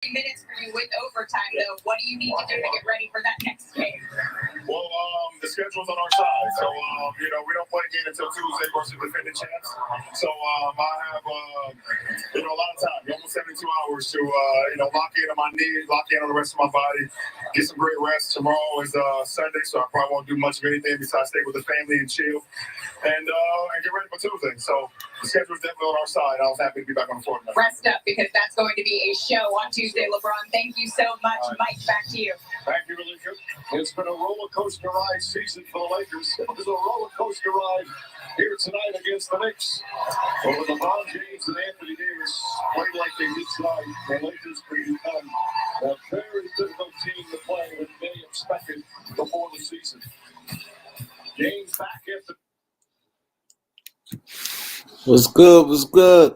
Minutes for you with overtime, though. What do you need to do to get ready for that next game? Well, the schedule's on our side, so we don't play again until Tuesday versus defending champs. So I have a lot of time, almost 72 hours to lock in on my knees, lock in on the rest of my body, get some great rest. Tomorrow is Sunday, so I probably won't do much of anything besides stay with the family and chill, and get ready for Tuesday. So the schedule's definitely on our side. I was happy to be back on the floor tonight. Rest up, because that's going to be a show on Tuesday, LeBron. Thank you so much. Right. Mike, back to you. Thank you, Malika. It's been a roller coaster ride season for the Lakers. It was a roller coaster ride here tonight against the Knicks. But with LeBron James and Anthony Davis played like they did tonight, the Lakers could become a very difficult team to play than many expected before the season. James back after. What's good? What's good?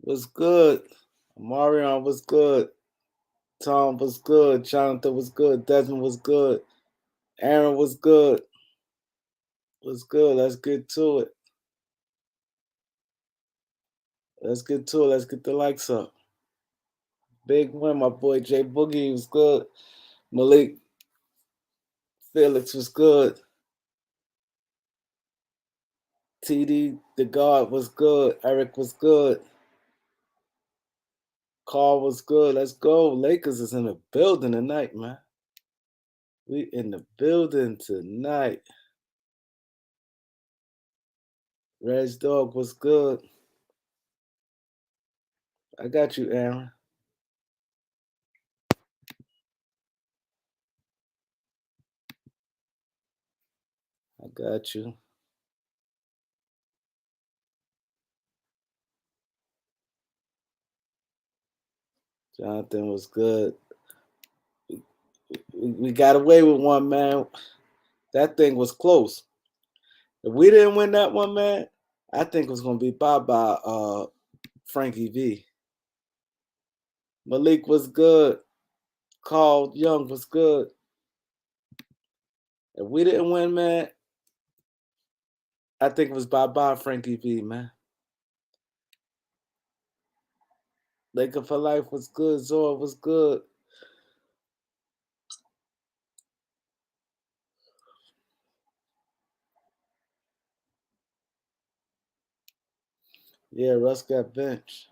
What's good? Marion was good. Tom was good. Jonathan was good. Desmond was good. Aaron was good. Was good. Let's get to it. Let's get to it. Let's get the likes up. Big win, my boy Jay Boogie was good. Malik Felix was good. TD the guard was good. Eric was good. Carl was good. Let's go. Lakers is in the building tonight, man. We in the building tonight. Reg Dog was good. I got you, Aaron. I got you. Jonathan was good. We got away with one, man. That thing was close. If we didn't win that one, man, I think it was going to be bye-bye Frankie V. Malik was good. Carl Young was good. If we didn't win, man, I think it was bye-bye Frankie V, man. Laker for Life was good. Zora was good. Yeah, Russ got benched.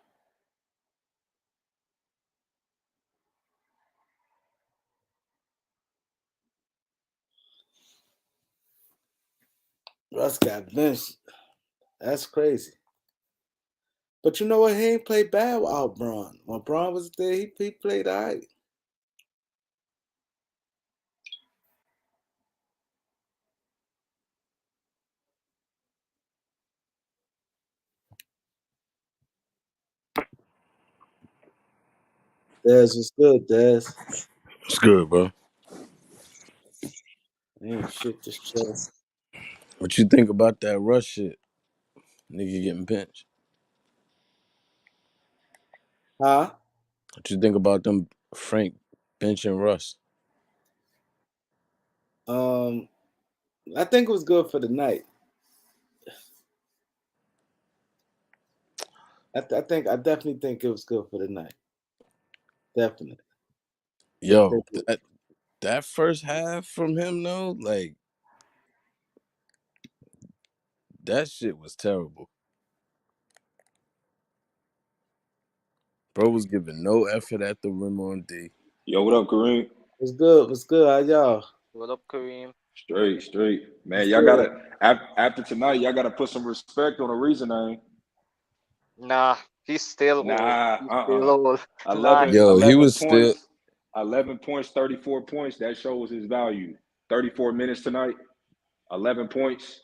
Russ got benched. That's crazy. But you know what? He ain't played bad without Bron. When Bron was there, he played all right. Dez was good, Dez. It's good, bro. Ain't shit, just chill. What you think about that Rush shit? Nigga getting benched. Huh? What you think about them Frank benching Russ? I think it was good for the night. I definitely think it was good for the night. Definitely. Yo, that first half from him though, like that shit was terrible. Bro was giving no effort at the rim on D. Yo, what up, Kareem? What's good? What's good? How y'all? What up, Kareem? Straight. Man, y'all gotta after tonight, y'all gotta put some respect on Ariza name. Nah, he's still old. He's still old. 11 was still 11 points, 34 points. That shows his value. 34 minutes tonight, 11 points.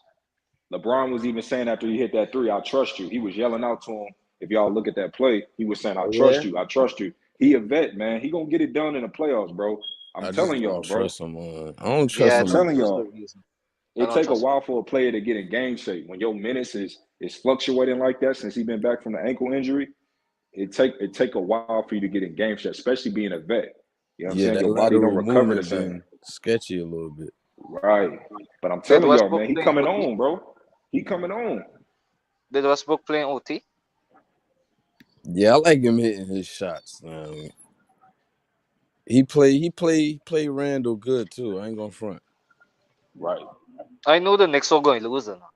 LeBron was even saying after he hit that three, I trust you. He was yelling out to him. If y'all look at that play, he was saying, I trust you. I trust you. He a vet, man. He gonna get it done in the playoffs, bro. I'm telling y'all, bro. Trust him on. I don't trust him. I'm telling y'all. It take a while for a player to get in game shape. When your minutes is fluctuating like that since he's been back from the ankle injury, it take a while for you to get in game shape, especially being a vet. You know what I'm saying? Your body don't recover the same. Sketchy a little bit. Right. But I'm telling y'all, man, he coming on, bro. He coming on. Did Westbrook play in OT? Yeah, I like him hitting his shots. He play Randall good too. I ain't gonna front. Right. I know the Knicks are going to lose now.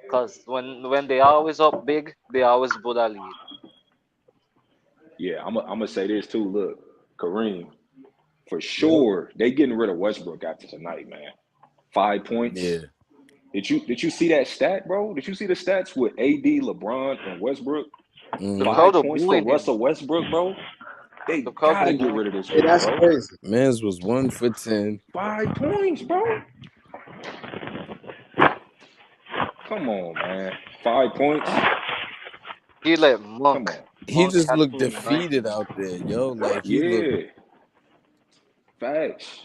Because when they always up big, they always put a lead. Yeah, I'm gonna say this too. Look, Kareem, for sure, they getting rid of Westbrook after tonight, man. 5 points. Yeah. Did you see that stat, bro? Did you see the stats with AD, LeBron, and Westbrook? The 5 crowd are points for booing him. Russell Westbrook, bro. They The crowd gotta are get booing rid of this Hey, fool, that's bro. crazy. Mans was 1 for 10. 5 points, bro. Come on, man. 5 points. He let Come Monk. on. He Monk just had looked 2 9. defeated out there, yo. Like he looked. Yeah. Facts.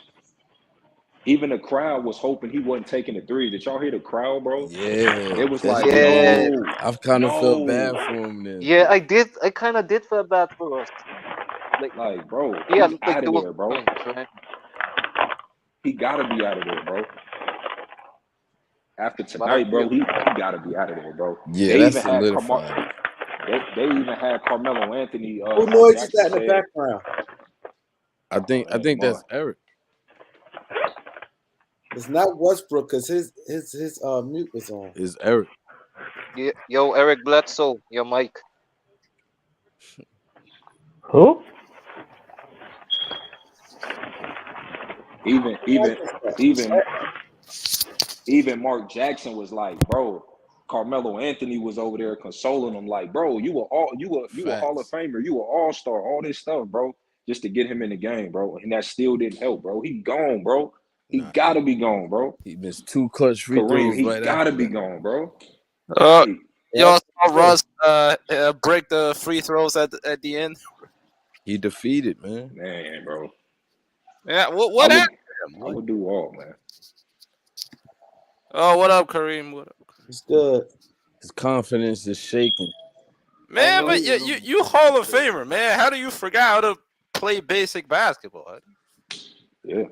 Even the crowd was hoping he wasn't taking the three. Did y'all hear the crowd, bro? Yeah, It was that's like, Yeah. no, I've kind of felt no. bad for him then. Yeah, I did. I kind of did feel bad for us. Like, Like, bro, he he's had like out of 2 there, bro. points, right? He gotta be out of there, bro. After But I tonight, bro, feel he gotta be out of there, bro. Yeah, They that even had solidified it. they even had Carmelo Anthony. Who Mark noise is Jackson that in the said, background? I think man, that's Eric. It's not Westbrook because his mute was on. It's Eric. yeah, yo, Eric Bledsoe, your mic. Who? even Mark Jackson was like, bro, Carmelo Anthony was over there consoling him, like, bro, you a Hall of Facts. Famer, you a All-Star, all this stuff, bro, just to get him in the game, bro. And that still didn't help, bro. He gone, bro. He Nah, gotta be gone, bro. he missed 2 clutch free Kareem, throws he right gotta after be that. gone, bro. Y'all Yeah. saw Russ break the free throws at the end. He defeated, man. Man, bro. Yeah, what I happened to him? would do all, man. Oh, what up, Kareem? What up? It's good. His confidence is shaking. Man, knew but he would lose. you Hall of Famer, man. How do you forget how to play basic basketball? Yeah.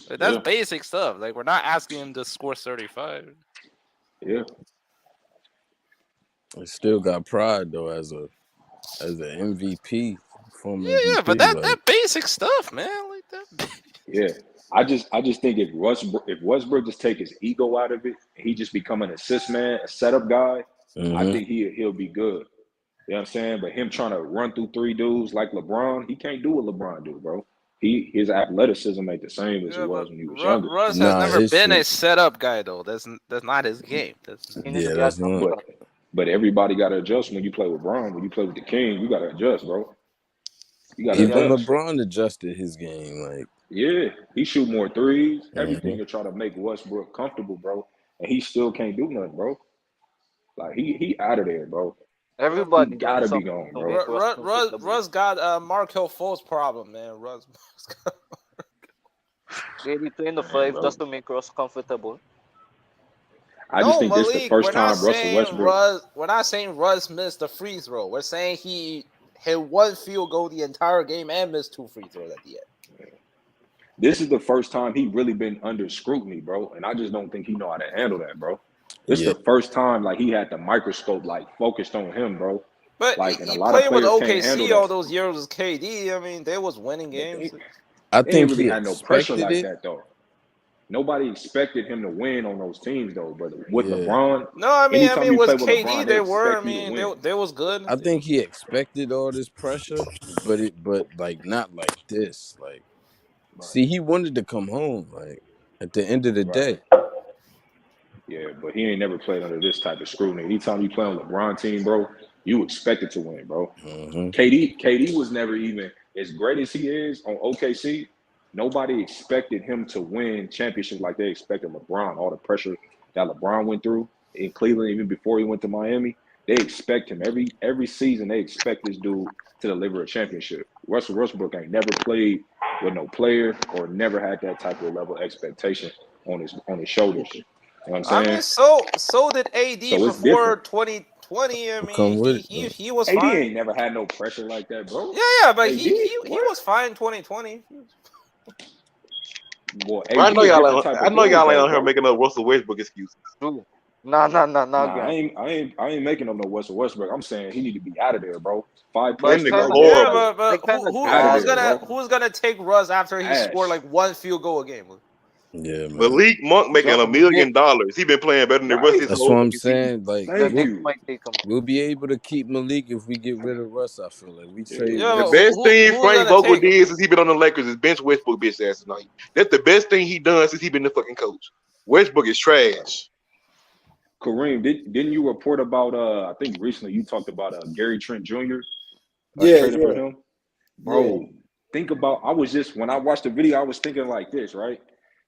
Like, that's Yeah. basic stuff. Like, we're not asking him to score 35. Yeah. He still got pride though as an MVP, former Yeah, MVP. but that Like, basic stuff, man. Like that. Yeah. I just think if Westbrook just take his ego out of it, and he just become an assist man, a setup guy, I think he'll be good. You know what I'm saying? But him trying to run through 3 dudes like LeBron, he can't do what LeBron do, bro. His athleticism ain't the same as it Yeah, was but when he was younger. Russ has nah, never his been a shit. setup guy, though. That's not his game. He need to Yeah, get that's some not. shot. But everybody got to adjust when you play with Bron. When you play with the King, you got to adjust, bro. You got to Even adjust. LeBron adjusted his game. Like, Yeah, he shoot more threes, everything to try to make Westbrook comfortable, bro. And he still can't do nothing, bro. Like he out of there, bro. He Everybody doing gotta be something gone, to bro. make Russ comfortable. Russ got Markel Fultz problem, man. Russ. Maybe Man, 25 bro. just to make Russ comfortable. I just think this is the Malik, first we're not time Russell saying Westbrook. We're not saying Russ missed the free throw. We're saying he hit 1 field goal the entire game and missed 2 free throws at the end. This is the first time he really been under scrutiny, bro. And I just don't think he know how to handle that, bro. This is the first time like he had the microscope like focused on him, bro. But Like, and a he lot of played with players can't handle OKC all that. those years with KD. I mean, they was winning games. I They think ain't really he had no pressure expected like it. that though. Nobody expected him to win on those teams though. But with Yeah. LeBron, No, I mean, anytime you with play with KD, LeBron, they they were. I expect you to mean, win. they was good. I think he expected all this pressure, but like not like this. Like, see, he wanted to come home. Like at the end of the day. Yeah, but he ain't never played under this type of scrutiny. Anytime you play on LeBron team, bro, you expected to win, bro. KD was never even as great as he is on OKC. Nobody expected him to win championships like they expected LeBron. All the pressure that LeBron went through in Cleveland, even before he went to Miami, they expect him every season. They expect this dude to deliver a championship. Russell Westbrook ain't never played with no player or never had that type of level of expectation on his shoulders. You know what I'm saying? I mean, so did AD So it's before different. 2020. I mean, he was AD fine. ain't never had no pressure like that, bro. Yeah, but AD, he was fine 2020. Boy, I know y'all. different type I of know dude, y'all ain't though, on here bro. making up Russell Westbrook excuses. True. Nah, I again. ain't making him no Westbrook. I'm saying he need to be out of there, bro. 5 But plus That nigga tonight, kinda, horrible. but they kind of Outta who's there, gonna bro. who's gonna take Russ after he scored Ash. like one field goal a game? Yeah, man. Malik Monk making $1 million. He been playing better than the rest of his That's whole what I'm fucking season. saying. Like, The Thank Knicks you. might take him. we'll be able to keep Malik if we get rid of Russ. I feel like we trade. Yeah, The but best thing who's Frank gonna Vogel take him? did since he been on the Lakers is bench Westbrook bitch ass tonight. That's the best thing he done since he been the fucking coach. Westbrook is trash. Kareem, didn't you report about I think recently you talked about Gary Trent Jr. Yeah, trading for yeah, him? Bro, think about when I watched the video, I was thinking like this, right?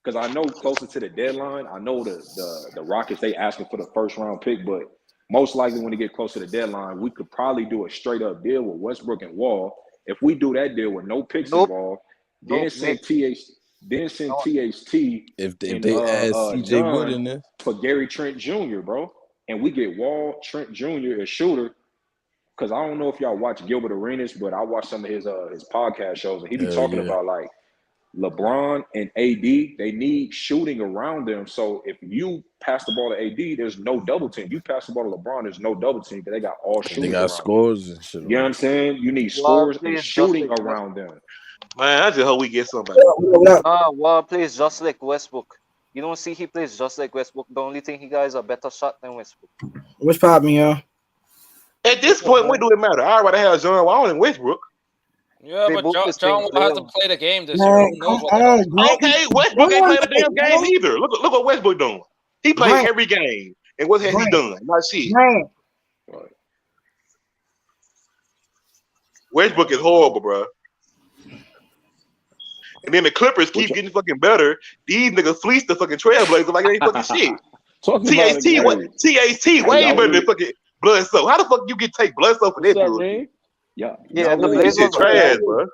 Because I know closer to the deadline, I know the Rockets, they asking for the first round pick, but most likely when they get close to the deadline, we could probably do a straight up deal with Westbrook and Wall. If we do that deal with no picks Nope. involved, then Nope. send Knicks. THT If and they add CJ Wood in John there, for Gary Trent Jr., bro. And we get Wall, Trent Jr., a shooter. Because I don't know if y'all watch Gilbert Arenas, but I watch some of his podcast shows, and he be hell talking yeah. about like LeBron and AD, they need shooting around them. So if you pass the ball to AD, there's no double team. You pass the ball to LeBron, there's no double team because they got all They shooters got around scores and shit. them. You know what I'm saying? You need Wall scores and plays just shooting like around them. Man, I just hope we get somebody. Wall plays just like Westbrook. You don't see he plays just like Westbrook. The only thing he got is a better shot than Westbrook. What's poppin', y'all? At this point, what do it matter? I'd rather have John Wall and Westbrook. Yeah, They but both the John same will have to player. play the game this year. Man, Who knows come what the hell? on, Grant. Okay, Westbrook ain't played a damn game either. Look what Westbrook doing. He played Grant. every game. And what has he Grant. done? Not shit. Grant. Westbrook is horrible, bro. And then the Clippers keep getting fucking better. These niggas fleece the fucking Trailblazers like they ain't fucking shit. Talking about THT, what? it, THT way better than fucking Blood Soap. How the fuck you get take Blood Soap for that bullshit? Yeah, Yeah, the This Blazers shit trash, bro.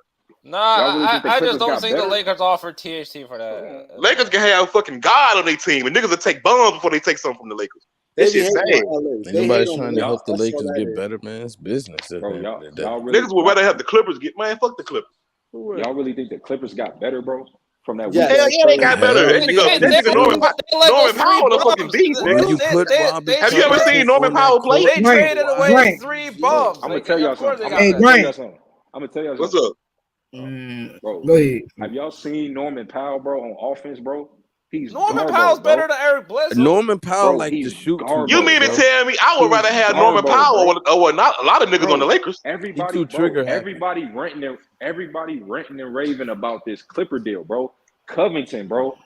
Nah, Y'all really think the I Clippers just don't got think the better? Lakers offered THT for that. Lakers can have fucking God on their team, and niggas will take bombs before they take something from the Lakers. They This be shit hating sad. on LA. Ain't They hate nobody on trying LA. to help the That's all Lakers that get is. better, man. It's business. At bro. the end of the day. Y'all really Niggas would rather have the Clippers get, man, fuck the Clippers. y'all really think the Clippers got better, bro? From that Yes. week Hell ass yeah, they trade? got better. Hell That yeah, nigga, they Norman, do. Norman Powell a fucking beast, When nigga. you put Bobby Have you ever Portis seen Norman on that Powell play? court, They Grant, traded away Grant. 3 Bro, bums. I'm gonna tell y'all Of course something. they I'm got gonna tell better. y'all something. I'm gonna tell y'all What's something. up? Bro, Go ahead. have y'all seen Norman Powell, bro, on offense, bro? He's Norman garbo, Powell's bro. better than Eric Bledsoe. Norman Powell Bro, like to he's shoot too garbo, You much, mean to bro. tell me I would He's rather have Norman garbo, Powell bro. or not a lot of niggas on the Lakers? He too trigger happy. Everybody ranting and raving about this Clipper deal, bro. Covington, bro.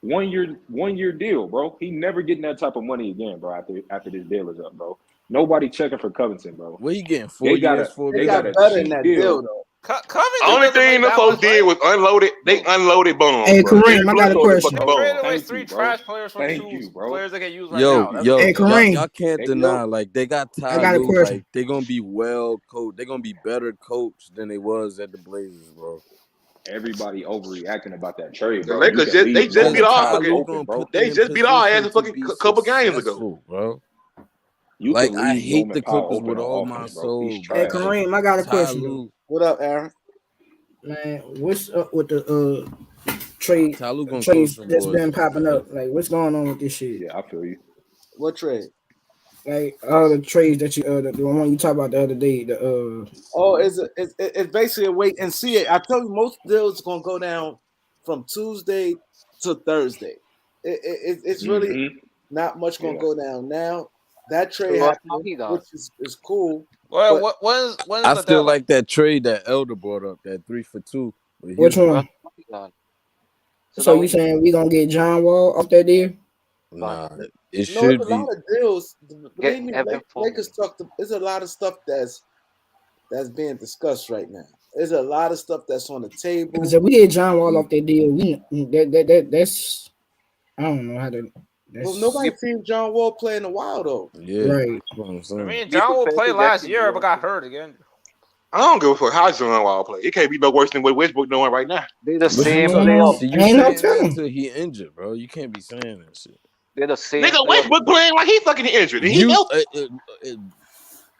1 year deal, bro. He never getting that type of money again, bro, after this deal is up, bro. Nobody checking for Covington, bro. What he getting 4 They got years, a 4 they They got got a better in cheap that deal. deal, though. Covington Only doesn't thing make the that folks much, did right? was unloaded. They unloaded bombs. Hey, Bro. Kareem, I got a question. They Bombs. traded away Thank 3 you, bro. trash players for Thank 2 you, bro. players they can use right Yo, now. That's Hey, Kareem. y'all can't They- deny, like, they got I got a Lue, question. like, they gonna be well coached. They gonna be better coached than they was at the Blazers, bro. Everybody overreacting about that trade, The bro. Lakers You can they leave just beat Norman our Ty Powell fucking. Lue open, gonna bro. put them They in just beat our ass position a to fucking be couple games ago. successful, bro. You Like, can I leave hate Norman the Powell Clippers open with on all my offense, bro. soul, He's Hey, trash. bro. Kareem, I got a Ty question. Lue, What up, Aaron? Man, what's up with the trade Ty Lue gonna coach trades them that's boys. been popping up? Like, what's going on with this shit? Yeah, I feel you. What trade? Like all the trades that you the one you talked about the other day. Oh, it's basically a wait and see it. I tell you, most deals gonna go down from Tuesday to Thursday. It's really not much gonna go down now. That trade happened, which is cool. Well, when's I the still deadline? like that trade that Elder brought up, that 3 for 2. Which one? So you saying we gonna get John Wall off that deal? Nah, it No, should there's a be. lot of deals. Believe me, Lakers talk. There's a lot of stuff that's being discussed right now. There's a lot of stuff that's on the table. Because if we get John Wall off that deal, that's I don't know how to. Well, nobody's seen John Wall play in a while though. Yeah, right. That's what I'm I saying. mean, John Wall played last year, but got hurt again. I don't give a fuck how John Wall play. It can't be no worse than what Westbrook doing right now. They're the But same you player. see, you Ain't no saying that telling. until he injured, bro. You can't be saying that shit. They're the same. Nigga, Westbrook playing like he fucking injured. And he You, healthy.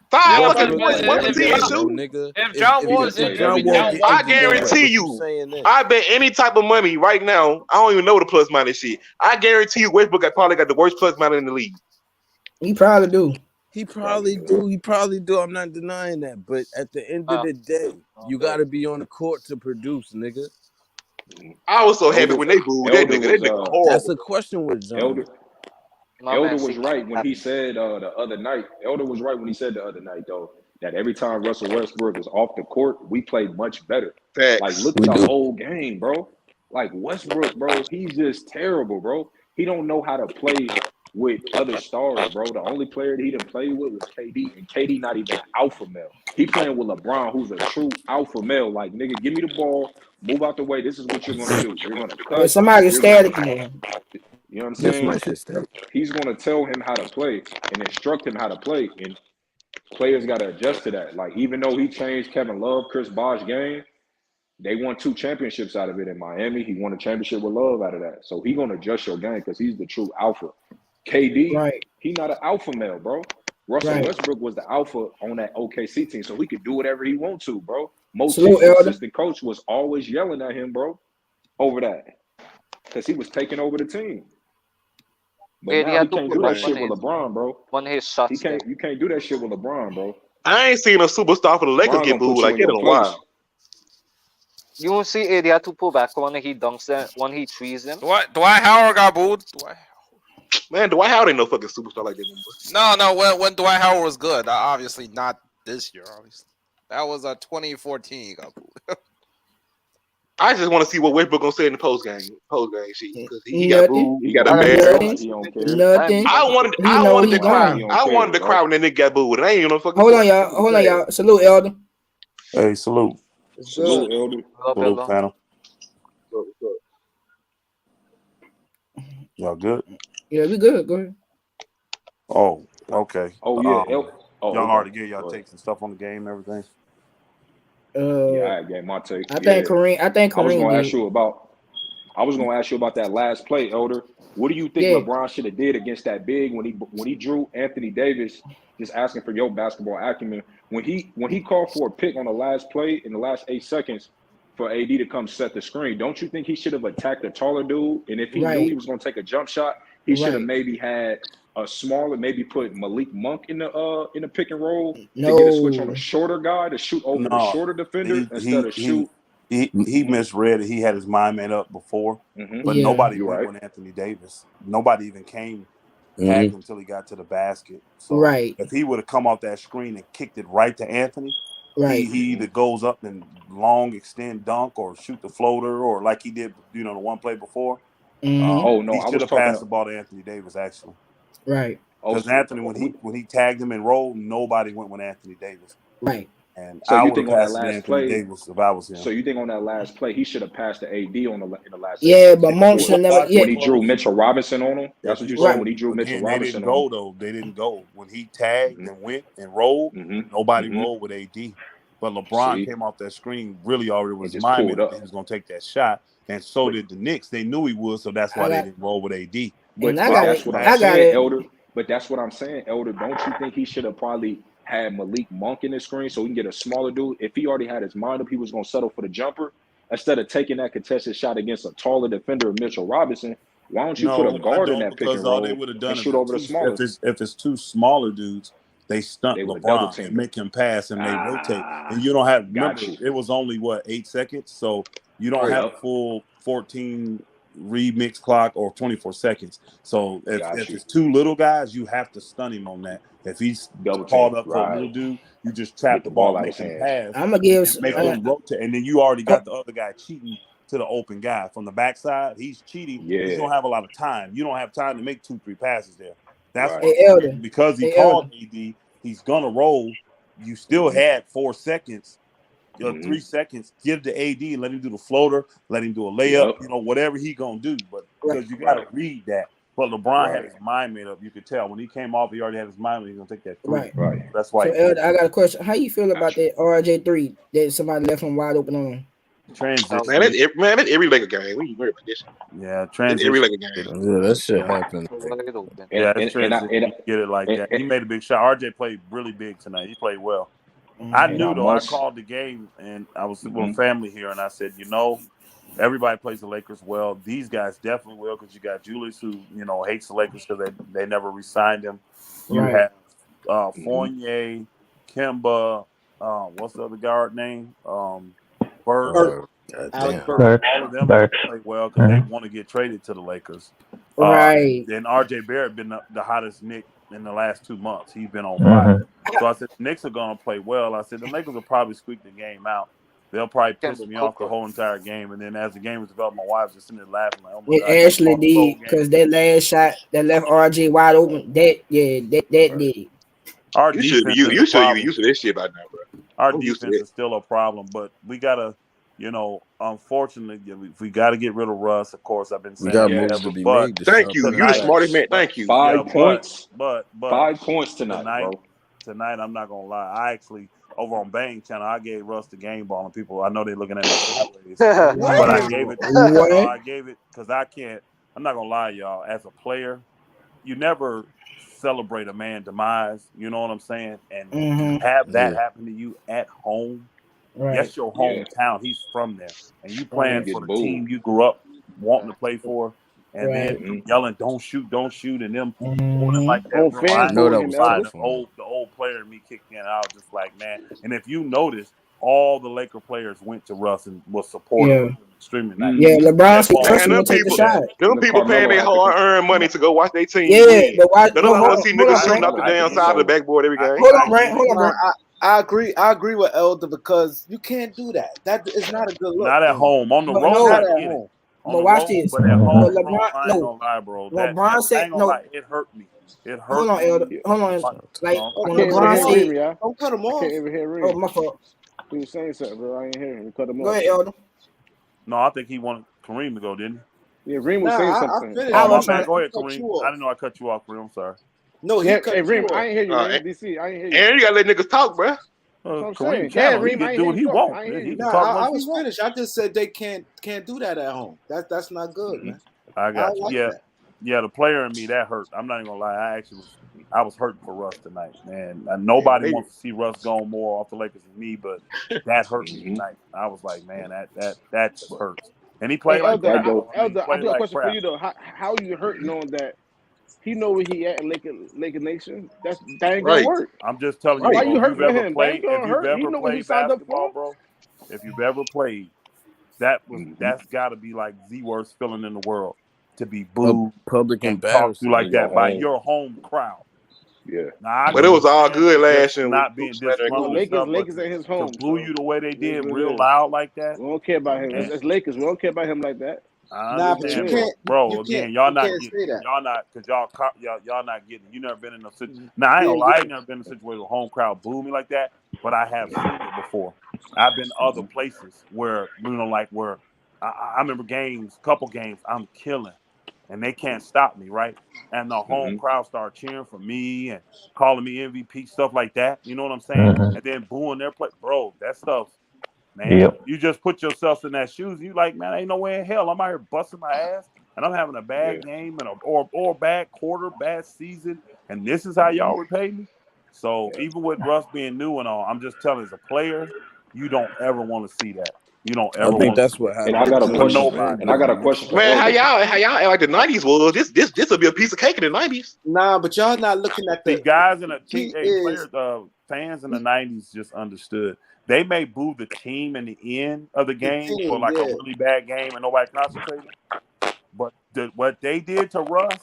Five Yeah, fucking but points, one if for 10 John- shooting. nigga. if John Wall is if injured, John we Wall count get one. I injured, then guarantee what you, saying then? I bet any type of money right now, I don't even know the plus minus shit. I guarantee you Westbrook probably got the worst plus minus in the league. He probably do. He probably do. He probably do. I'm not denying that. But at the end of the day, you got to be on the court to produce, nigga. I was so happy when they booed that nigga. That nigga horrible. That's the question with John. Elder was right when he said the other night. Elder was right when he said the other night, though, that every time Russell Westbrook is off the court, we play much better. Facts. Like, look at the whole game, bro. Like, Westbrook, bro, he's just terrible, bro. He don't know how to play with other stars, bro. The only player that he didn't play with was KD, and KD not even an alpha male. He playing with LeBron, who's a true alpha male. Like, nigga, give me the ball, move out the way. This is what you're gonna do. You're gonna cut. But somebody static again. You know what I'm saying? He's going to tell him how to play and instruct him how to play, and players got to adjust to that. Like, even though he changed Kevin Love, Chris Bosh game, they won 2 championships out of it in Miami. He won a championship with Love out of that. So he going to adjust your game because he's the true alpha. KD, he not an alpha male, bro. Russell Westbrook was the alpha on that OKC team, so he could do whatever he want to, bro. Most assistant coach was always yelling at him, bro, over that because he was taking over the team. But now he can't do that shit with LeBron, bro. You can't do that shit with LeBron, bro. I ain't seen a superstar for the Lakers get booed like that in a while. You won't see AD had to pull back when he dunks them, when he trees them. Dwight Howard got booed. Man, Dwight Howard ain't no fucking superstar like that. No. When Dwight Howard was good, obviously not this year. Obviously, that was 2014. He got booed. I just want to see what Westbrook gonna say in the post game sheet because he got booed. He got embarrassed. Nothing. I wanted to cry. I wanted to cry when that nigga got booed. And I ain't even no fucking. Hold on, y'all. Salute, Elder. Hey, salute. Salute, Elder. Salute, Phantom. Y'all good? Yeah, we good. Go ahead. Oh, okay. Oh yeah. Y'all already get y'all takes and stuff on the game and everything. Yeah, I gave my take. I think Kareem. I was gonna ask you about that last play, Elder. What do you think LeBron should have did against that big when he drew Anthony Davis? Just asking for your basketball acumen. When he called for a pick on the last play in the last 8 seconds for AD to come set the screen, don't you think he should have attacked a taller dude? And if he knew he was gonna take a jump shot, he should have maybe had a smaller, maybe put Malik Monk in the pick and roll to get a switch on a shorter guy to shoot over the shorter defender instead of shoot. He misread it. He had his mind made up before, but nobody went with Anthony Davis. Nobody even came tagged him until he got to the basket. So if he would have come off that screen and kicked it right to Anthony, he either goes up and long extend dunk or shoot the floater or like he did, the one play before. He should have passed the ball to Anthony Davis actually. Right. Because Anthony, when he tagged him and rolled, nobody went with Anthony Davis. Right. And so I you would think have on passed that last Anthony play, Davis if I was him. So you think on that last play he should have passed the AD in the last? Yeah, but Monk should never. When he drew Mitchell Robinson on him, that's what you said. When he drew Mitchell Robinson they didn't go though. They didn't go when he tagged and went and rolled. Nobody rolled with AD. But LeBron came off that screen really already was minded that he was going to take that shot, and so did the Knicks. They knew he would, so that's why they didn't roll with AD. But that's what I'm saying, Elder. But that's what I'm saying, Elder. Don't you think he should have probably had Malik Monk in the screen so he can get a smaller dude? If he already had his mind up, he was going to settle for the jumper instead of taking that contested shot against a taller defender, Mitchell Robinson. Why don't you put a guard in that pick and roll and shoot over the smaller? If it's two smaller dudes, they stunt LeBron and make him pass and they rotate. And you don't have, remember, it was only, 8 seconds? So you don't have a full 14 remix clock or 24 seconds. So if it's two little guys, you have to stun him on that. If he's called up for a little dude, you just trap the ball, make him pass. I'm going to give make him rotate. And then you already got the other guy cheating to the open guy. From the backside, he's cheating. He don't have a lot of time. You don't have time to make 2-3 passes there. That's because he called AD, he's gonna roll. You still had 4 seconds, 3 seconds. Give the AD, let him do the floater, let him do a layup. Whatever he gonna do. But because you gotta read that. But LeBron had his mind made up. You could tell when he came off, he already had his mind made up. He's gonna take that three. Right. That's why. So Elder, I got a question. How you feel about that RJ3 that somebody left him wide open on? Transition. Man, that's every Laker game. We worry about this. Yeah, transition. Every Laker game. Yeah, that shit happened. Yeah, get it like that. He made a big shot. RJ played really big tonight. He played well. I knew though. I called the game and I was with family here, and I said, everybody plays the Lakers well. These guys definitely will because you got Julius who hates the Lakers because they never re-signed him. You Right. have Fournier, Kemba, what's the other guard name? Burke. Alex Goddamn. Burke. All of them are going to play well because they want to get traded to the Lakers. Right. And RJ Barrett been the hottest Knick in the last 2 months. He's been on fire. So I said the Knicks are going to play well. I said the Lakers will probably squeak the game out. They'll probably piss me off the whole entire game. And then as the game was developed, my wife's just sitting there laughing like, oh my God. It actually did because that last shot that left RJ wide open, that did it. Our You should be used to this shit by now, bro. Our defense is still a problem, but we gotta, unfortunately, we got to get rid of Russ. Of course, I've been saying We got that moves to be but made. Thank you. You're the smartest man. Thank you. 5 points. But 5 points tonight, bro. Tonight, I'm not gonna lie. I actually over on Bang Channel, I gave Russ the game ball, and people, I know they're looking at me sideways, but I gave it. I gave it because I can't. I'm not gonna lie, y'all. As a player, you never celebrate a man's demise. You know what I'm saying? And to have that happen to you at home. Right. That's your hometown. He's from there, and you playing for the team you grew up wanting to play for, and then yelling, "Don't shoot, don't shoot," and them like that. Bro, I know that was tough. The old player in me kicked in. I was just like, man. And if you notice, all the Laker players went to Russ and was supportive extremely nice. Yeah, LeBron trust him to take the shot. Them people paying their hard-earned money to go watch their team. Yeah, but watch. They don't want to see niggas shooting off the damn side of the backboard every game. Hold on, bro. I agree with Elder because you can't do that. That is not a good look. Not at home. On the road, not at home. But watch this. But at home, I ain't LeBron, gonna lie, bro. LeBron said no. It hurt me. It hurt. Hold on, Elder. Hold on. Like when LeBron said, "Don't cut him off." I can't even hear Reem. Oh, my fault. He was saying something, bro. I ain't hear him. Cut him off. Go ahead, Elder. No, I think he wanted Kareem to go, didn't he? Yeah, Reem was saying something. Go ahead, Kareem. I didn't know I cut you off, Kareem. I'm sorry. No, he cut Reem, you off. I ain't hear you, man. DC, I ain't hear you. And you gotta let niggas talk, bro. Kareem, Reem, I ain't hear you. I was finished. I just said they can't do that at home. That's not good, man. I got you. Yeah, the player in me that hurt. I'm not even gonna lie. I was hurting for Russ tonight, man. And nobody wants to see Russ go more off the Lakers than me, but that hurt me tonight. I was like, man, that just hurts. And he played like that. Elder, I do a question for you though. How you hurt knowing that he know where he at in Laker Nation? That ain't gonna work. I'm just telling you. Why you hurt for him? If you've ever played basketball, bro, if you've ever played, that's got to be like the worst feeling in the world. To be booed, public and talked to like that by your home crowd. Yeah, but it was all good last year. Not being disgruntled. Lakers at his home. To boo you the way they did, real loud like that. We don't care about him. It's Lakers. We don't care about him like that. But you can't, bro. Again, y'all not getting it. Y'all not because y'all not getting it. You never been in a situation. Now I ain't gonna lie, I ain't never been in a situation where the home crowd boo me like that. But I have seen it before. I've been other places where where I remember couple games, I'm killing. And they can't stop me, right? And the home crowd start cheering for me and calling me MVP, stuff like that. You know what I'm saying? And then booing their play. Bro, that stuff, man, you just put yourself in that shoes. You like, man, ain't no way in hell. I'm out here busting my ass, and I'm having a bad game and or bad quarter, bad season, and this is how y'all repay me? So even with Russ being new and all, I'm just telling as a player, you don't ever want to see that. You don't ever. I think that's what happened. And I got a question. Man, how y'all act like the '90s was? This will be a piece of cake in the '90s. Nah, but y'all not looking at the guys in the players, fans in the '90s just understood. They may boo the team in the end of the game for like a really bad game and nobody concentrated. But what they did to Russ,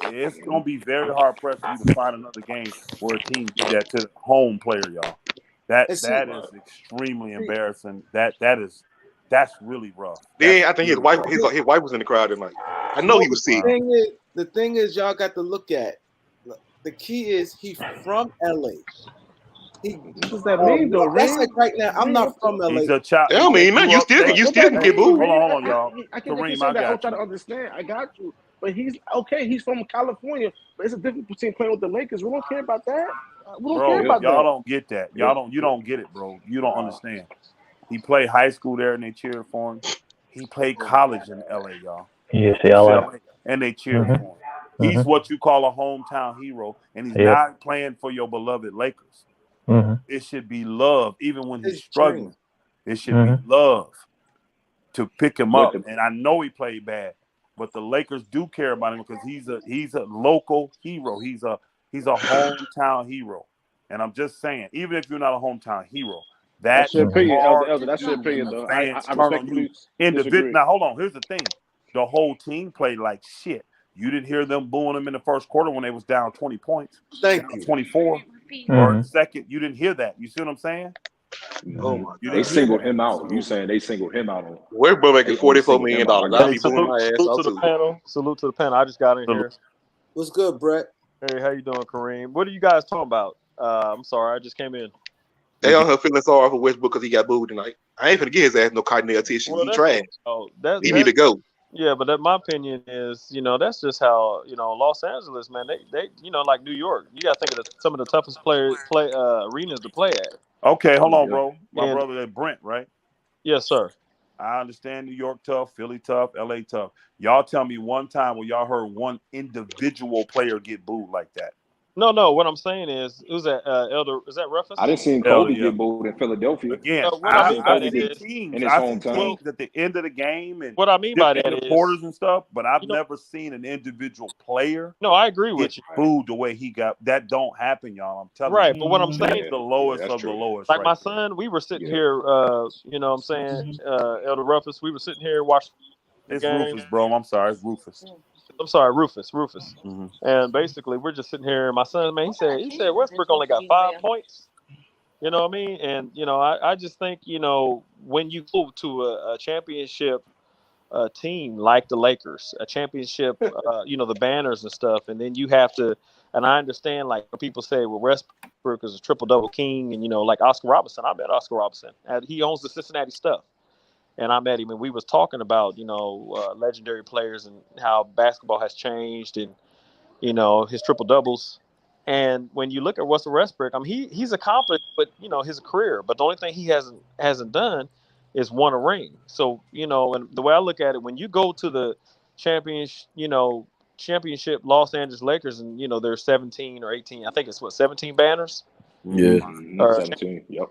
it's gonna be very hard pressed for you to find another game where a team did that to the home player, y'all. That is extremely embarrassing. That's really rough. Then I think his wife was in the crowd tonight. I know he was seeing. The thing is, y'all got to look at. The key is he's from LA. What does that mean, though? That's like right now. I'm not from LA. He's a child. I mean, man, you still can get booed. Hold on, y'all. I can't say that. I'm trying to understand. I got you. But he's okay. He's from California, but it's a difference between playing with the Lakers. We don't care about that. We don't care about that. Y'all don't get that. You don't get it, bro. You don't understand. He played high school there, and they cheered for him. He played college in LA, y'all. UCLA. And they cheered for him. He's what you call a hometown hero, and he's not playing for your beloved Lakers. It should be love, even when he's struggling. It should be love to pick him up. And I know he played bad, but the Lakers do care about him because he's a local hero. He's a He's a hometown hero. And I'm just saying, even if you're not a hometown hero, That's that's your opinion, hard Elder. to That's your do when opinion, the though. fans I turn on you respectfully individually. disagree. Now, hold on. Here's the thing. The whole team played like shit. You didn't hear them booing them in the first quarter when they was down 20 points. Thank you. 24. Or second. You didn't hear that. You see what I'm saying? Oh my God. They singled him out. You saying they singled him out? Westbrook making $44 million. I'll be booing my ass out to the too. panel. Salute to the panel. I just got in here. What's good, Brett? Hey, how you doing, Kareem? What are you guys talking about? I'm sorry, I just came in. They on her feeling sorry for Westbrook because he got booed tonight. I ain't finna get his ass no cottonelle tissue. Well, he trash. He need to go. Yeah, but my opinion is, that's just how, Los Angeles, man, they like New York. You got to think of some of the toughest arenas to play at. Okay, hold on, bro. My brother Brent, right? Yes, sir. I understand New York tough, Philly tough, LA tough. Y'all tell me one time where y'all heard one individual player get booed like that. No. What I'm saying is, who's that? Elder, is that Rufus? I didn't see Kobe get booed in Philadelphia. Again, I see teams at the end of the game and what I mean by that in the quarters and stuff, but I've never seen an individual player. No, I agree with you. Booed the way he got. That don't happen, y'all. I'm telling you. Right, but what I'm saying is the lowest of the lowest. Like my son, we were sitting here. What I'm saying, Elder Rufus, we were sitting here watching. It's Rufus, bro. I'm sorry, it's Rufus. I'm sorry, Rufus. Mm-hmm. And basically, we're just sitting here. And my son, man, he said Westbrook only got 5 points. You know what I mean? And I just think when you go to a championship team like the Lakers, a championship, the banners and stuff, and then you have to. And I understand, like people say, well, Westbrook is a triple-double king, and like Oscar Robertson. I met Oscar Robertson, and he owns the Cincinnati stuff. And I met him, and we was talking about, legendary players and how basketball has changed and, his triple doubles. And when you look at Russell Westbrook, I mean, he's accomplished, but, his career. But the only thing he hasn't done is won a ring. So, and the way I look at it, when you go to the championship Los Angeles Lakers, and, there's 17 or 18, I think it's 17 banners? Yeah. 17, yep.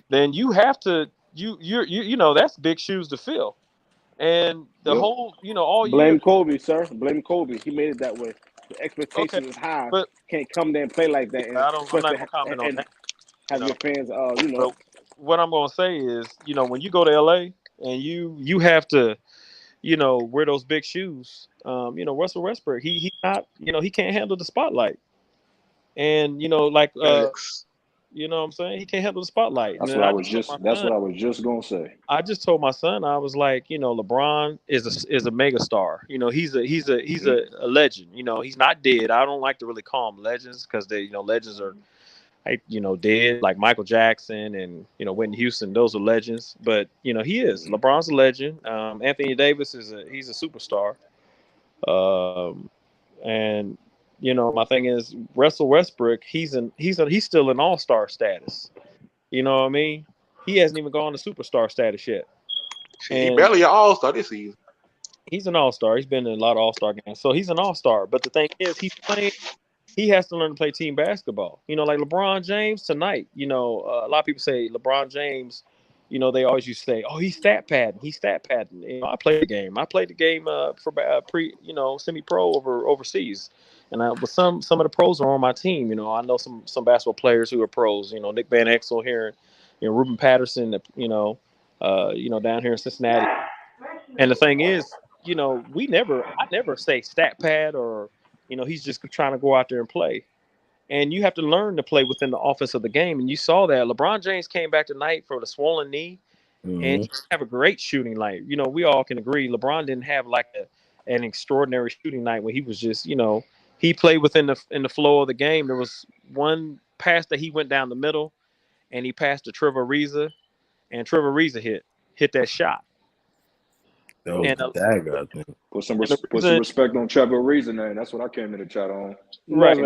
Then you have to, that's big shoes to fill, and the whole all blame year. Kobe, sir. Blame Kobe. He made it that way. The expectation is high. But can't come there and play like that. And I'm not gonna comment on that. Have your fans, But what I'm gonna say is, when you go to LA and you have to, wear those big shoes. Russell Westbrook, he's not, he can't handle the spotlight, and like. You know what I'm saying? He can't handle the spotlight. That's what I was just gonna say. I just told my son, I was like, LeBron is a mega star. He's a legend. He's not dead. I don't like to really call him legends because legends are dead, like Michael Jackson and Whitney Houston. Those are legends. But he is. LeBron's a legend. Anthony Davis he's a superstar. And my thing is Russell Westbrook. He's still in all-star status. You know what I mean? He hasn't even gone to superstar status yet. He barely an all-star this season. He's an all-star. He's been in a lot of all-star games, so he's an all-star. But the thing is, he's playing. He has to learn to play team basketball. Like LeBron James tonight. A lot of people say LeBron James. They always used to say, "Oh, he's stat padding. He's stat padding." I played the game. I played the game for semi-pro overseas. And but some of the pros are on my team. I know some basketball players who are pros. Nick Van Exel here, Ruben Patterson. Down here in Cincinnati. And the thing is, I never say stat pad or he's just trying to go out there and play. And you have to learn to play within the offense of the game. And you saw that LeBron James came back tonight for the swollen knee, and he have a great shooting night. We all can agree LeBron didn't have like an extraordinary shooting night when he was just he played within the flow of the game. There was one pass that he went down the middle, and he passed to Trevor Ariza, and Trevor Ariza hit that shot. That was the dagger, I think. Put some respect on Trevor Ariza, man. That's what I came in the chat on. Right.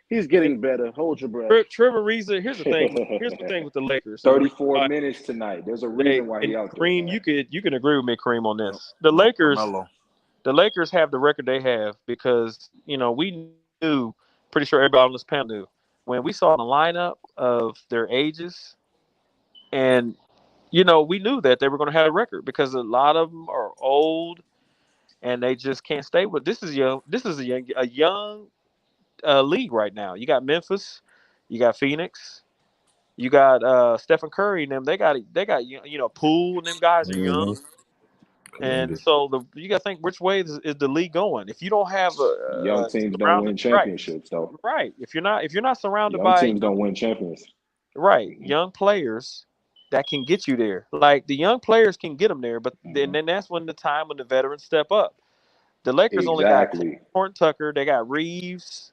He's getting better. Hold your breath. Trevor Ariza, here's the thing with the Lakers. 34 minutes tonight. There's a reason why he out there. Kareem, you can agree with me, Kareem, on this. The Lakers have the record they have because, we knew, pretty sure everybody on this panel knew, when we saw the lineup of their ages, and, we knew that they were going to have a record because a lot of them are old and they just can't stay with. This is a young league right now. You got Memphis, you got Phoenix, you got Stephen Curry and them. They got Poole and them guys are young. And so you got to think which way is the league going. If you don't have young teams don't win championships, though. Right. If you're not surrounded young by teams don't win champions. Right, young players that can get you there. Like the young players can get them there, but then that's when the veterans step up. The Lakers only got Horton Tucker. They got Reeves.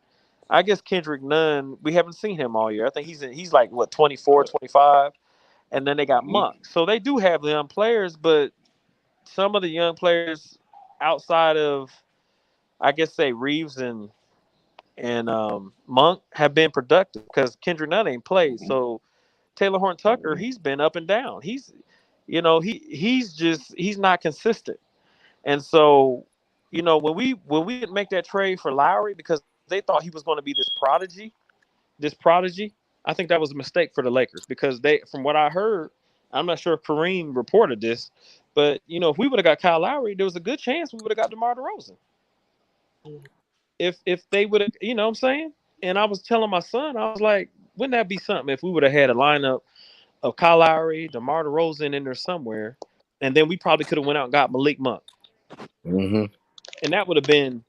I guess Kendrick Nunn. We haven't seen him all year. I think he's like what 24, 25. And then they got Monk. So they do have young players, but some of the young players outside of, I guess, say Reeves and Monk have been productive because Kendrick Nunn ain't played. So Taylor Horton Tucker, he's been up and down. He's not consistent. And so, when we didn't make that trade for Lowry because they thought he was going to be this prodigy, I think that was a mistake for the Lakers because from what I heard, I'm not sure if Kareem reported this, but if we would have got Kyle Lowry, there was a good chance we would have got DeMar DeRozan. If they would have, you know what I'm saying? And I was telling my son, I was like, wouldn't that be something if we would have had a lineup of Kyle Lowry, DeMar DeRozan in there somewhere, and then we probably could have went out and got Malik Monk. Mm-hmm. And that would have been,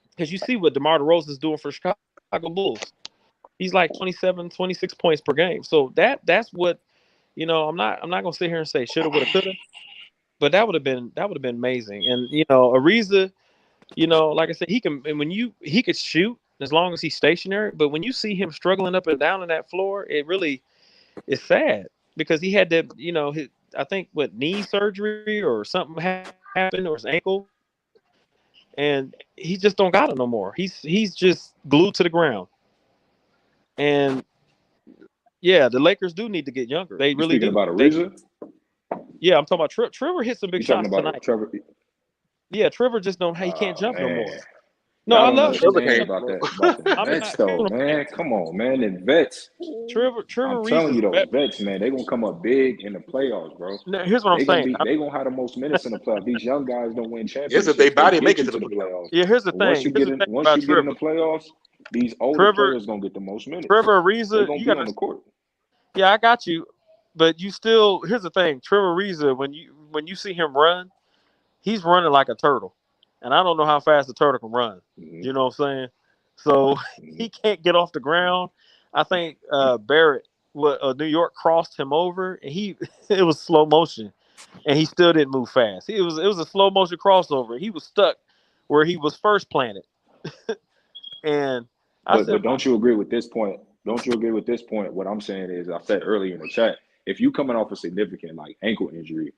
because you see what DeMar DeRozan's doing for Chicago Bulls. He's like 27, 26 points per game. So that's what, I'm not gonna sit here and say shoulda, woulda, coulda, but that would have been amazing. And Ariza, like I said, he could shoot as long as he's stationary. But when you see him struggling up and down on that floor, it really is sad because he had to, I think knee surgery or something happened or his ankle, and he just don't got it no more. He's just glued to the ground. And yeah, the Lakers do need to get younger. They really do. About Ariza? Yeah, I'm talking about Trevor hit some big shots tonight. Trevor? Yeah, Trevor just he can't jump no more. No, I love Trevor about the vets though, man. Come on, man. The vets. Trevor I'm telling you, those vets, man, they're gonna come up big in the playoffs, bro. Now, here's what I'm saying. They're gonna have the most minutes in the playoffs. These young guys don't win championships. Yes, if they body make it to the playoffs. Yeah, here's the thing. Once you get in the playoffs, these older players gonna get the most minutes. Trevor Ariza, you got on the court. Yeah, I got you. But you still, here's the thing. Trevor Ariza, when you see him run, he's running like a turtle. And I don't know how fast a turtle can run. You know what I'm saying? So he can't get off the ground. I think Barrett, New York crossed him over, and it was slow motion, and he still didn't move fast. It was a slow motion crossover. He was stuck where he was first planted. And but don't you agree with this point? Don't you agree with this point? What I'm saying is, I said earlier in the chat, if you coming off a significant ankle injury,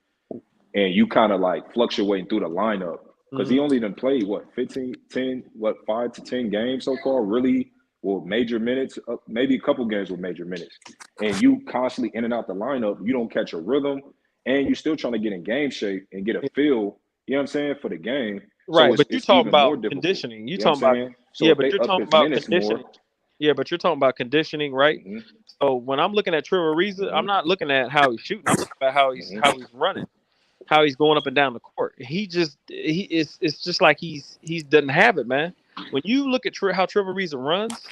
and you kind of fluctuating through the lineup. Because he only done played, 5 to 10 games so far, really, major minutes, maybe a couple games with major minutes. And you constantly in and out the lineup, you don't catch a rhythm, and you're still trying to get in game shape and get a feel, you know what I'm saying, for the game. Right, so but you're talking about conditioning. You're talking about, but you're talking about conditioning. Yeah, but you're talking about conditioning, right? So when I'm looking at Trevor Ariza, I'm not looking at how he's shooting. I'm looking at how he's running. How he's going up and down the court. It's just like he doesn't have it, man. When you look at how Trevor Ariza runs,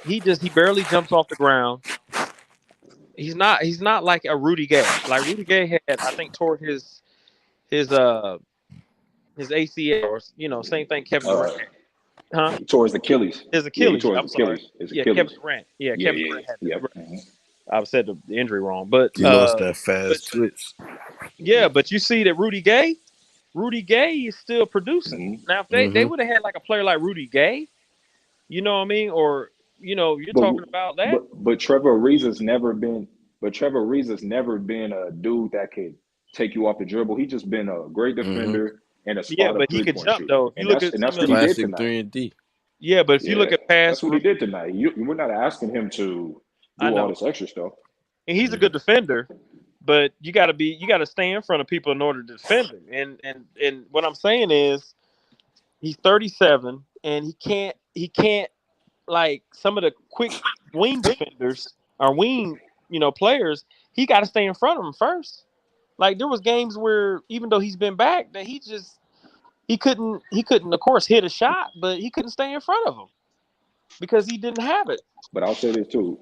he barely jumps off the ground. He's not like a Rudy Gay. Like Rudy Gay had, I think, tore his ACL, or same thing Kevin Durant. He tore his Achilles. His Achilles. Yeah, Achilles. Kevin Durant. Yeah, Kevin Durant had I said the injury wrong, but he lost that fast twitch. Yeah, but you see that Rudy Gay is still producing. Now, if they would have had a player like Rudy Gay, you know what I mean, or you're talking about that. But Trevor Ariza's never been. But Trevor Ariza's never been a dude that could take you off the dribble. He's just been a great defender and a spot but he could jump shoot. though. And that's what he did tonight. 3-and-D. Yeah, but if you look at past, that's what he did tonight. We're not asking him to do all this extra stuff. And he's a good defender, but you got to stay in front of people in order to defend him. And what I'm saying is, he's 37, and he can't like some of the quick wing defenders or wing players. He got to stay in front of him first. Like there was games where even though he's been back, that he couldn't of course hit a shot, but he couldn't stay in front of him. because he didn't have it. But I'll say this too.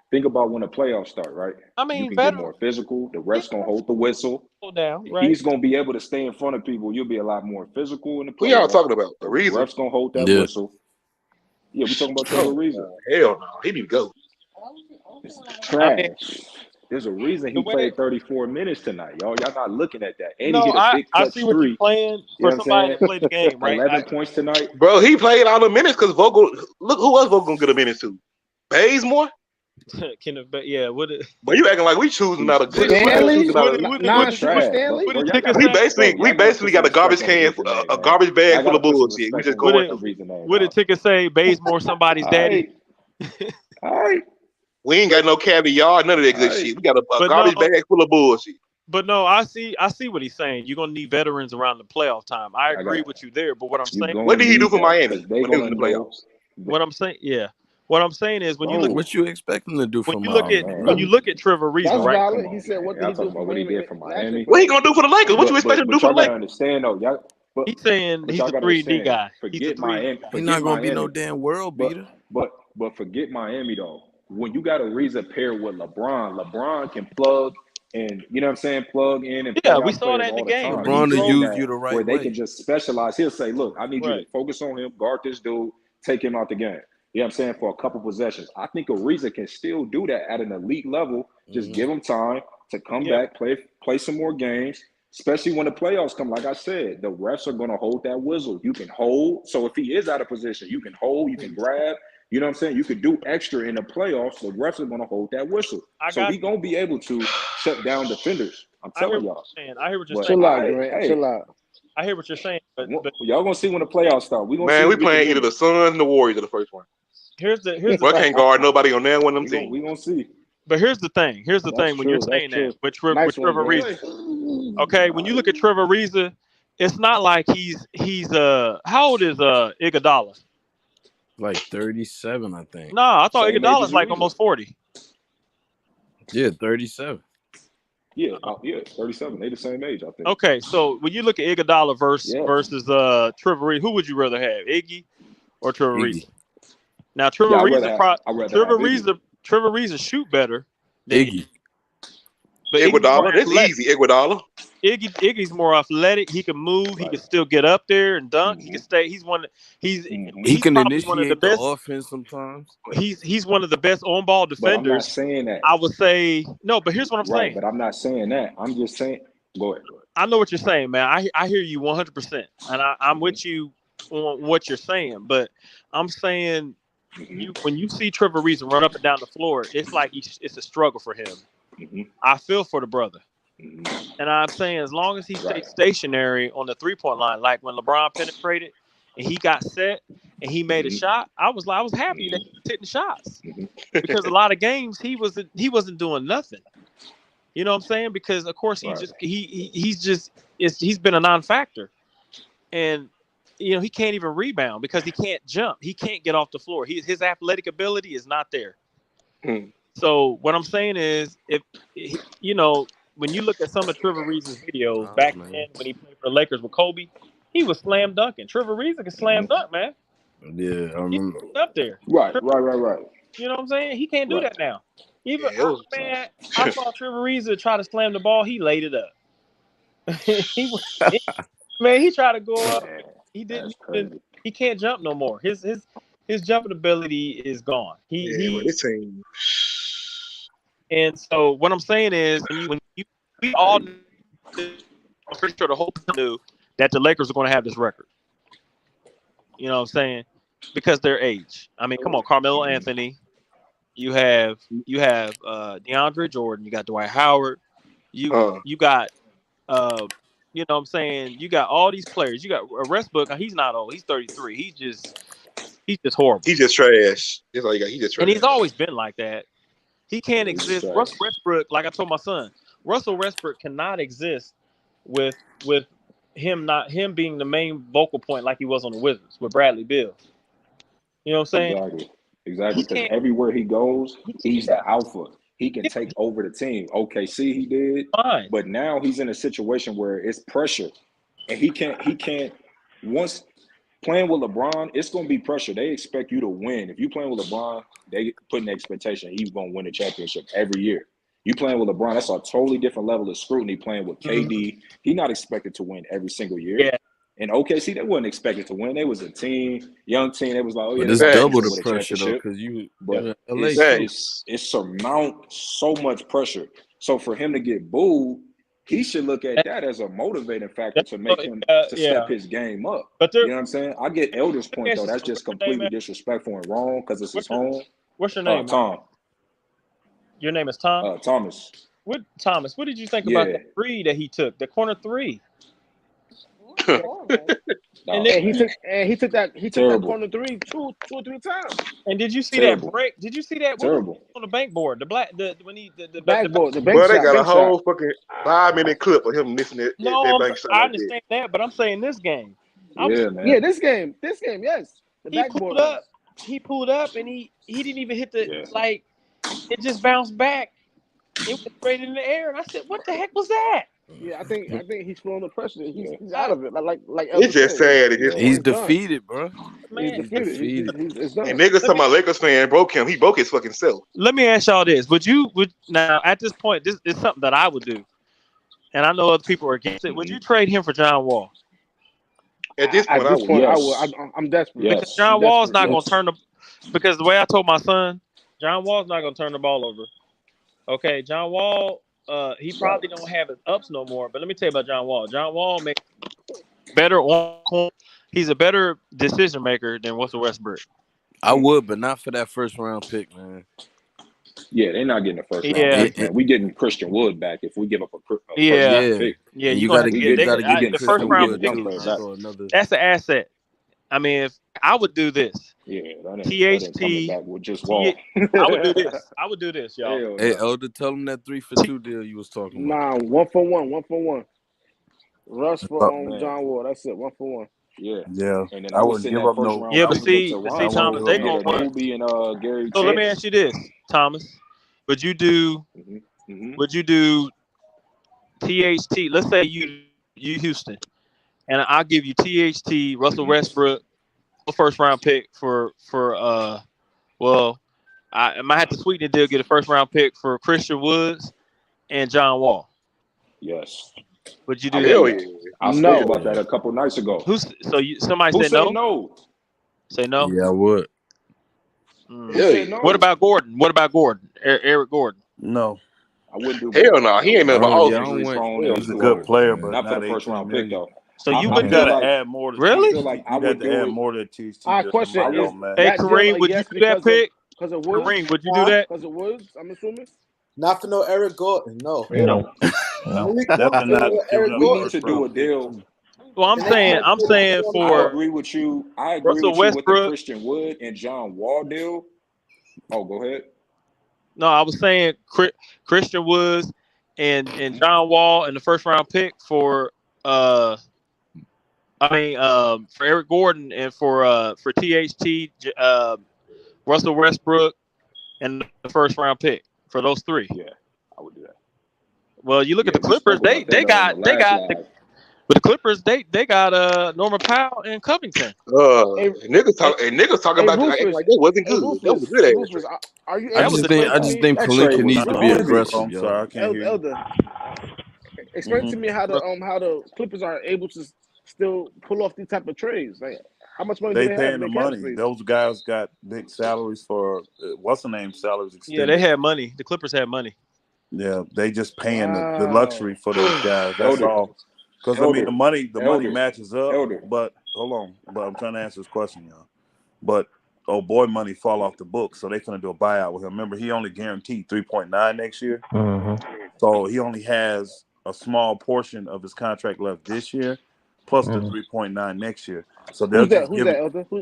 Think about when the playoffs start, right? I mean, you can get more physical. The ref's gonna hold the whistle. Down, right? He's gonna be able to stay in front of people. You'll be a lot more physical in the playoffs. Who y'all talking about? The Ariza? The ref's gonna hold that whistle. Yeah, we talking about Trevor Ariza. Hell no, he need to go. It's trash. There's a reason he played 34 minutes tonight, y'all. Y'all not looking at that. And he hit a big clutch I see what three. You're playing for somebody that played the game, right? 11 points tonight. Bro, he played all the minutes because Vogel. Look, who else Vogel gonna get a minute to? Bazemore? But you acting like we choosing out a good. Stanley? We basically got a garbage can, a garbage bag full of bullshit. We just going. What did ticket say? Bazemore somebody's daddy. All right. We ain't got no caviar, none of that good shit. We got a garbage bag full of bullshit. But no, I see what he's saying. You're gonna need veterans around the playoff time. I agree with you there. But what I'm saying, what did he do for Miami when they was in the playoffs? What I'm saying, what I'm saying is when you look, what you expect him to do when you look at Trevor Ariza, right? He said, "What did he do for what he did for Miami? What he gonna do for the Lakers? What you expect him to do for the Lakers?" Understand though, y'all. He's saying he's a 3D guy. Forget Miami. He's not gonna be no damn world beater. But forget Miami though. When you got Ariza paired with LeBron can plug and plug in and we saw that in the game. LeBron to use you the right where way. they can just specialize. He'll say, "Look, I need you to focus on him, guard this dude, take him out the game." You know what I'm saying? For a couple possessions. I think Ariza can still do that at an elite level. Just give him time to come back, play some more games, especially when the playoffs come. Like I said, the refs are going to hold that whistle. You can hold. So if he is out of position, you can hold, you can grab. You know what I'm saying? You could do extra in the playoffs. The refs are going to hold that whistle. So he's going to be able to shut down defenders. I'm telling y'all. I hear what you're saying. Chill out. I hear what you're saying. But y'all going to see when the playoffs start. We playing either the Suns and the Warriors in the first one. Here's the can't guard nobody on that one of them teams. We're going to see. But here's the thing. When you're saying that with Trevor Ariza. Okay, when you look at Trevor Ariza, it's not like he's how old is Iguodala? Like 37, I think. No, I thought Iguodala's like almost 40. Yeah, 37. Yeah, 37. They the same age, I think. Okay, so when you look at Iguodala versus Trevor Ariza, who would you rather have, Iggy or Trevor Ariza? Now Trevor Ariza shoot better than Iggy. But Iguodala, that's easy. Iguodala. Iggy's more athletic. He can move. He can still get up there and dunk. He can stay. He can initiate one of the best offense sometimes. He's one of the best on-ball defenders. But I'm not saying that. I would say no. But here's what I'm saying. But I'm not saying that. I'm just saying. Go ahead. I know what you're saying, man. I hear you 100%, and I'm with you on what you're saying. But I'm saying when you see Trevor Ariza run up and down the floor, it's like it's a struggle for him. I feel for the brother. And I'm saying as long as he stays stationary on the three-point line, like when LeBron penetrated and he got set and he made a shot, I was happy that he was hitting shots. Because a lot of games he wasn't doing nothing. You know what I'm saying? Because of course he's been a non-factor. And he can't even rebound because he can't jump. He can't get off the floor. His athletic ability is not there. So what I'm saying is, if when you look at some of Trevor Ariza's videos back then when he played for the Lakers with Kobe, he was slam dunking. Trevor Ariza can slam dunk, man. Yeah, I remember. He's up there. Right. You know what I'm saying? He can't do that now. I saw Trevor Ariza try to slam the ball. He laid it up. He tried to go up. He didn't. He can't jump no more. His jumping ability is gone. And so what I'm saying is, we all knew, I'm pretty sure the whole team knew that the Lakers are going to have this record. You know what I'm saying? Because their age. I mean, come on, Carmelo Anthony. You have DeAndre Jordan. You got Dwight Howard. You got you know what I'm saying? You got all these players. You got Westbrook. He's not old. He's 33. He's just horrible. He's just trash. That's all you got. He's just trash. And he's always been like that. He can't exist. Russell Westbrook, like I told my son, Russell Westbrook cannot exist with him being the main vocal point like he was on the Wizards with Bradley Beal. You know what I'm saying? Exactly. Because everywhere he goes, he's the alpha. He can take over the team. OKC he did, but now he's in a situation where it's pressure, and he can't. Once playing with LeBron, it's going to be pressure. They expect you to win. If you playing with LeBron, they put an expectation he's going to win a championship every year. You playing with LeBron, that's a totally different level of scrutiny. Playing with KD, he's not expected to win every single year. Yeah. And OKC, they wasn't expected to win. They was a team, young team. They was like, oh yeah, But it's they're double gonna the win a pressure though, championship. because you But LA it surmount so much pressure. So for him to get booed, he should look at that as a motivating factor to make him to step his game up. But you know what I'm saying? I get Elder's point though. That's just completely disrespectful and wrong because it's his home. What's your name? Tom. Your name is Tom? Thomas. What did you think about that three that he took? The corner three. And he took that corner three two or three times. And did you see that break? Did you see that on the bank board? The backboard. They got a whole fucking 5-minute clip of him missing it. No, I understand that, but I'm saying this game. This game, yes. He pulled up and he didn't even hit the it just bounced back. It was straight in the air, and I said, "What the heck was that?" Yeah, I think he's feeling the pressure. He's out of it. Like it's just sad. He's defeated, bro. Man, he's defeated. He's done. And niggas talking about Lakers fan broke him. He broke his fucking self. Let me ask y'all this: Would now at this point, this is something that I would do, and I know other people are against it. Would you trade him for John Wall? At this point, I would. I'm desperate. Because John Wall's not going to turn because the way I told my son, John Wall's not going to turn the ball over. Okay, John Wall, he probably don't have his ups no more. But let me tell you about John Wall. John Wall makes better on. He's a better decision maker than Russell Westbrook. I would, but not for that first round pick, man. Yeah, they're not getting the first round pick, man. We getting Christian Wood back if we give up a first round pick. Yeah, you got to get the first round pick. That's an asset. I mean, if I would do this. Yeah, THT. With just Wall. I would do this, y'all. Hey, Elder, tell him that 3-for-2 deal you was talking about. Nah, 1 for 1. Russ for John Wall. That's it. 1 for 1. Yeah. And then I wouldn't give up no. Yeah, but see, Thomas, they gonna Mobley and Gary. So let me ask you this, Thomas. Would you do THT? Let's say you Houston, and I'll give you THT, Russell Westbrook, a first round pick for I might have to sweeten the deal, get a first round pick for Christian Woods and John Wall. Yes. Would you do that? Yeah. I spoke about that a couple nights ago. Somebody said no? No? Say no? Yeah, I would. No. What about Gordon? Eric Gordon? No. I wouldn't do. Hell no, he ain't made my all. He's a good player, but not for the first round pick though. So you wouldn't add more to really? I would add more to THT. Question: Hey Kareem, would you do that pick? Kareem, would you do that? Because of Woods, I'm assuming. Not for no Eric Gordon, no. Definitely not. We need to do a deal. Well, I'm saying for. I agree with you. I agree Russell with you with the Westbrook. Christian Wood and John Wall deal. Oh, go ahead. No, I was saying Christian Woods and John Wall and the first round pick for for Eric Gordon and for THT, Russell Westbrook, and the first round pick for those three. Yeah, I would do that. Well, you look at the Clippers; they got but the Clippers they got Norman Powell and Covington. Niggas talking about like that wasn't good. That was good. I just think Pelinka needs to be aggressive. I'm sorry, I can't hear you. Elder, explain to me how the Clippers are able to still pull off these type of trades. Like, how much money they do they paying have? the money. Those guys got big salaries for what's the name salaries extended. Yeah, they had money. The Clippers had money. Yeah, they just paying the luxury for those guys. That's all. Because I mean, the money matches up. But hold on, but I'm trying to answer this question, y'all. But boy, money fall off the books, so they're gonna do a buyout with him. Remember, he only guaranteed 3.9 next year, so he only has a small portion of his contract left this year, plus the 3.9 next year. So they'll just give it.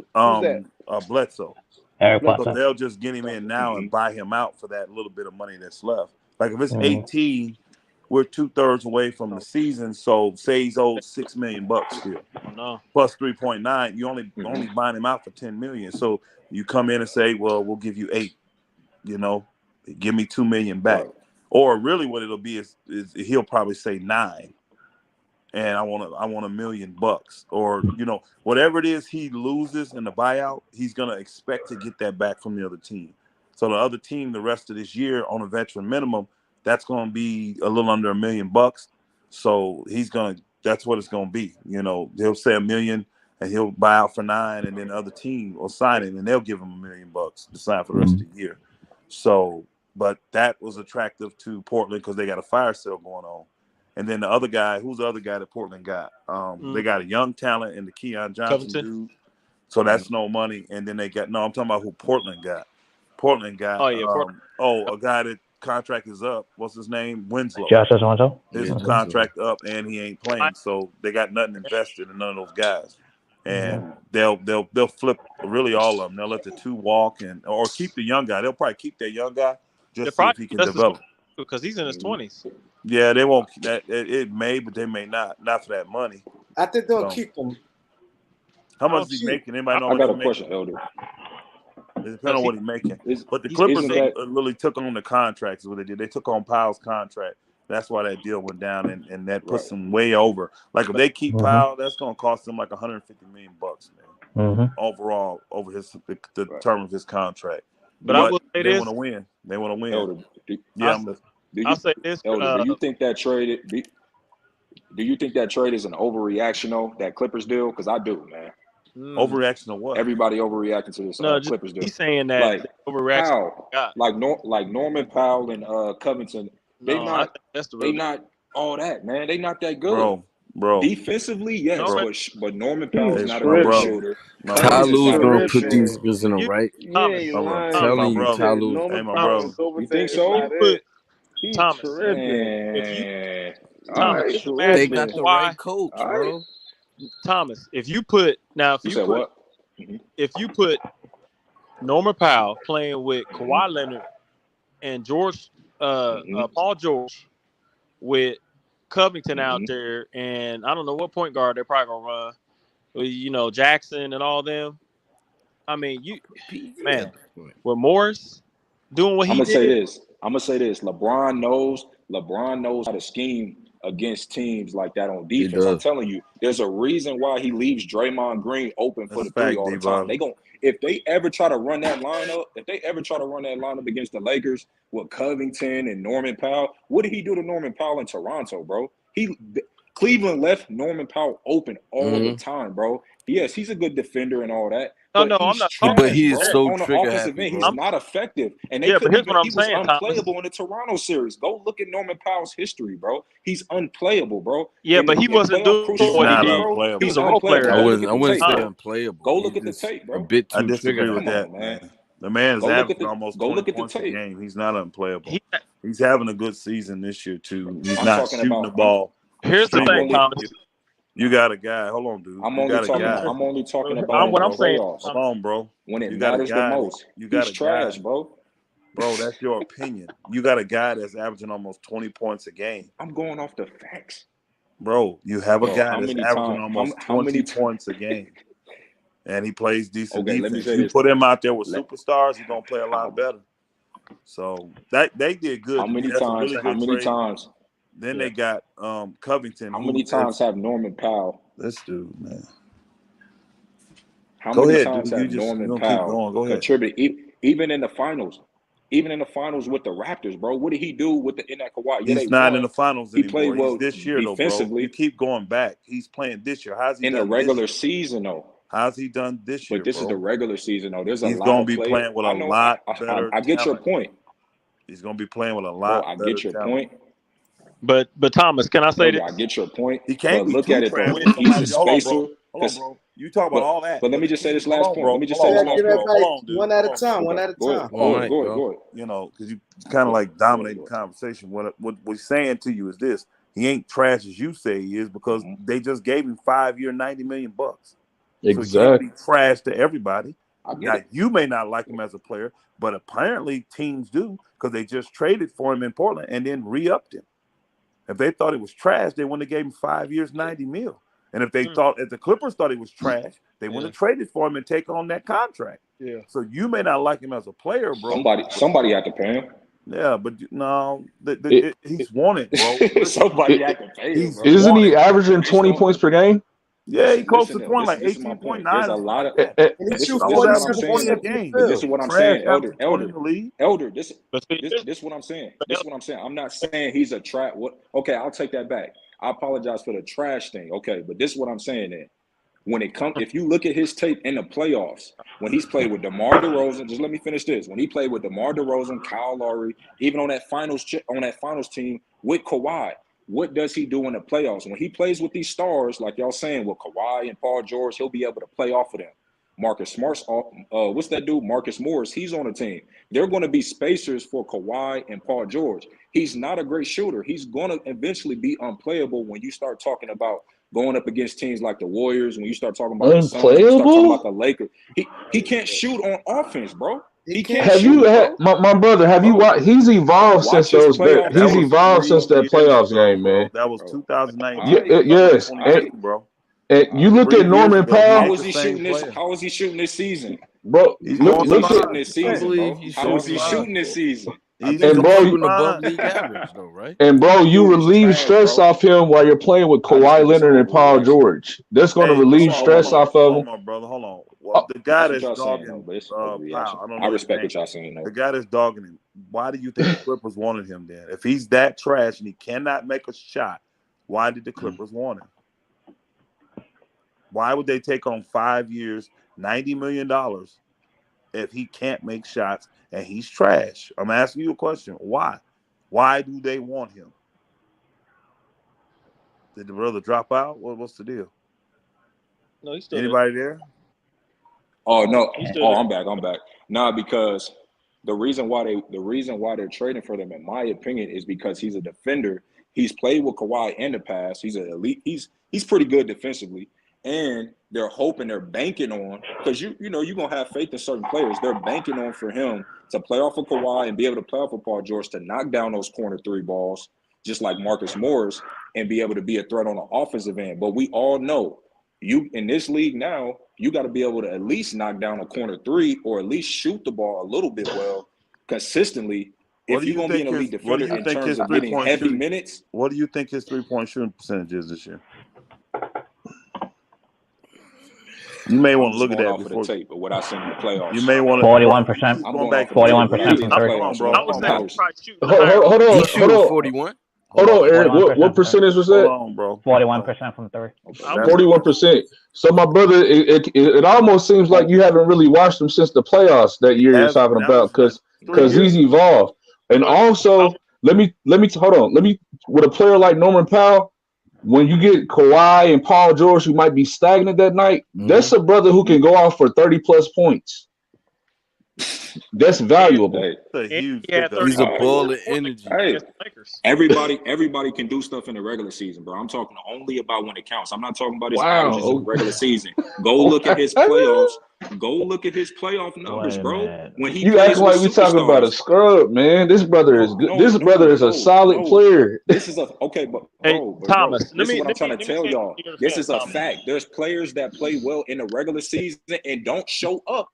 Bledsoe. So they'll just get him in now and buy him out for that little bit of money that's left. Like if it's 18, we're 2/3 away from the season. So say he's owed $6 million still, plus 3.9. You only buying him out for $10 million. So you come in and say, well, we'll give you 8. You know, give me $2 million back. Or really, what it'll be is he'll probably say 9, and I want $1 million, or whatever it is he loses in the buyout, he's gonna expect to get that back from the other team. So the other team, the rest of this year on a veteran minimum, that's gonna be a little under $1 million. So that's what it's gonna be. He'll say $1 million and he'll buy out for $9 million, and then the other team will sign it and they'll give him $1 million to sign for the rest of the year. So, but that was attractive to Portland because they got a fire sale going on. And then the other guy, who's the other guy that Portland got? They got a young talent in the Keon Johnson dude. So that's no money. And then I'm talking about who Portland got. Portland got a guy that contract is up. What's his name? Winslow. Josh Toronto. His contract up and he ain't playing. So they got nothing invested in none of those guys. And they'll flip really all of them. They'll let the 2 walk or keep the young guy. They'll probably keep that young guy just see if he can develop. Because he's in his 20s. Yeah, they won't. It may, but they may not. Not for that money. I think they'll keep him. How much is he making? Anybody know? I got a question, Elder. It depends on what he's making. But the Clippers really took on the contracts. Is what they did. They took on Powell's contract. That's why that deal went down, and that puts them way over. Like if they keep Powell, that's going to cost them like $150 million, man. Overall, over the term of his contract. But I will say they want to win. They want to win. Elder, I'll say this. Elder, do you think that trade? Do you think that trade is an overreaction, though? That Clippers deal? Because I do, man. Overreaction of what? Everybody overreacting to this Clippers deal. He's saying that like overreaction. Powell, like Norman Powell and Covington. They not all that, man. They not that good, bro. Defensively, yes, but Norman Powell is not a good shooter. Tyloo's gonna put these guys in the right. I'm telling you, Tyloo. Hey, my bro. You think so? Thomas, they got the right coach, bro. Thomas, if you put Norman Powell playing with Kawhi Leonard and George, Paul George, with Covington out there, and I don't know what point guard they're probably gonna run, Jackson and all them. I mean, with Morris doing what he did. I'm gonna say this. LeBron knows how to scheme against teams like that on defense. I'm telling you, there's a reason why he leaves Draymond Green open for the 3 all the time. If they ever try to run that lineup against the Lakers with Covington and Norman Powell, what did he do to Norman Powell in Toronto, bro? Cleveland left Norman Powell open all the time, bro. Yes, he's a good defender and all that. I'm not. But he is so on the trigger offensive happy, end. bro. He's not effective, and but here's what I'm he saying, was unplayable in the Toronto series. Go look at Norman Powell's history, bro. He's unplayable, bro. Yeah, but he wasn't doing what he did. He's a role player. I wouldn't say unplayable. Go look at the tape, bro. A bit too I disagree trigger with that, man. The man is averaging almost 20 points a game. He's not unplayable. He's having a good season this year too. He's not shooting the ball. Here's the thing, Thomas. You got a guy. Hold on, dude. I'm only talking about what I'm saying. Hold on, bro. When it matters the most, he's trash, bro. Bro, that's your opinion. You got a guy that's averaging almost 20 points a game. I'm going off the facts. Bro, you have a guy that's averaging almost 20 points a game. And he plays decent defense. You put him out there with superstars, he's going to play a lot better. So they did good. How many times? Then they got Covington. How many times have Norman Powell? This dude, man. How many times have Norman Powell contributed? Even in the finals. Even in the finals with the Raptors, bro. What did he do in that Kawhi? He's not in the finals anymore. He played well this year, though, bro. You keep going back. He's playing this year. How's he in done the regular season, though? How's he done this year, But this is the regular season, though. There's a He's lot going of to be playing with a lot better I get your point. He's going to be playing with a lot better I get your point. But Thomas, can I say this? I get your point. He can't look at it, though. He's a spacer. Hold on, bro. You talk about all that. But let me just say this last point. Let me just say this last point. Hold on, one at a time. Go ahead. You know, because you kind of like dominate the conversation. What we're saying to you is this: he ain't trash as you say he is because they just gave him 5-year, $90 million. Exactly. So he can't be trash to everybody. Now, you may not like him as a player, but apparently teams do because they just traded for him in Portland and then re-upped him. If they thought it was trash, they wouldn't have gave him 5 years, $90 million. And if they thought, if the Clippers thought he was trash, they wouldn't have traded for him and take on that contract. Yeah. So you may not like him as a player, bro. Somebody had to pay him. Yeah, but no, he's wanted, bro. Somebody acting fail, bro. Isn't he averaging 20 points per game? Yeah, he close to 20, like this is my point. 18.9. There's a lot of this is what I'm saying. This is what I'm saying, Elder. This is what I'm saying. This is what I'm saying. I'm not saying he's a trash. Okay, I'll take that back. I apologize for the trash thing. Okay, but this is what I'm saying. Then, when it comes, if you look at his tape in the playoffs, when he's played with DeMar DeRozan, just let me finish this. When he played with DeMar DeRozan, Kyle Lowry, even on that finals team with Kawhi. What does he do in the playoffs? When he plays with these stars, like y'all saying, with Kawhi and Paul George, he'll be able to play off of them. Marcus Smart's, what's that dude? Marcus Morris, he's on the team. They're going to be spacers for Kawhi and Paul George. He's not a great shooter. He's going to eventually be unplayable when you start talking about going up against teams like the Warriors, when you start talking about the Suns, when you start talking about the Lakers. He can't shoot on offense, bro. He can't. Have shoot, you had my brother? Have you watched? He's evolved since those. He's evolved since that playoffs game, man. That was 2019. Yes, bro. And you look at Norman Powell. How is he shooting this? How is he shooting this season, bro? Look at this season, How is he shooting this season? And bro, above league average though, right? And bro, you relieve stress off him while you're playing with Kawhi Leonard and Paul George. That's going to relieve stress off of him. Hold on, brother. Hold on. Well, the guy that's dogging Powell, I respect what y'all saying. The guy that's dogging him. Why do you think the Clippers wanted him then? If he's that trash and he cannot make a shot, why did the Clippers want him? Why would they take on 5 years, $90 million if he can't make shots and he's trash? I'm asking you a question. Why? Why do they want him? Did the brother drop out? What's the deal? No, he's still Anybody there? Oh no! I'm back. Nah, because the reason why they're trading for them, in my opinion, is because he's a defender. He's played with Kawhi in the past. He's an elite. He's pretty good defensively, and they're hoping, they're banking on, because you're gonna have faith in certain players. They're banking on for him to play off of Kawhi and be able to play off of Paul George to knock down those corner three balls, just like Marcus Morris, and be able to be a threat on the offensive end. But we all know, you in this league now, you got to be able to at least knock down a corner three, or at least shoot the ball a little bit well consistently. If you're going to be an elite defender in terms of getting heavy minutes. What do you think his 3-point shooting percentage is this year? You may want to look at that before the tape, but what I seen in the playoffs. You may want to 41%. 41% from three. Hold on. 41. Hold on, Eric. What percentage was that? Hold on, bro. 41% from three. 41%. So, my brother, it almost seems like you haven't really watched him since the playoffs that year you're talking about, because he's evolved. And also, let me hold on. With a player like Norman Powell, when you get Kawhi and Paul George, who might be stagnant that night, that's a brother who can go off for 30+ points. That's valuable. He's a ball of energy. Hey, everybody can do stuff in the regular season, bro. I'm talking only about when it counts. I'm not talking about his averages in the regular season. Go look at his playoffs. Go look at his playoff numbers, bro. When he you acting like we talking about a scrub, man. This brother is good. This brother is a solid player. This is Thomas. This is what I'm trying to tell y'all. This is a fact. There's players that play well in the regular season and don't show up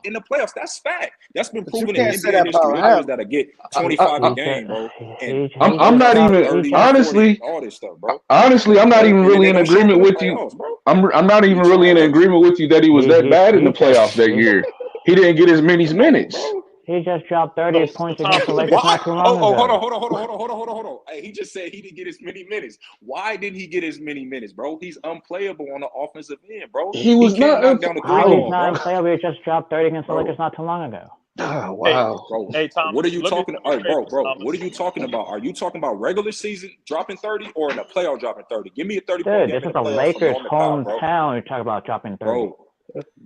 in the playoffs. That's fact. That's been proven in NBA history. Players that'll get 25 a game, bro. And I'm not even 30, honestly 40, all this stuff, bro. Honestly, I'm not even really in agreement with you. I'm not even really in agreement with you that he was that bad in the playoffs that year. He didn't get as many minutes. He just dropped 30 points against the Lakers not too long ago. Hold on. Hey, he just said he didn't get as many minutes. Why didn't he get as many minutes, bro? He's unplayable on the offensive end, bro. He was not unplayable. He just dropped 30 against the Lakers not too long ago. Oh, wow. Hey, Tom, what are you talking about? Bro, what are you talking about? Are you talking about regular season dropping 30 or in the playoff dropping 30? Give me a 30-point game. This is the Lakers' hometown. You're talking about dropping 30. Bro,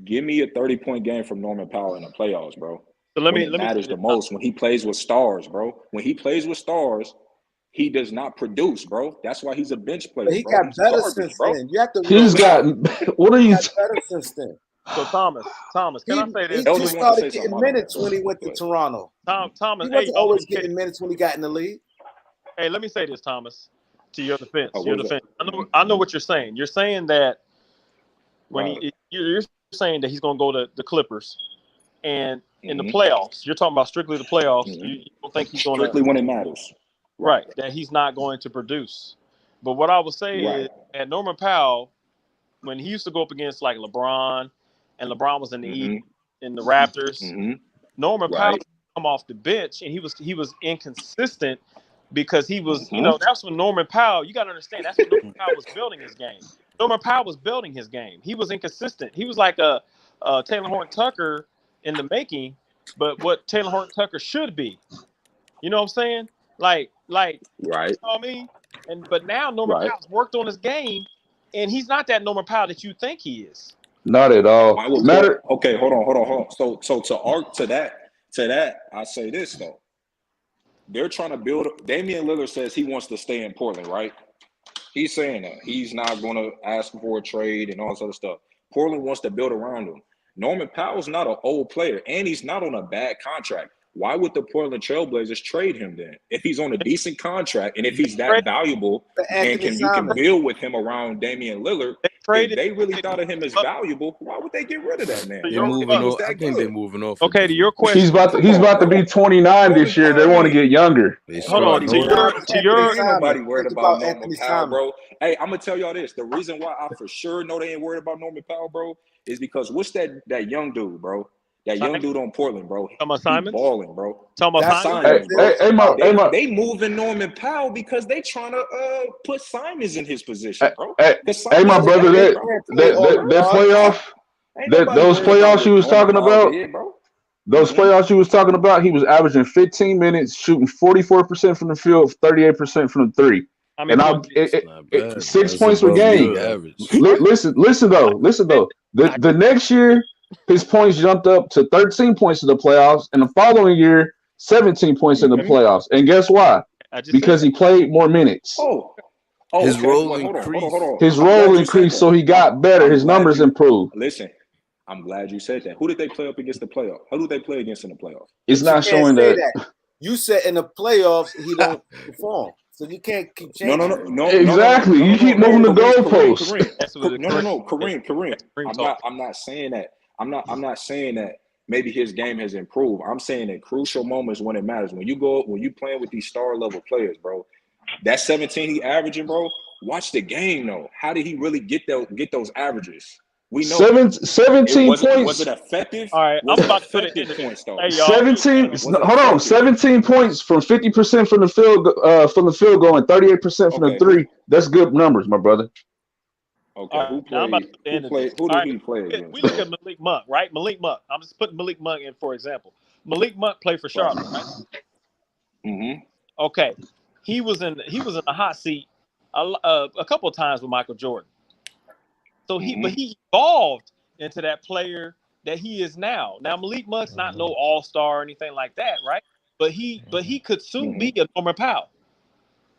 give me a 30-point game from Norman Powell in the playoffs, bro. So let me matters the most when he plays with stars, bro. When he plays with stars, he does not produce, bro. That's why he's a bench player. But he got better since then. You have to. He's got. What are you? Better since then. So Thomas, can I say this? He just started getting minutes when he went to Toronto. Thomas, he wasn't always getting minutes when he got in the league. Hey, let me say this, Thomas, to your defense. I know what you're saying. You're saying that when you're saying that he's going to go to the Clippers. And in the playoffs, you're talking about strictly the playoffs. You don't think he's going to strictly when it matters, right? That he's not going to produce. But what I would say is that Norman Powell, when he used to go up against like LeBron, and LeBron was in the East, in the Raptors, Norman Powell would come off the bench, and he was inconsistent because he was, that's when Norman Powell. You got to understand, that's when Norman Powell was building his game. Norman Powell was building his game. He was inconsistent. He was like a Taylor Horton Tucker in the making, but what Taylor Horton Tucker should be. You know what I'm saying? Like, you know what I mean? But now Norman Powell's worked on his game, and he's not that Norman Powell that you think he is. Not at all. Okay, hold on. So to that, I say this though. They're trying to build. Damian Lillard says he wants to stay in Portland, right? He's saying that he's not going to ask for a trade and all this other stuff. Portland wants to build around him. Norman Powell's not an old player, and he's not on a bad contract. Why would the Portland Trailblazers trade him then? If he's on a decent contract and if he's that valuable and you can build with him around Damian Lillard, if they really thought of him as valuable, why would they get rid of that man? They're moving off. I think they're moving off. Okay, to your question. He's about to be 29 this year. They want to get younger. Hold on. To your ain't nobody worried about Norman Powell, bro. Hey, I'm gonna tell y'all this. The reason why I for sure know they ain't worried about Norman Powell, bro, is because what's that young dude, bro? That young dude on Portland, bro. Talking about Simons? Balling, bro. Talking about Simons, bro. They moving Norman Powell because they trying to put Simons in his position, bro. Hey, my brother, that playoff, those playoffs you was talking about, those playoffs you was talking about, he was averaging 15 minutes, shooting 44% from the field, 38% from the three. I mean, and 6 points per game. Listen though. The next year, his points jumped up to 13 points in the playoffs, and the following year, 17 points in the playoffs. And guess why? Because he played more minutes. His role increased. His role increased, so he got better. His numbers improved. Listen, I'm glad you said that. Who did they play up against the playoffs? Who did they play against in the playoffs? It's not showing that. You said in the playoffs he don't perform. So you can't keep changing. No. Exactly. You keep moving the goalposts. Kareem. I'm not saying that. I'm not saying that maybe his game has improved. I'm saying that crucial moments when it matters. When you playing with these star level players, bro, that 17 he averaging, bro, watch the game though. How did he really get those averages? We know 17 points. Was it effective? All right, I'm about to put it in the points though. Hey, 17. Hold on, 17 points from 50% from the field goal and 38% from the three. That's good numbers, my brother. Okay, who did he play against? We look at Malik Monk, right? Malik Monk. I'm just putting Malik Monk in for example. Malik Monk played for Charlotte, right? Okay, he was in the hot seat a couple of times with Michael Jordan. So but he evolved into that player that he is now. Now Malik Monk's not no all-star or anything like that, right? But he could soon be a Norman Powell.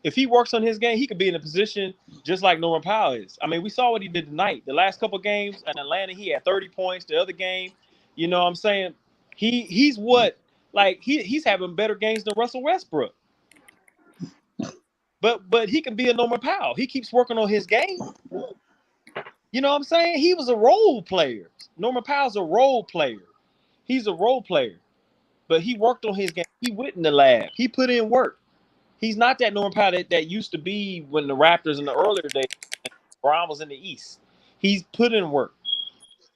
If he works on his game, he could be in a position just like Norman Powell is. I mean, we saw what he did tonight. The last couple games in Atlanta, he had 30 points. The other game, you know what I'm saying? He's having better games than Russell Westbrook. But he can be a Norman Powell. He keeps working on his game. You know what I'm saying? He was a role player. Norman Powell's a role player. He's a role player. But he worked on his game. He went in the lab. He put in work. He's not that Norman Powell that used to be when the Raptors in the earlier days, Brown was in the East. He's put in work.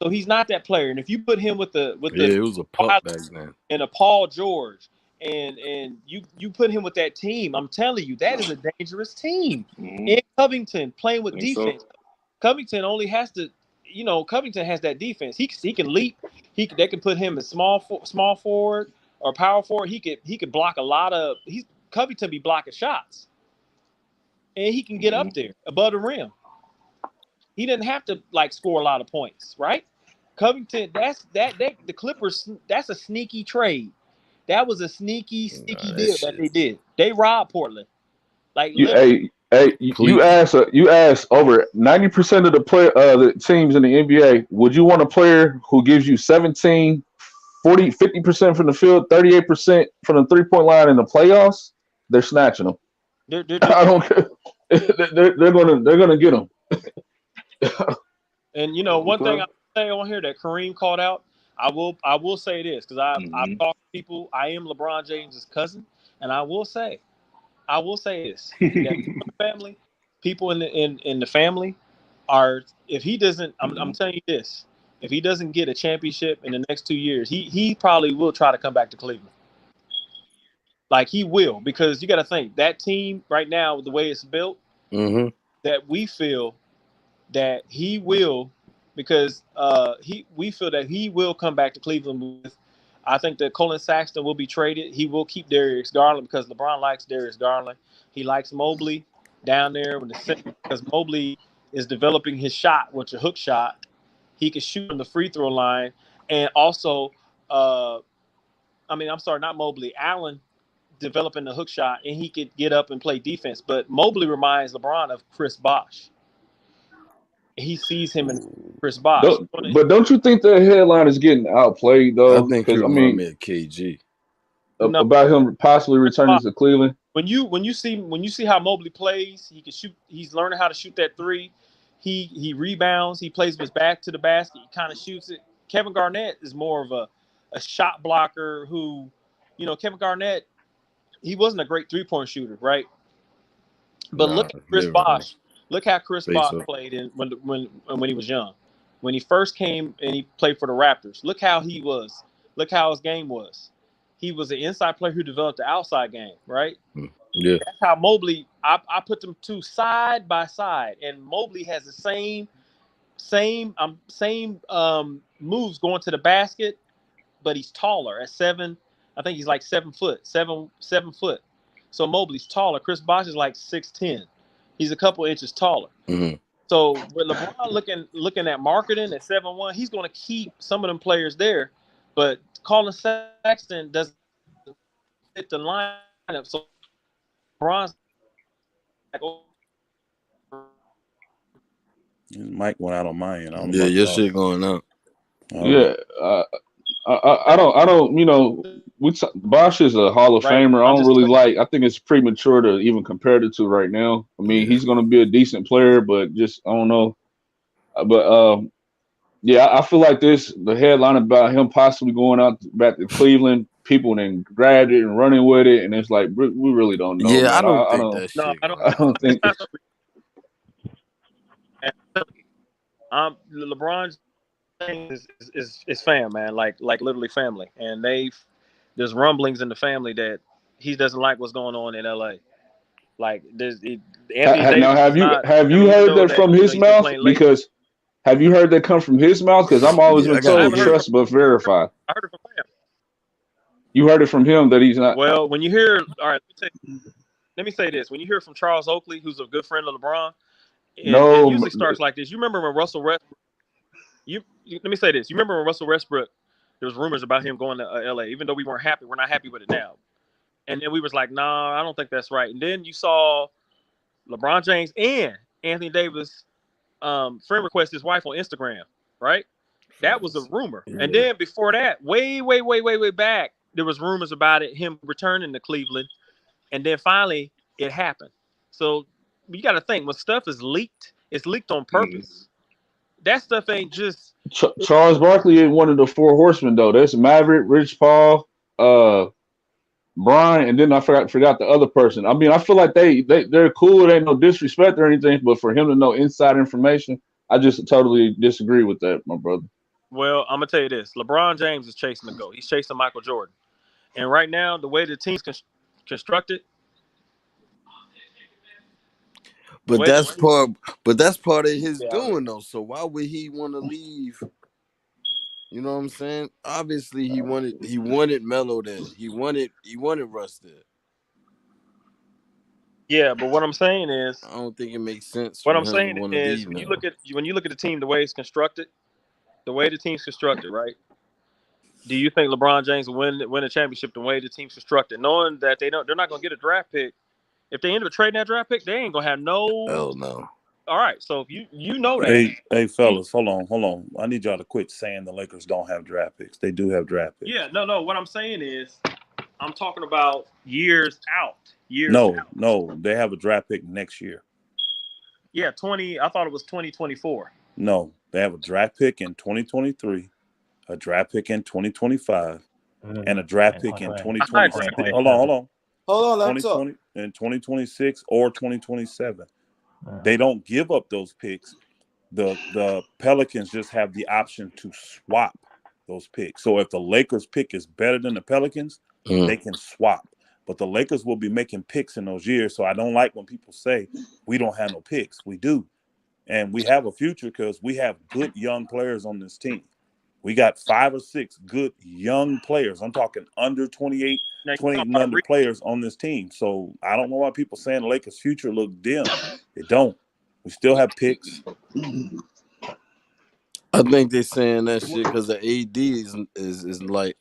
So he's not that player. And if you put him with it was a pup back then. And a Paul George and you put him with that team, I'm telling you, that is a dangerous team. In Covington playing with defense. So. Covington only has to, Covington has that defense. He can leap. They can put him as small forward or power forward. He could block a lot of. Covington be blocking shots, and he can get up there above the rim. He didn't have to score a lot of points, right? Covington, the Clippers. That's a sneaky trade. That was a sneaky deal that they did. They robbed Portland. You asked over 90% of the teams in the NBA, would you want a player who gives you 17, 40, 50% from the field, 38% from the three-point line in the playoffs? They're snatching them. I don't care. They're gonna get them. And one thing I say on here that Kareem called out, I will say this because I've talked to people. I am LeBron James's cousin, and I will say this that people in the family are, if he doesn't, I'm telling you this, if he doesn't get a championship in the next 2 years, he probably will try to come back to Cleveland. Like he will, because you got to think that team right now, the way it's built, that we feel that he will, because we feel that he will come back to Cleveland with. I think that Colin Sexton will be traded. He will keep Darius Garland because LeBron likes Darius Garland. He likes Mobley down there with the center because Mobley is developing his shot, which is a hook shot. He can shoot from the free throw line, and also, not Mobley, Allen developing the hook shot, and he could get up and play defense. But Mobley reminds LeBron of Chris Bosh. He sees him in Chris Bosh. But don't you think the headline is getting outplayed though? I think he reminds me of KG. About him possibly returning to Cleveland. When you see how Mobley plays, he can shoot. He's learning how to shoot that three. He rebounds. He plays with his back to the basket. He kind of shoots it. Kevin Garnett is more of a shot blocker who, Kevin Garnett, he wasn't a great 3-point shooter, right? But look at Chris Bosh. Look how Chris Bosh played when he was young. When he first came and he played for the Raptors, look how he was. Look how his game was. He was an inside player who developed the outside game, right? Yeah. That's how Mobley. I put them two side by side, and Mobley has the same moves going to the basket, but he's taller at 7. I think he's like 7 foot, 7 foot. So Mobley's taller. Chris Bosh is like 6'10". He's a couple inches taller. So with LeBron looking at marketing at 7'1", he's going to keep some of them players there, but Colin Sexton doesn't fit the lineup. So LeBron's his mic went out on my end. I don't know Yeah, your shit going out. Yeah, I don't. Bosh is a Hall of Famer. I don't really like. I think it's premature to even compare the two right now. I mean, he's going to be a decent player, but just I don't know. But yeah, I feel like the headline about him possibly going out back to Cleveland, people then grabbed it and running with it, and it's like we really don't know. Yeah, man. I don't think that shit. I don't think. LeBron is fam, man, like literally family, and there's rumblings in the family that he doesn't like what's going on in LA. Like Anthony Davis. Have you heard that from his mouth? Because have you heard that come from his mouth? Because I'm always been told trust but verify. I heard it from him. You heard it from him that he's not. Well, when you hear, all right, let me say this: when you hear from Charles Oakley, who's a good friend of LeBron, it usually starts like this. You remember when Russell Westbrook? Let me say this: you remember when Russell Westbrook? There was rumors about him going to LA, even though we weren't happy. We're not happy with it now. And then we was like, nah, I don't think that's right. And then you saw LeBron James and Anthony Davis friend request his wife on Instagram, right? That was a rumor. Yeah. And then before that, way back, there was rumors about him returning to Cleveland. And then finally, it happened. So you got to think, when stuff is leaked, it's leaked on purpose. That stuff ain't just... Charles Barkley ain't one of the 4 horsemen, though. There's Maverick, Rich Paul, Brian, and then I forgot the other person. I mean, I feel like they're cool. There ain't no disrespect or anything, but for him to know inside information, I just totally disagree with that, my brother. Well, I'm gonna tell you this: LeBron James is chasing the GOAT. He's chasing Michael Jordan, and right now, the way the team's constructed. But that's part of his doing though. So why would he want to leave? You know what I'm saying? Obviously, he wanted Melo there. He wanted Russ there. Yeah, but what I'm saying is, I don't think it makes sense. What I'm saying is, when you look at the team, the way it's constructed, the way the team's constructed, right? Do you think LeBron James will win a championship the way the team's constructed, knowing that they're not going to get a draft pick? If they end up trading that draft pick, they ain't gonna have no. Hell no. All right, so if you know that. Hey, fellas, hold on. I need y'all to quit saying the Lakers don't have draft picks. They do have draft picks. Yeah, no. What I'm saying is, I'm talking about years out. No, they have a draft pick next year. Yeah, I thought it was 2024. No, they have a draft pick in 2023, a draft pick in 2025, and a draft pick in 2026. Hold on. Let me talk. In 2026 or 2027. They don't give up those picks. The Pelicans just have the option to swap those picks. So if the Lakers pick is better than the Pelicans, they can swap. But the Lakers will be making picks in those years. So I don't like when people say we don't have no picks. We do. And we have a future because we have good young players on this team. We got 5 or 6 good young players. I'm talking under 28, 20 and under players on this team. So I don't know why people saying the Lakers' future look dim. It don't. We still have picks. I think they're saying that shit because the AD is like.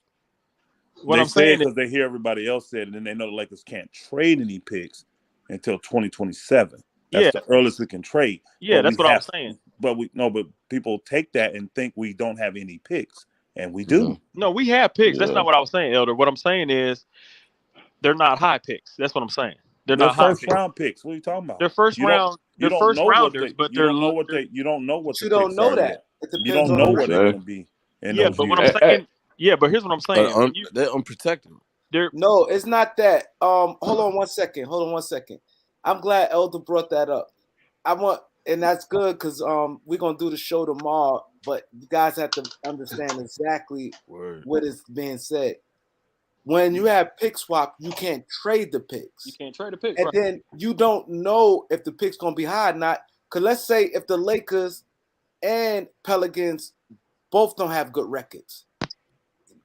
What I'm saying because they hear everybody else say it, and then they know the Lakers can't trade any picks until 2027. That's the earliest we can trade. Yeah, that's what I'm saying. But people take that and think we don't have any picks, and we do. No, we have picks. That's not what I was saying, Elder. What I'm saying is they're not high picks. That's what I'm saying. They're not high first round picks. What are you talking about? They're first round. They're first rounders, but you don't know what they. You don't know what. You don't know that. You don't know what they're going to be. Yeah, but what I'm saying. Yeah, but here's what I'm saying. They're unprotected. No, it's not that. Hold on one second. I'm glad Elder brought that up. And that's good because we're gonna do the show tomorrow. But you guys have to understand exactly what is being said. When you have pick swap, you can't trade the picks. You can't trade the picks, and then you don't know if the pick's gonna be high or not. Because let's say if the Lakers and Pelicans both don't have good records,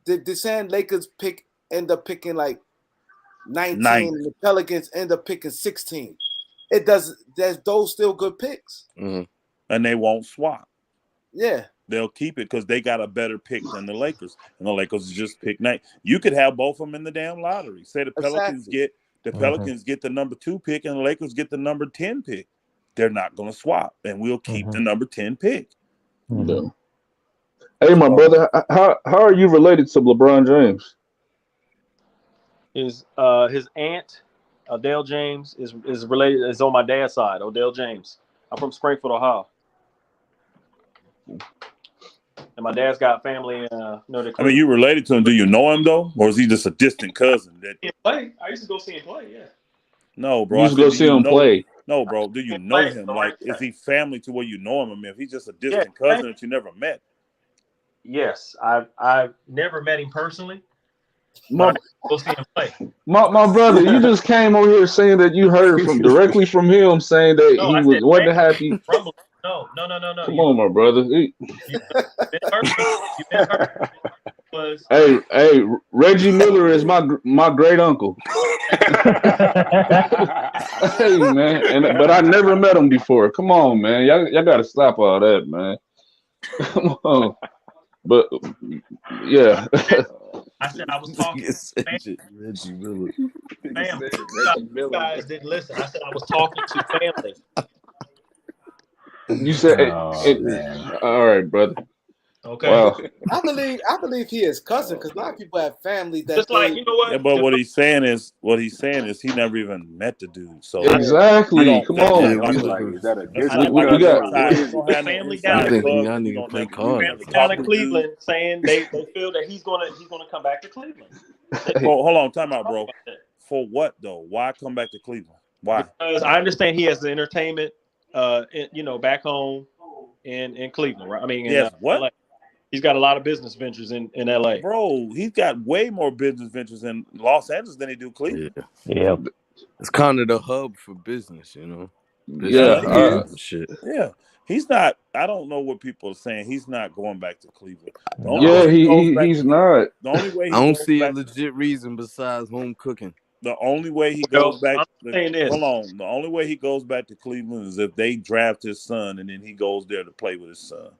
the San Lakers end up picking like 19, and the Pelicans end up picking 16. There's those still good picks. And they won't swap. Yeah. They'll keep it because they got a better pick than the Lakers. And the Lakers just pick 9. You could have both of them in the damn lottery. Say the Pelicans get the number 2 pick and the Lakers get the number 10 pick. They're not going to swap. And we'll keep the number 10 pick. Hey, my brother, how are you related to LeBron James? His aunt, Odell James, is related. Is on my dad's side. Odell James. I'm from Springfield, Ohio, and my dad's got family. I mean, you related to him? Do you know him though, or is he just a distant cousin? I used to go see him play. Yeah. No, bro. You used to go see him play. No, bro. Do you know him? Like, is he family to where you know him? I mean, if he's just a distant cousin that you never met. Yes, I've never met him personally. Go see him play. My brother, you just came over here saying that you heard directly from him saying that he wasn't happy. No. Come on, my brother. You've been hurt. Hey, Reggie Miller is my great uncle. Hey, man, but I never met him before. Come on, man. Y'all got to stop all that, man. Come on. But yeah. I said I was talking to Reggie Miller. family. You guys didn't listen. I said I was talking to family. You said, all right, brother. Okay. Wow. I believe he is cousin because a lot of people have family that. Just like, you know what? Yeah, but what he's saying is he never even met the dude. So exactly. Come on. Is that a family down in Cleveland saying they feel that he's gonna come back to Cleveland. Hold on, time out, bro. For what though? Why come back to Cleveland? Why? Because I understand he has the entertainment, back home in Cleveland, right? I mean, what? LA. He's got a lot of business ventures in LA. Bro, he's got way more business ventures in Los Angeles than he do Cleveland. Yeah. It's kind of the hub for business, you know. Shit. Yeah. He's not. I don't know what people are saying. He's not going back to Cleveland. He's not. The only way I don't see a legit reason besides home cooking. The only way he goes back. The only way he goes back to Cleveland is if they draft his son and then he goes there to play with his son.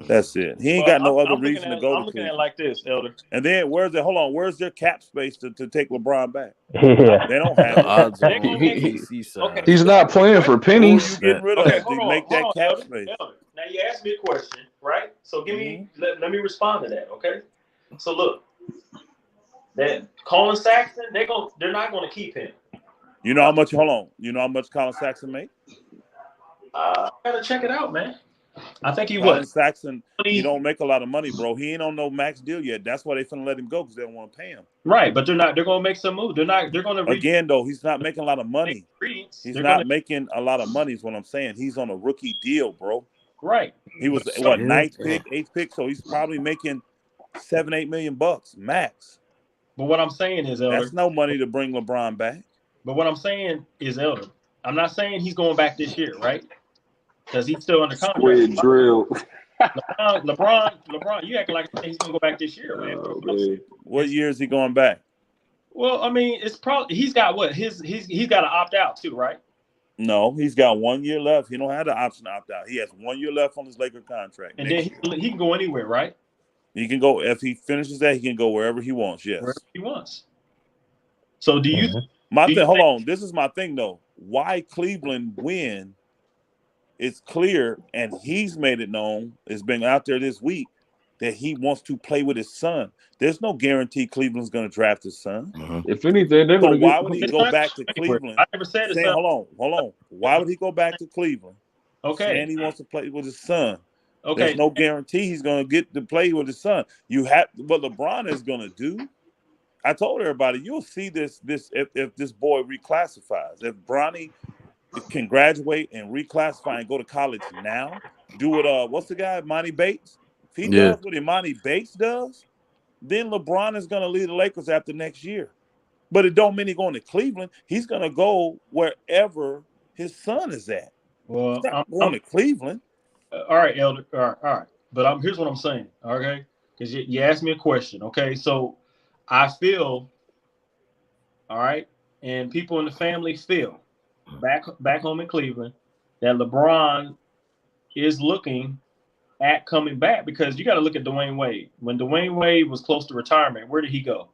That's it. He ain't got no other reason to go. I'm looking at it like this, Elder. And then where's their cap space to take LeBron back? Yeah. They don't have odds. He's not playing for pennies. Getting rid of that to make that cap space. Elder. Now you asked me a question, right? So give me let me respond to that, okay? So look, that Colin Sexton, they're not going to keep him. You know how much? Hold on. You know how much Colin Sexton make? I gotta check it out, man. I think he Colin was. Saxon, he don't make a lot of money, bro. He ain't on no max deal yet. That's why they finna let him go because they don't want to pay him. Right, but they're not. They're gonna make some move. They're gonna again though. He's not making a lot of money. He's not making a lot of money. Is what I'm saying. He's on a rookie deal, bro. Right. He was what ninth pick, eighth pick, so he's probably making $7-8 million max. But what I'm saying is, Elder, that's no money to bring LeBron back. But what I'm saying is, Elder, I'm not saying he's going back this year, right? Because he's still under contract. Squid drill. LeBron, you acting like he's going to go back this year, man. What year is he going back? Well, I mean, it's probably he's got what he's got to opt out too, right? No, he's got 1 year left. He don't have the option to opt out. He has 1 year left on his Laker contract, and then he can go anywhere, right? He can go if he finishes that. He can go wherever he wants. Yes, wherever he wants. So do you? Hold on. This is my thing though. Why Cleveland win? It's clear, and he's made it known. It's been out there this week that he wants to play with his son. There's no guarantee Cleveland's going to draft his son. If anything, they're going to. Why would he go back to Cleveland? I never said it. Hold on. Why would he go back to Cleveland? Okay. And he wants to play with his son. Okay. There's no guarantee he's going to get to play with his son. You have what LeBron is going to do. I told everybody you'll see this if this boy reclassifies. If Bronny can graduate and reclassify and go to college now, do what what's the guy, Imani Bates? If he does what Imani Bates does, then LeBron is going to lead the Lakers after next year. But it don't mean he's going to Cleveland. He's going to go wherever his son is at. Well, I'm going to Cleveland. All right, Elder. All right. But here's what I'm saying, okay? Because you asked me a question, okay? So I feel, all right, and people in the family feel back home in Cleveland that LeBron is looking at coming back because you got to look at Dwayne Wade. When Dwayne Wade was close to retirement, where did he go?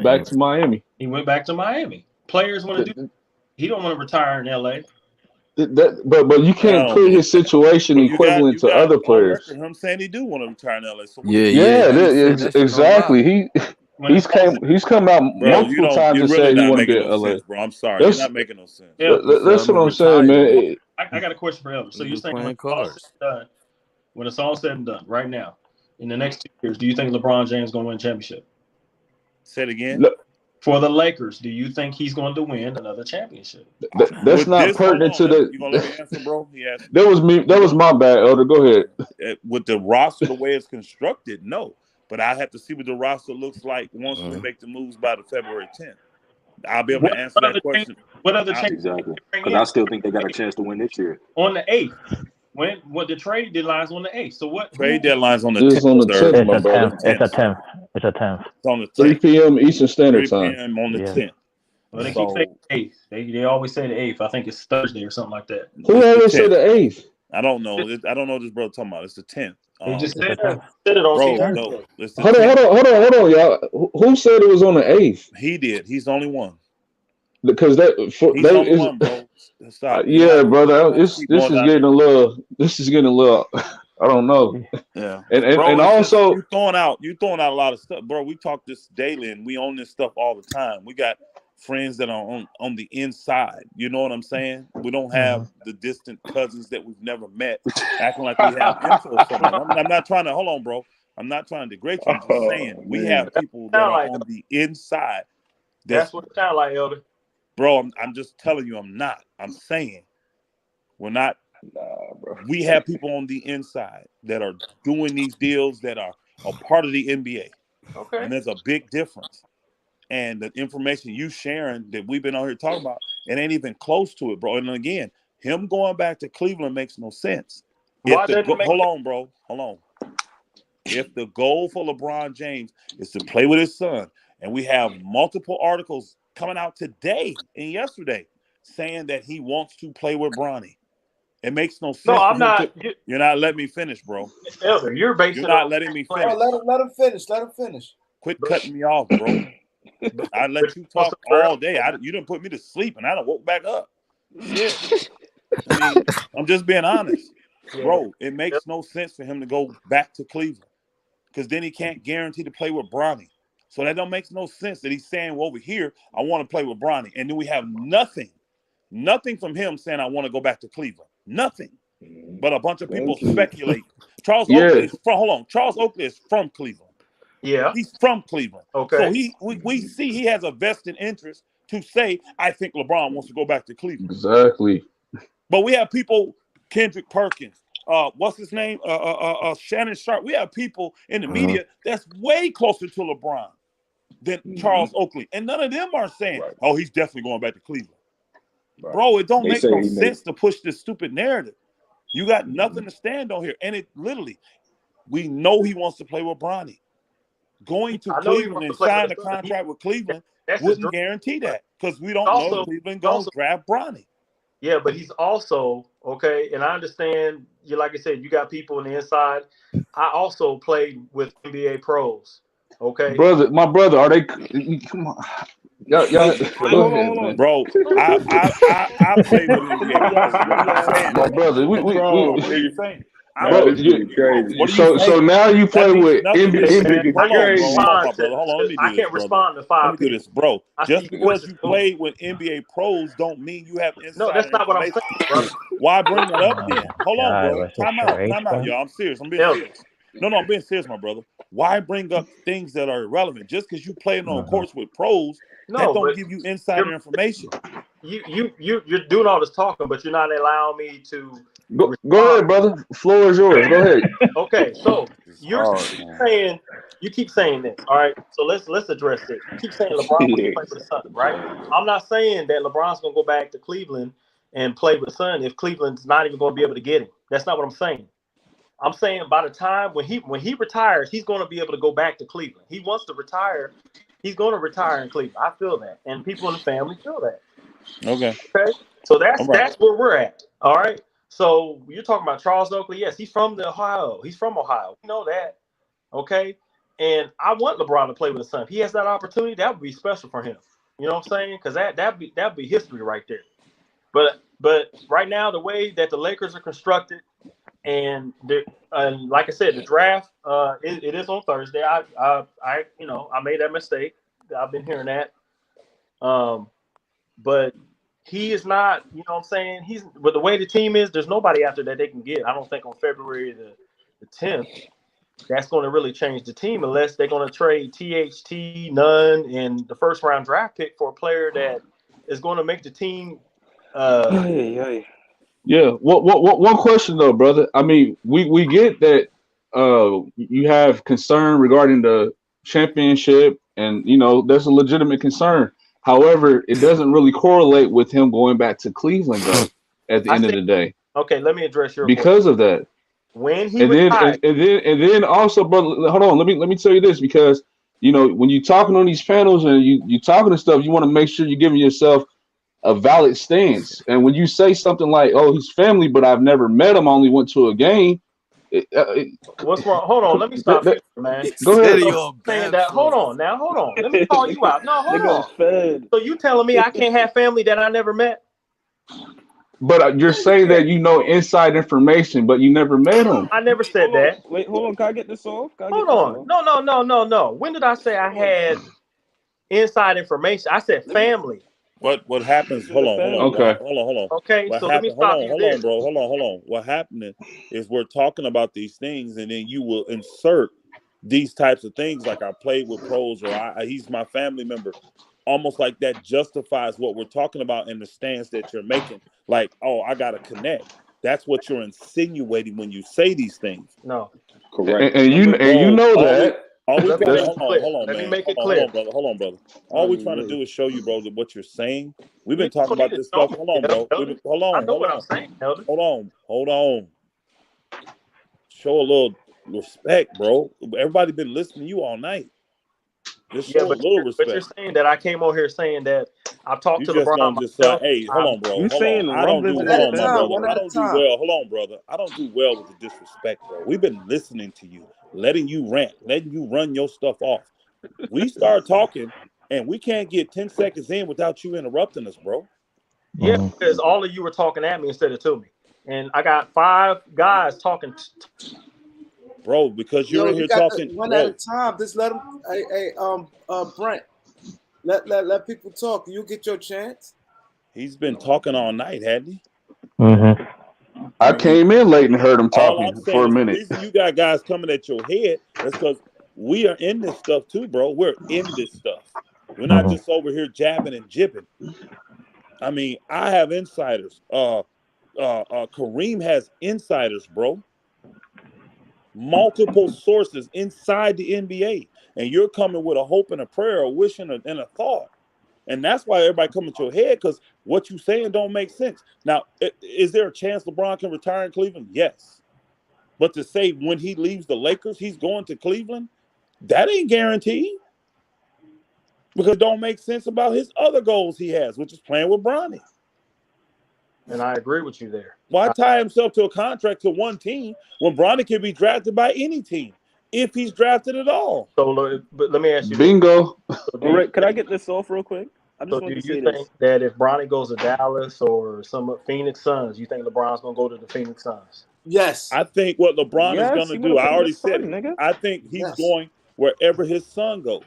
Back to Miami. He went back to Miami. Players want to do. He don't want to retire in LA. But you can't put his situation equivalent to other players. I'm saying he do want to retire in LA. So exactly. He's come out multiple times and said he want to get LA. Bro, I'm sorry, you're not making no sense. That's what I'm saying, man. I got a question for Elder. So you're saying when it's all said and done, right now, in the next 2 years, do you think LeBron James is going to win a championship? Say it again. For the Lakers, do you think he's going to win another championship? That's not pertinent to the. You gonna let me answer, bro? That was me. That was my bad, Elder. Go ahead. With the roster the way it's constructed, no. But I have to see what the roster looks like once we make the moves by the February 10th. I'll be able to answer that question. What other changes? Exactly. Because I still think they got a chance to win this year. On the 8th. What the trade deadline's on the 8th. So what? Trade deadline's on the 10th. It's on the 10th, my brother. It's a 10th. It's a 10th. It's on the 10th. 3 p.m. Eastern Standard Time. 3 p.m. on the 10th. Well, they keep saying the 8th. They always say the 8th. I think it's Thursday or something like that. Who always said the 8th? I don't know. I don't know what this brother talking about. It's the 10th. He just said it on bro, no, hold on, y'all. Who said it was on the 8th? He did. He's the only one. Because he's the only one, bro. Stop. Yeah, brother. This is getting a little. I don't know. Yeah. And also you throwing out a lot of stuff, bro. We talk this daily, and we own this stuff all the time. We got friends that are on the inside. You know what I'm saying? We don't have the distant cousins that we've never met acting like we have info from them. I'm not trying to hold on, bro. I'm not trying to degrade you. I'm just saying we have people that are on the inside. That's what it sounds like, Elder. Bro, I'm just telling you, I'm not. I'm saying we're not. Bro. We have people on the inside that are doing these deals that are a part of the NBA. Okay. And there's a big difference. And the information you sharing that we've been on here talking about, it ain't even close to it, bro. And again, him going back to Cleveland makes no sense. Hold on, bro. Hold on. If the goal for LeBron James is to play with his son, and we have multiple articles coming out today and yesterday saying that he wants to play with Bronny. It makes no sense. No, I'm not. You're not letting me finish, bro. Elder, you're not letting me finish. Let him finish. Let him finish. Quit cutting me off, bro. I let you talk all day. You didn't put me to sleep, and I done woke back up. Shit. I mean, I'm just being honest, bro. It makes no sense for him to go back to Cleveland because then he can't guarantee to play with Bronny. So that don't make no sense that he's saying, well, over here, I want to play with Bronny. And then we have nothing from him saying, I want to go back to Cleveland. Nothing. but a bunch of people speculate. Charles Oakley is from. Hold on, Charles Oakley is from Cleveland. Yeah, he's from Cleveland. Okay. So we see he has a vested interest to say, I think LeBron wants to go back to Cleveland. Exactly. But we have people, Kendrick Perkins, what's his name? Shannon Sharp. We have people in the media that's way closer to LeBron than Charles Oakley. And none of them are saying, oh, he's definitely going back to Cleveland. Right. Bro, it don't make no sense to push this stupid narrative. You got nothing to stand on here. And it literally, we know he wants to play with Bronny. Going to Cleveland and sign a contract with Cleveland wouldn't guarantee that because we don't know Cleveland going to grab Bronny. Yeah, but he's also, okay, and I understand, you like I said, you got people on the inside. I also played with NBA pros, okay? My brother, are they, come on. Y'all, go ahead, man. Bro, I played with NBA pros. My brother, what are you saying? So now you play with NBA. I can't respond to 5 Let me do this, bro. Just because you play with NBA pros don't mean you have inside. No, that's not what I'm saying, brother. Why bring it up then? Hold on, bro. Time out, y'all. I'm serious. I'm being serious. No, I'm being serious, my brother. Why bring up things that are irrelevant? Just because you playing on courts with pros, that don't give you insider information. You're doing all this talking, but you're not allowing me to. Go ahead, brother. Floor is yours. Go ahead. Okay, so you're saying, you keep saying this. All right, so let's address it. You keep saying LeBron will play with the Suns, right? I'm not saying that LeBron's gonna go back to Cleveland and play with the Suns if Cleveland's not even gonna be able to get him. That's not what I'm saying. I'm saying by the time when he retires, he's gonna be able to go back to Cleveland. He wants to retire. He's gonna retire in Cleveland. I feel that, and people in the family feel that. Okay. So that's where we're at. All right. So you're talking about Charles Oakley. Yes, he's from Ohio. He's from Ohio. We know that. Okay. And I want LeBron to play with his son. If he has that opportunity, that would be special for him. You know what I'm saying? Because that'd be history right there. But right now, the way that the Lakers are constructed, and like I said, the draft it is on Thursday. I made that mistake. I've been hearing that. But he is not, you know what I'm saying? But the way the team is, there's nobody after that they can get. I don't think on February the 10th, that's going to really change the team unless they're going to trade THT, Nunn, and the first round draft pick for a player that is going to make the team. Yeah. One question though, brother. I mean, we get that you have concern regarding the championship, and there's a legitimate concern. However, it doesn't really correlate with him going back to Cleveland, though. At the end of the day, okay. Let me address your because point. of that. When he retired, and then also, brother, hold on. Let me tell you this, because when you're talking on these panels and you talking to stuff, you want to make sure you're giving yourself a valid stance. And when you say something like, "Oh, he's family, but I've never met him, only went to a game." What's wrong? Hold on, let me stop you, man. Go ahead. Saying that. Hold on. Let me call you out. No, hold on. So you telling me I can't have family that I never met? But you're saying that inside information, but you never met him. I never said that. Wait, hold on. Can I get this off? Hold on. No. When did I say I had inside information? I said family. What happens? Hold on. Okay. Hold on. Okay, so let me stop you there. Hold on. What happened is we're talking about these things, and then you will insert these types of things like I played with pros or he's my family member. Almost like that justifies what we're talking about in the stance that you're making. Like, oh, I got to connect. That's what you're insinuating when you say these things. No. Correct. And you know that. Let me make it clear. Hold on, brother. All we're trying to do is show you, bro, that what you're saying. We've been talking about this stuff. Hold on, bro. I know what I'm saying, Elder. Hold on. Show a little respect, bro. Everybody been listening to you all night. Just show a little respect. But you're saying that I came over here saying that I've talked to LeBron. Hey, hold on, bro. You saying I don't do well. Hold on, brother. I don't do well with the disrespect, bro. We've been listening to you, letting you rant, letting you run your stuff off. We start talking, and we can't get 10 seconds in without you interrupting us, bro. Yeah, because all of you were talking at me instead of to me, and I got 5 guys talking. Bro, because you're in here talking one at a time. Just let them. Hey, Brent, let people talk. You get your chance. He's been talking all night, hadn't he? Mm-hmm. I came in late and heard him All I'm talking saying for a is the minute. reason you got guys coming at your head is because we are in this stuff too, bro. We're in this stuff. We're not just over here jabbing and jibbing. I mean, I have insiders. Kareem has insiders, bro. Multiple sources inside the NBA, and you're coming with a hope and a prayer, a wish and a thought, and that's why everybody coming to your head because what you saying don't make sense. Now, is there a chance LeBron can retire in Cleveland? Yes, but to say when he leaves the Lakers he's going to Cleveland, that ain't guaranteed because it don't make sense about his other goals he has, which is playing with Bronny. And I agree with you there. Why tie himself to a contract to one team when Bronny can be drafted by any team if he's drafted at all? So, but let me ask you Bingo. Rick, could I get this off real quick? I just want do to say you this. think that if Bronny goes to Dallas or some Phoenix Suns, you think LeBron's going to go to the Phoenix Suns? Yes. I think what LeBron is going to do, I already said it. Nigga. I think he's going wherever his son goes.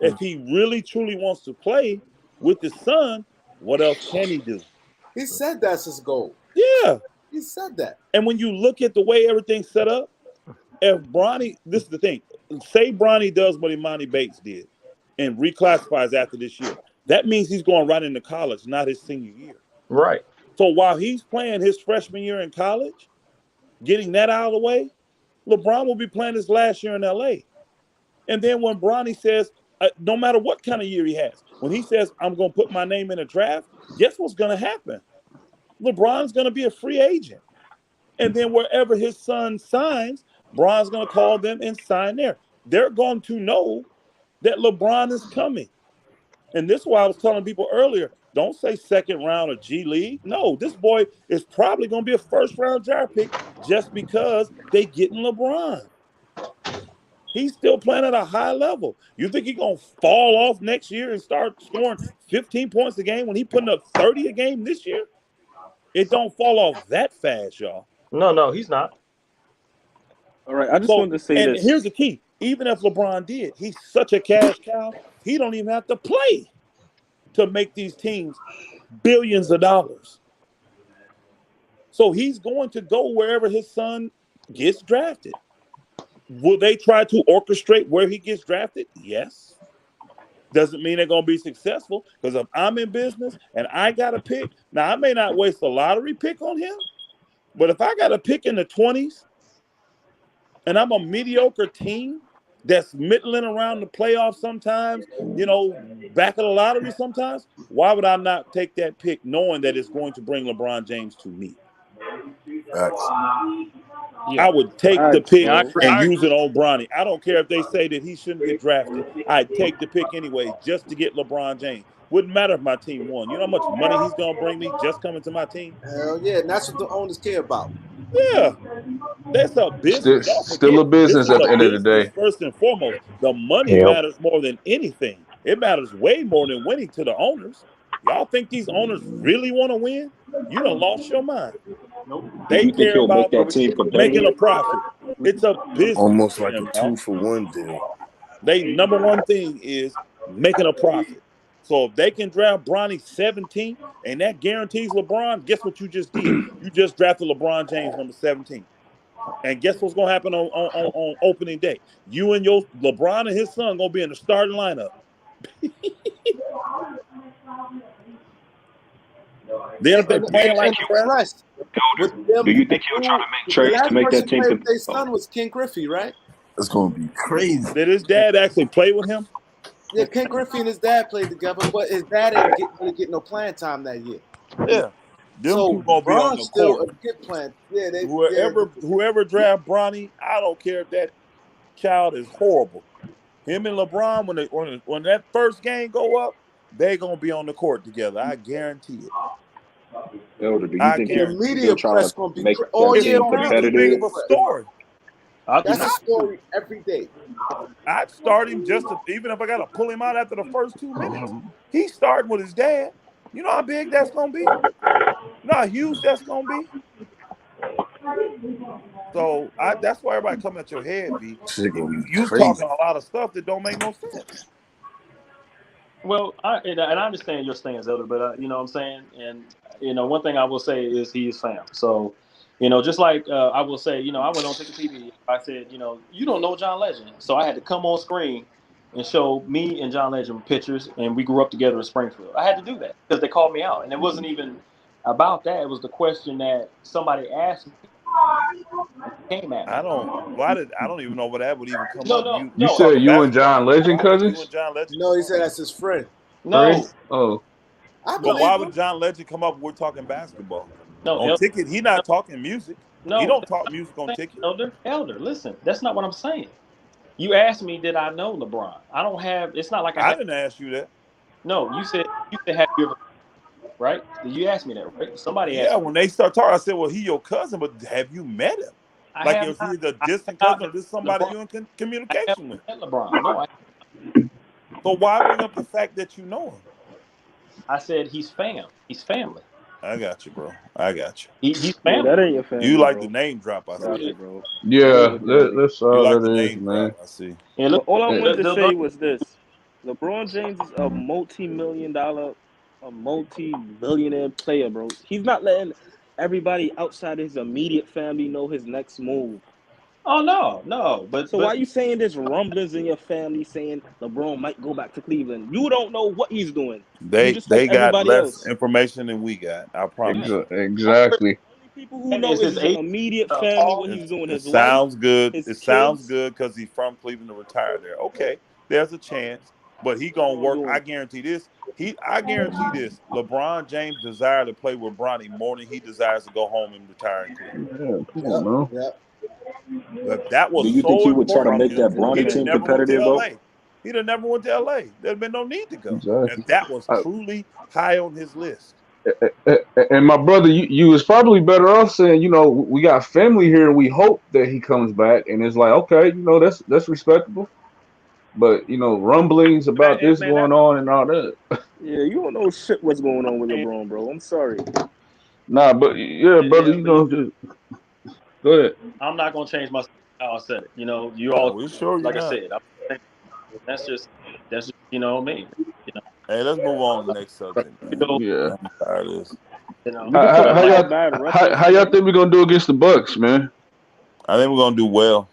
If he really, truly wants to play with his son, what else can he do? He said that's his goal. Yeah. He said that. And when you look at the way everything's set up, if Bronny, this is the thing, say Bronny does what Imani Bates did and reclassifies after this year, that means he's going right into college, not his senior year. Right. So while he's playing his freshman year in college, getting that out of the way, LeBron will be playing his last year in LA. And then when Bronny says, no matter what kind of year he has, when he says, I'm going to put my name in a draft, guess what's going to happen? LeBron's going to be a free agent. And then wherever his son signs, Bron's going to call them and sign there. They're going to know that LeBron is coming. And this is why I was telling people earlier, don't say second round or G League. No, this boy is probably going to be a first round draft pick just because they getting LeBron. He's still playing at a high level. You think he's going to fall off next year and start scoring 15 points a game when he's putting up 30 a game this year? It don't fall off that fast, y'all. No, he's not. All right, I just wanted to say and this. Here's the key. Even if LeBron did, he's such a cash cow, he don't even have to play to make these teams billions of dollars. So he's going to go wherever his son gets drafted. Will they try to orchestrate where he gets drafted? Yes. Doesn't mean they're going to be successful because if I'm in business and I got a pick, now I may not waste a lottery pick on him, but if I got a pick in the 20s and I'm a mediocre team that's middling around the playoffs sometimes, back of the lottery sometimes, why would I not take that pick knowing that it's going to bring LeBron James to me? I would take the pick and use it on Bronny. I don't care if they say that he shouldn't get drafted. I'd take the pick anyway just to get LeBron James. Wouldn't matter if my team won. You know how much money he's going to bring me just coming to my team? Hell yeah, and that's what the owners care about. Yeah. That's a business. Still a business at the end of the day. First and foremost, the money matters more than anything. It matters way more than winning to the owners. Y'all think these owners really want to win? You done lost your mind. Nope. They care about making a profit. It's a business. Almost like a 2-for-1 deal. They number one thing is making a profit. So if they can draft Bronny 17 and that guarantees LeBron, guess what you just did? You just drafted LeBron James number 17. And guess what's going to happen on opening day? You and your LeBron and his son going to be in the starting lineup. Then if they're playing like the do you think he'll try to make trades to make that team? Their son was King Griffey, right? It's going to be crazy. Did his dad actually play with him? Yeah, King Griffey and his dad played together, but his dad ain't really getting no playing time that year. Yeah. Them so two gonna be on the still court. a good plan. Yeah, whoever draft Bronny, I don't care if that child is horrible. Him and LeBron, when that first game go up, they gonna be on the court together. I guarantee it. Elder, do you think the media press gonna be make all year round? round? Big of a story. That's a story every day. I'd start him even if I got to pull him out after the first 2 minutes. He's starting with his dad. You know how big that's going to be? You know how huge that's going to be? So that's why everybody come at your head, B. You talking a lot of stuff that don't make no sense. Well, I understand your stance, Elder, but you know what I'm saying, and one thing I will say is he is fam. So, just like I will say, I went on Ticket TV. I said, you don't know John Legend, so I had to come on screen and show me and John Legend pictures, and we grew up together in Springfield. I had to do that because they called me out, and it wasn't even about that. It was the question that somebody asked me and came at me. I don't even know where that would even come up. No. You said you and John Legend Why would you cousins? and John Legend? No, he said that's his friend. No. Oh. But why would John Legend come up when we're talking basketball? No, on Ticket, he not talking music. No, he don't talk music on Ticket. Elder, listen, that's not what I'm saying. You asked me, did I know LeBron? I don't have. It's not like I didn't ask you that. No, you said have you ever? Right? You asked me that, right? Somebody asked. Yeah, when they start talking, I said, "Well, he your cousin, but have you met him? Like, is he the distant cousin or this somebody LeBron, you in communication with?" Met LeBron. No, So why bring up the fact that you know him? I said he's fam. He's family. I got you, bro. I got you. He's family. That ain't your family. You like bro. the name drop, I see. Bro. Yeah, that's all you like that the is, name man. drop, I see. And But all I wanted to say was this: LeBron James is a multi-millionaire player, bro. He's not letting everybody outside his immediate family know his next move. Oh no, but why are you saying there's rumblings in your family saying LeBron might go back to Cleveland? You don't know what he's doing. They just like got everybody less else. information than we got. I promise. Exactly. Only people who know is his immediate family what he's doing. It sounds good. His It sounds kids. good because he's from Cleveland to retire there. Okay, there's a chance, but he gonna work. I guarantee this. I guarantee this. LeBron James desires to play with Bronny more than he desires to go home and retire in Cleveland. Yeah, come on, man. If that was Do you so think he would try to important, make that Bronny team never went to competitive, though? LA. He'd have never went to LA. There'd been no need to go. Exactly. If that was truly high on his list. And my brother, you was probably better off saying, we got family here and we hope that he comes back. And it's like, okay, that's respectable. But rumblings about this going on and all that. Yeah, you don't know shit what's going on with LeBron, bro. I'm sorry. Nah, but yeah, brother, just go ahead. I'm not gonna change my how I said it. You all. We sure like I not. said, that's just me. Hey, let's move on to the next subject. Yeah. I'm tired of this. How y'all think we're gonna do against the Bucks, man? I think we're gonna do well.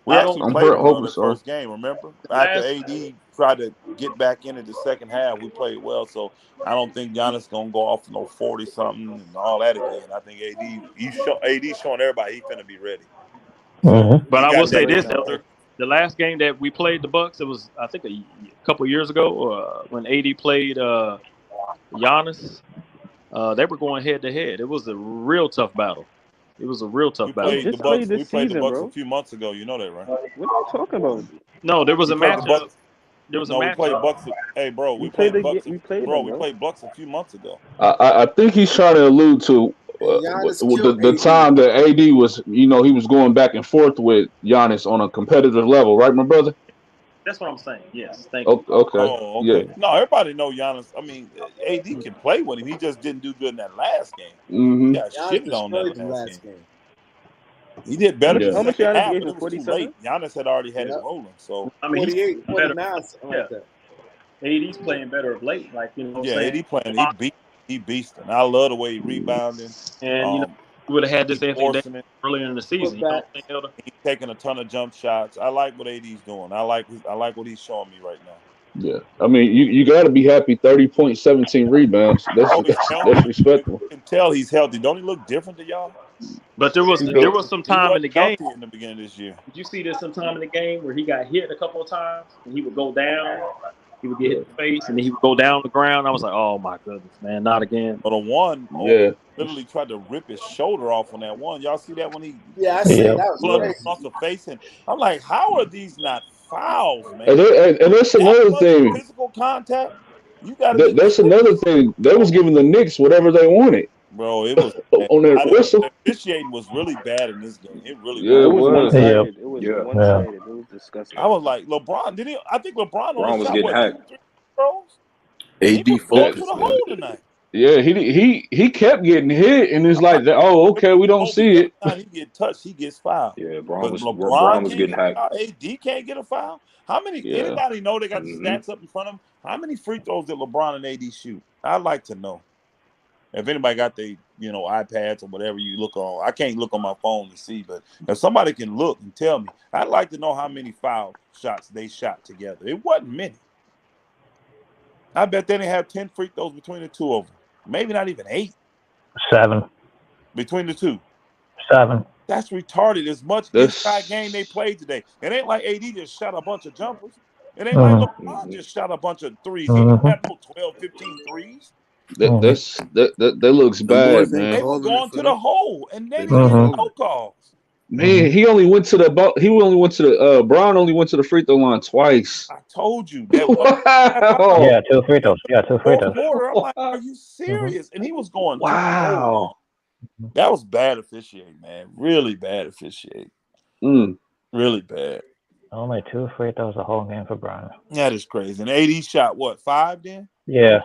We actually played well in the first game, remember? After AD tried to get back into the second half, we played well. So I don't think Giannis gonna go off 40-something and all that again. I think AD showing everybody he finna be ready. But I will say this, Elder. The last game that we played the Bucks, it was I think a couple of years ago when AD played Giannis. They were going head to head. It was a real tough battle. It was a real tough battle. We played the Bucks a few months ago. You know that, right? What are you talking about? No, there was a matchup. There was a matchup. We played Bucks. Hey, bro, we played Bucks. We played Bucks a few months ago. I think he's trying to allude to the time that AD was, he was going back and forth with Giannis on a competitive level, right, my brother? That's what I'm saying. Yes, thank you. Okay. Oh, okay. Yeah. No, everybody know Giannis. I mean, AD can play with him. He just didn't do good in that last game. Mm-hmm. He got shitted on that last game. He did better in the second half, but it was too late. Giannis had already had it rolling. So I mean, 48, 49, something like that. AD's playing better of late. Like, AD playing. He beasting. I love the way he rebounding. And we would have had this Anthony earlier in the season. He's taking a ton of jump shots. I like what AD's doing. I like what he's showing me right now. Yeah, I mean, you got to be happy. 30 points, 17 rebounds. That's respectable. You can tell he's healthy. Don't he look different to y'all? But there was some time in the game in the beginning of this year. Did you see this some time in the game where he got hit a couple of times and he would go down? He would get hit in the face and then he would go down on the ground. I was like, oh my goodness, man, not again. But literally tried to rip his shoulder off on that one. Y'all see that when he I see that was blood off the face, and I'm like, how are these not fouls, man? And that's another thing. Physical contact. You got to. That's another thing. They was giving the Knicks whatever they wanted. Bro, it was on that whistle. The officiating was really bad in this game. It really was. It was one-sided. It was disgusting. I was like, LeBron, I think LeBron was getting hacked. AD focused to the hole tonight. Yeah, he kept getting hit, and it's like, oh, okay, we don't see it. He get touched, he gets fouled. Yeah, LeBron was getting hacked. AD can't get a foul. How many? Anybody know they got the stats up in front of them? How many free throws did LeBron and AD shoot? I'd like to know. If anybody got their, iPads or whatever you look on, I can't look on my phone to see, but if somebody can look and tell me, I'd like to know how many foul shots they shot together. It wasn't many. I bet they didn't have 10 free throws between the two of them. Maybe not even 8. 7. Between the two. 7. That's retarded. As much inside game they played today. It ain't like AD just shot a bunch of jumpers. It ain't like LeBron just shot a bunch of threes. He didn't have no 12, 15 threes. That looks bad, man. They were going to the hole, and they didn't get no calls. Man, he only went to the Brown only went to the free throw line twice. I told you that. Wow. Yeah, 2 free throws. Yeah, 2 free throws. Quarter, I'm like, are you serious? And he was going. Wow. That was bad officiating, man. Really bad officiating. Really bad. Only 2 free throws the whole game for Brown. That is crazy. And AD shot what, 5 then? Yeah.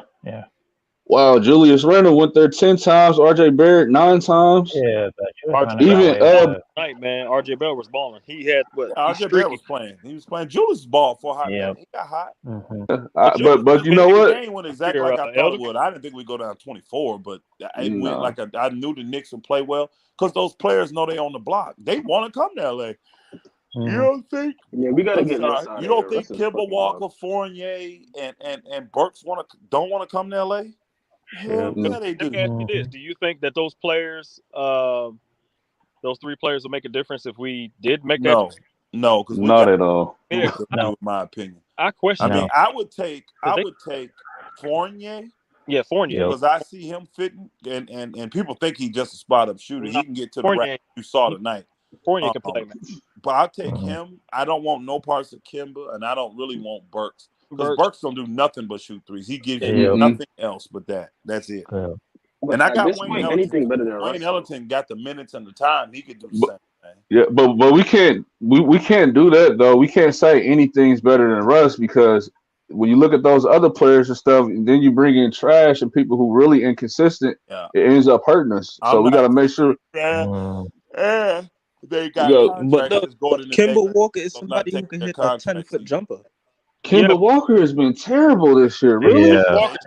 Wow, Julius Randle went there 10 times. RJ Barrett 9 times. Yeah, but even tonight, man, RJ Barrett was balling. He had what? RJ Barrett was playing. He was playing. Julius ball for a hot minute. He got hot. But you know what? The game went exactly like I thought it would. I didn't think we'd go down 24, but it went like I knew the Knicks would play well because those players know they on the block. They want to come to LA. You don't think? Yeah, we gotta get this. You don't think Kemba Walker, Fournier, and Burks don't want to come to LA? Hell yeah, they do. Let me ask you this: do you think that those players, those 3 players, will make a difference if we did make that? No, because not at all. In my opinion, I question. I mean, I would take Fournier. Yeah, Fournier. Because I see him fitting, and people think he's just a spot up shooter. He can get to the rack. You saw tonight. Fournier can play, man. But I'll take him. I don't want no parts of Kemba, and I don't really want Burks. Because Burks don't do nothing but shoot threes. He gives you nothing else but that. That's it. But and I got Wayne Ellington. Anything better than Wayne Ellington got the minutes and the time. He could do the same thing. Yeah, but we can't do that though. We can't say anything's better than Russ because when you look at those other players and stuff, and then you bring in trash and people who really inconsistent, it ends up hurting us. So we got to make sure. They got but Kemba Walker is somebody who can hit a 10-foot jumper. Kemba Walker has been terrible this year. Really?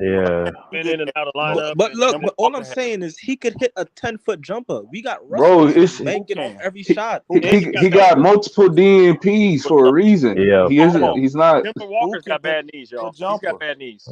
Yeah. Been in and out of lineup. But look, all I'm saying is he could hit a 10-foot jumper. We got Russ banking on every shot. He got multiple DNPs for a reason. Yeah. He isn't. He's not. Kemba Walker's got bad knees, y'all. He's got bad knees.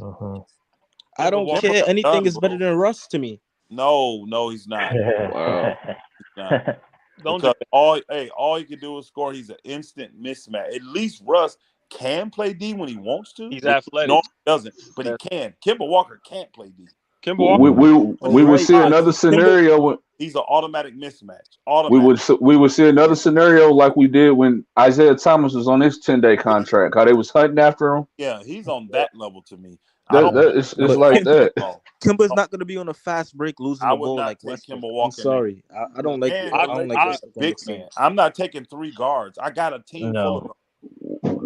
I don't care. Anything is better than Russ to me. No, he's not. Wow. He's not. Because all he can do is score. He's an instant mismatch. At least Russ can play D when he wants to. He's athletic. No, he doesn't, but he can. Kemba Walker can't play D. Kemba Walker. We would see another scenario when he's an automatic mismatch. We would see another scenario like we did when Isaiah Thomas was on his 10-day contract. How they was hunting after him. Yeah, he's on that level to me. It's like that. Kimba's not going to be on a fast break losing the ball like Westbrook. I'm sorry, I don't like it. I don't like it. Big man. I'm not taking 3 guards. I got a team full of them.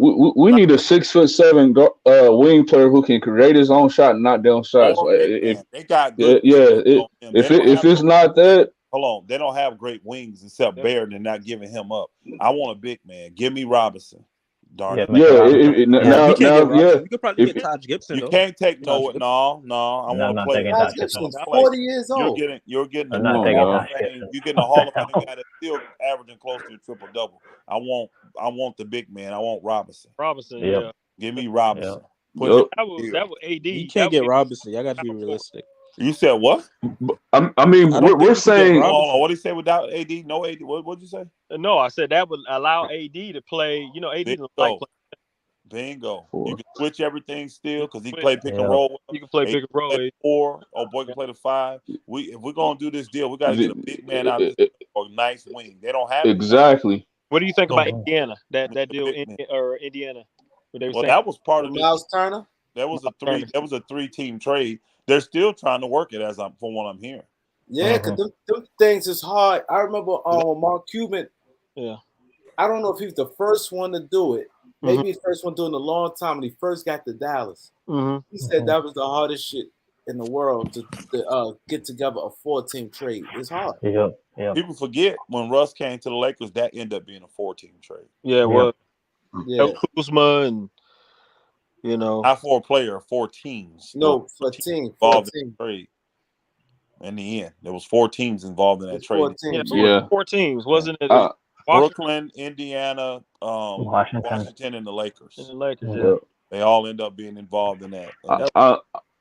We need a 6'7" wing player who can create his own shot and knock down shots. They got good. If it's not that, hold on, they don't have great wings except Baird and not giving him up. I want a big man. Give me Robinson. Darn it. We could probably get Taj Gibson. You can't take no. I want to play. Taj Gibson's 40 years old. You're getting a Hall of Fame. You're getting a Hall of Fame guy that's still averaging close to a triple double. I want the big man. I want Robinson. Yeah. Give me Robinson. That was AD. You can't get Robinson. I got to be realistic. You said what? I mean, we're saying. What did he say without AD? No AD. What did you say? No, I said that would allow AD to play. You know, AD doesn't like playing. Bingo. You can switch everything still because he play pick and roll. You can play pick and roll. 4. Oh boy, can play the 5. If we're gonna do this deal, we got to get a big man out there or a nice wing. They don't have exactly. What do you think about Indiana? That deal or Indiana? That was part of Miles Turner. That was a 3-team trade. They're still trying to work it from what I'm hearing. Yeah, because them things is hard. I remember Mark Cuban. Yeah. I don't know if he was the first one to do it. Maybe he's the first one doing it a long time when he first got to Dallas. He said that was the hardest shit in the world to get together a 4-team trade. It's hard. Yeah. People forget when Russ came to the Lakers, that ended up being a 4-team trade. Yeah, well, Kuzma and You know, not for a player, 4 teams. No, for team. Involved in the trade. In the end, there was 4 teams involved in that trade. Yeah, 4 teams, wasn't it? Brooklyn, Indiana, Washington, and the Lakers. And the Lakers, yeah. They all end up being involved in that.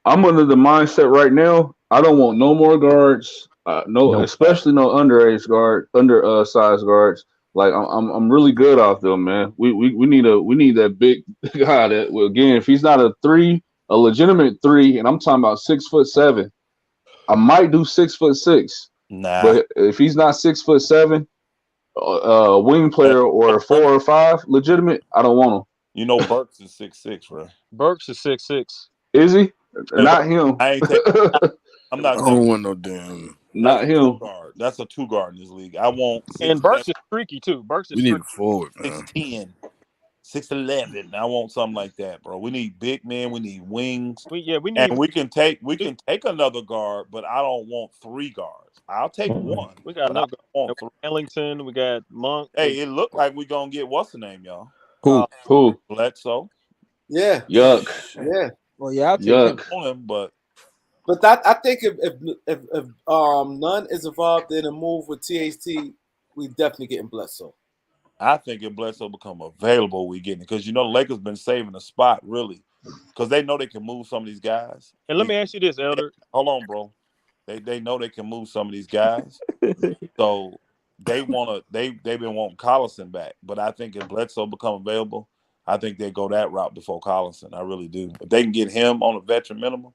I'm under the mindset right now. I don't want no more guards. Especially no underage undersized guards. Like I'm really good off them, man. We need that big guy that, well, again, if he's not a legitimate 3, and I'm talking about 6'7", I might do 6'6". Nah. But if he's not 6'7", wing player or 4 or 5 legitimate, I don't want him. You know, Burks is 6'6", bro. Burks is 6'6". Is he? Not him. I don't want no damn. Not him. That's a 2 guard in this league. I want. And Burks is streaky too. Burks is. We need a forward, man. 6'10", 6'11". I want something like that, bro. We need big men. We need wings. We need. And we can take another guard, but I don't want 3 guards. I'll take 1. We got another guard. Ellington. We got Monk. Hey, it looked like we're gonna get what's the name, y'all? Who? Bledsoe. Yeah. Yuck. Yeah. Well, yeah, I'll take him. But I think if none is involved in a move with THT, we definitely getting Bledsoe. I think if Bledsoe become available, we getting it, because the Lakers been saving the spot really, because they know they can move some of these guys. And let me ask you this, Elder. Hold on, bro. They know they can move some of these guys, so they've been wanting Collison back. But I think if Bledsoe become available, I think they go that route before Collison. I really do. If they can get him on a veteran minimum,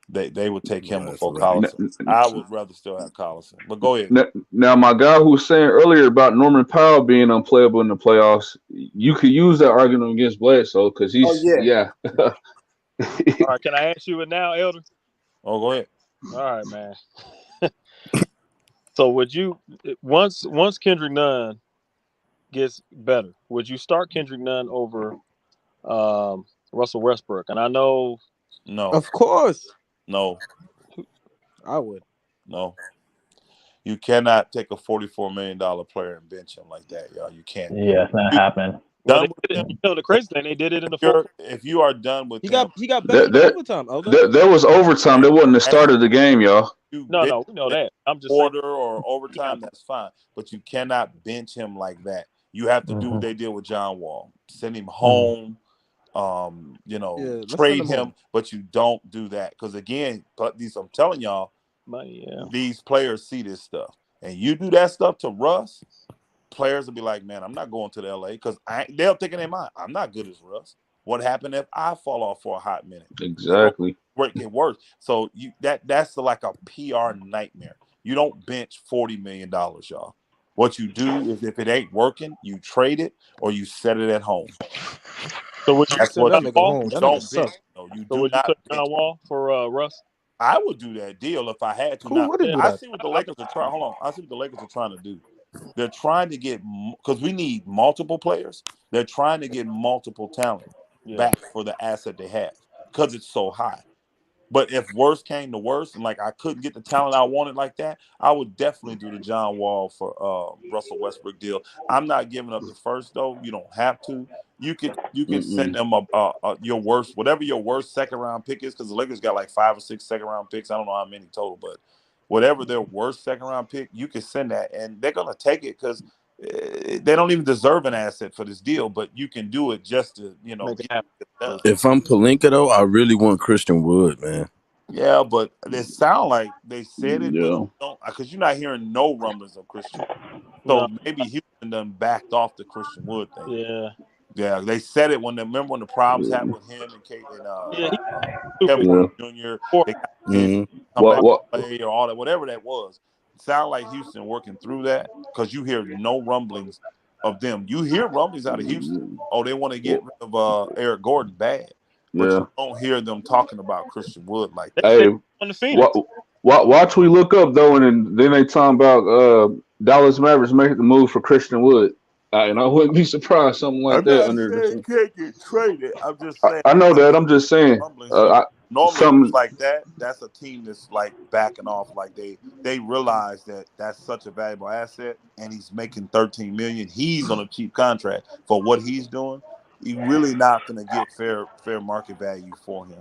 they would take him before Collison. I would rather still have Collison. But go ahead. Now, my guy who was saying earlier about Norman Powell being unplayable in the playoffs, you could use that argument against Bledsoe because he's yeah. All right, can I ask you it now, Elder? Oh, go ahead. All right, man. So would you once Kendrick Nunn gets better, would you start Kendrick Nunn over Russell Westbrook? And I know, no, of course, no, I would. No, you cannot take a $44 million player and bench him like that, y'all. You can't. Yeah, it's not happening. Well, the crazy thing, they did it in the fourth. If you are done with he got better in overtime. There was overtime. That wasn't the start of the game, y'all. No, we know that. I'm just order or overtime. That's fine, but you cannot bench him like that. You have to do what they did with John Wall. Send him home. Trade him, but you don't do that, because again, I'm telling y'all, these players see this stuff, and you do that stuff to Russ, players will be like, man, I'm not going to the LA, because they'll think in their mind, I'm not good as Russ. What happened if I fall off for a hot minute? Exactly. It get worse. So that's like a PR nightmare. You don't bench $40 million, y'all. What you do is, if it ain't working, you trade it or you set it at home. So would you that's what that you home? don't bench. No, you do would not you take John Wall for Russ? I would do that deal if I had to. Now, I see what the Lakers are trying. Hold on, I see what the Lakers are trying to do. They're trying to get, because we need multiple players. They're trying to get multiple talent back for the asset they have, because it's so high. But if worse came to worse, and like I couldn't get the talent I wanted like that, I would definitely do the John Wall for Russell Westbrook deal. I'm not giving up the first though. You don't have to. You can send them your worst, whatever your worst second round pick is, because the Lakers got like 5 or 6 second round picks. I don't know how many total, but whatever their worst second round pick, you can send that, and they're gonna take it, because they don't even deserve an asset for this deal. But you can do it just to get it done. If I'm Pelinka though, I really want Christian Wood, man. Yeah, but it sound like they said it, but because you're not hearing no rumblings of Christian. So maybe Houston done backed off the Christian Wood thing. Yeah, they said it when the problems happened with him and Kate and Kevin Jr. They got come back to play or all that, whatever that was. It sound like Houston working through that, because you hear no rumblings of them. You hear rumblings out of Houston. Oh, they want to get rid of Eric Gordon bad. But you don't hear them talking about Christian Wood like that. Hey, watch we look up though, and then they talking about Dallas Mavericks making the move for Christian Wood, and I wouldn't be surprised something like that. Saying can't get traded. I'm just saying. I know that. I'm just saying. Normally, like that, that's a team that's like backing off. Like they realize that that's such a valuable asset, and he's making $13 million. He's on a cheap contract for what he's doing. you're really not going to get fair market value for him.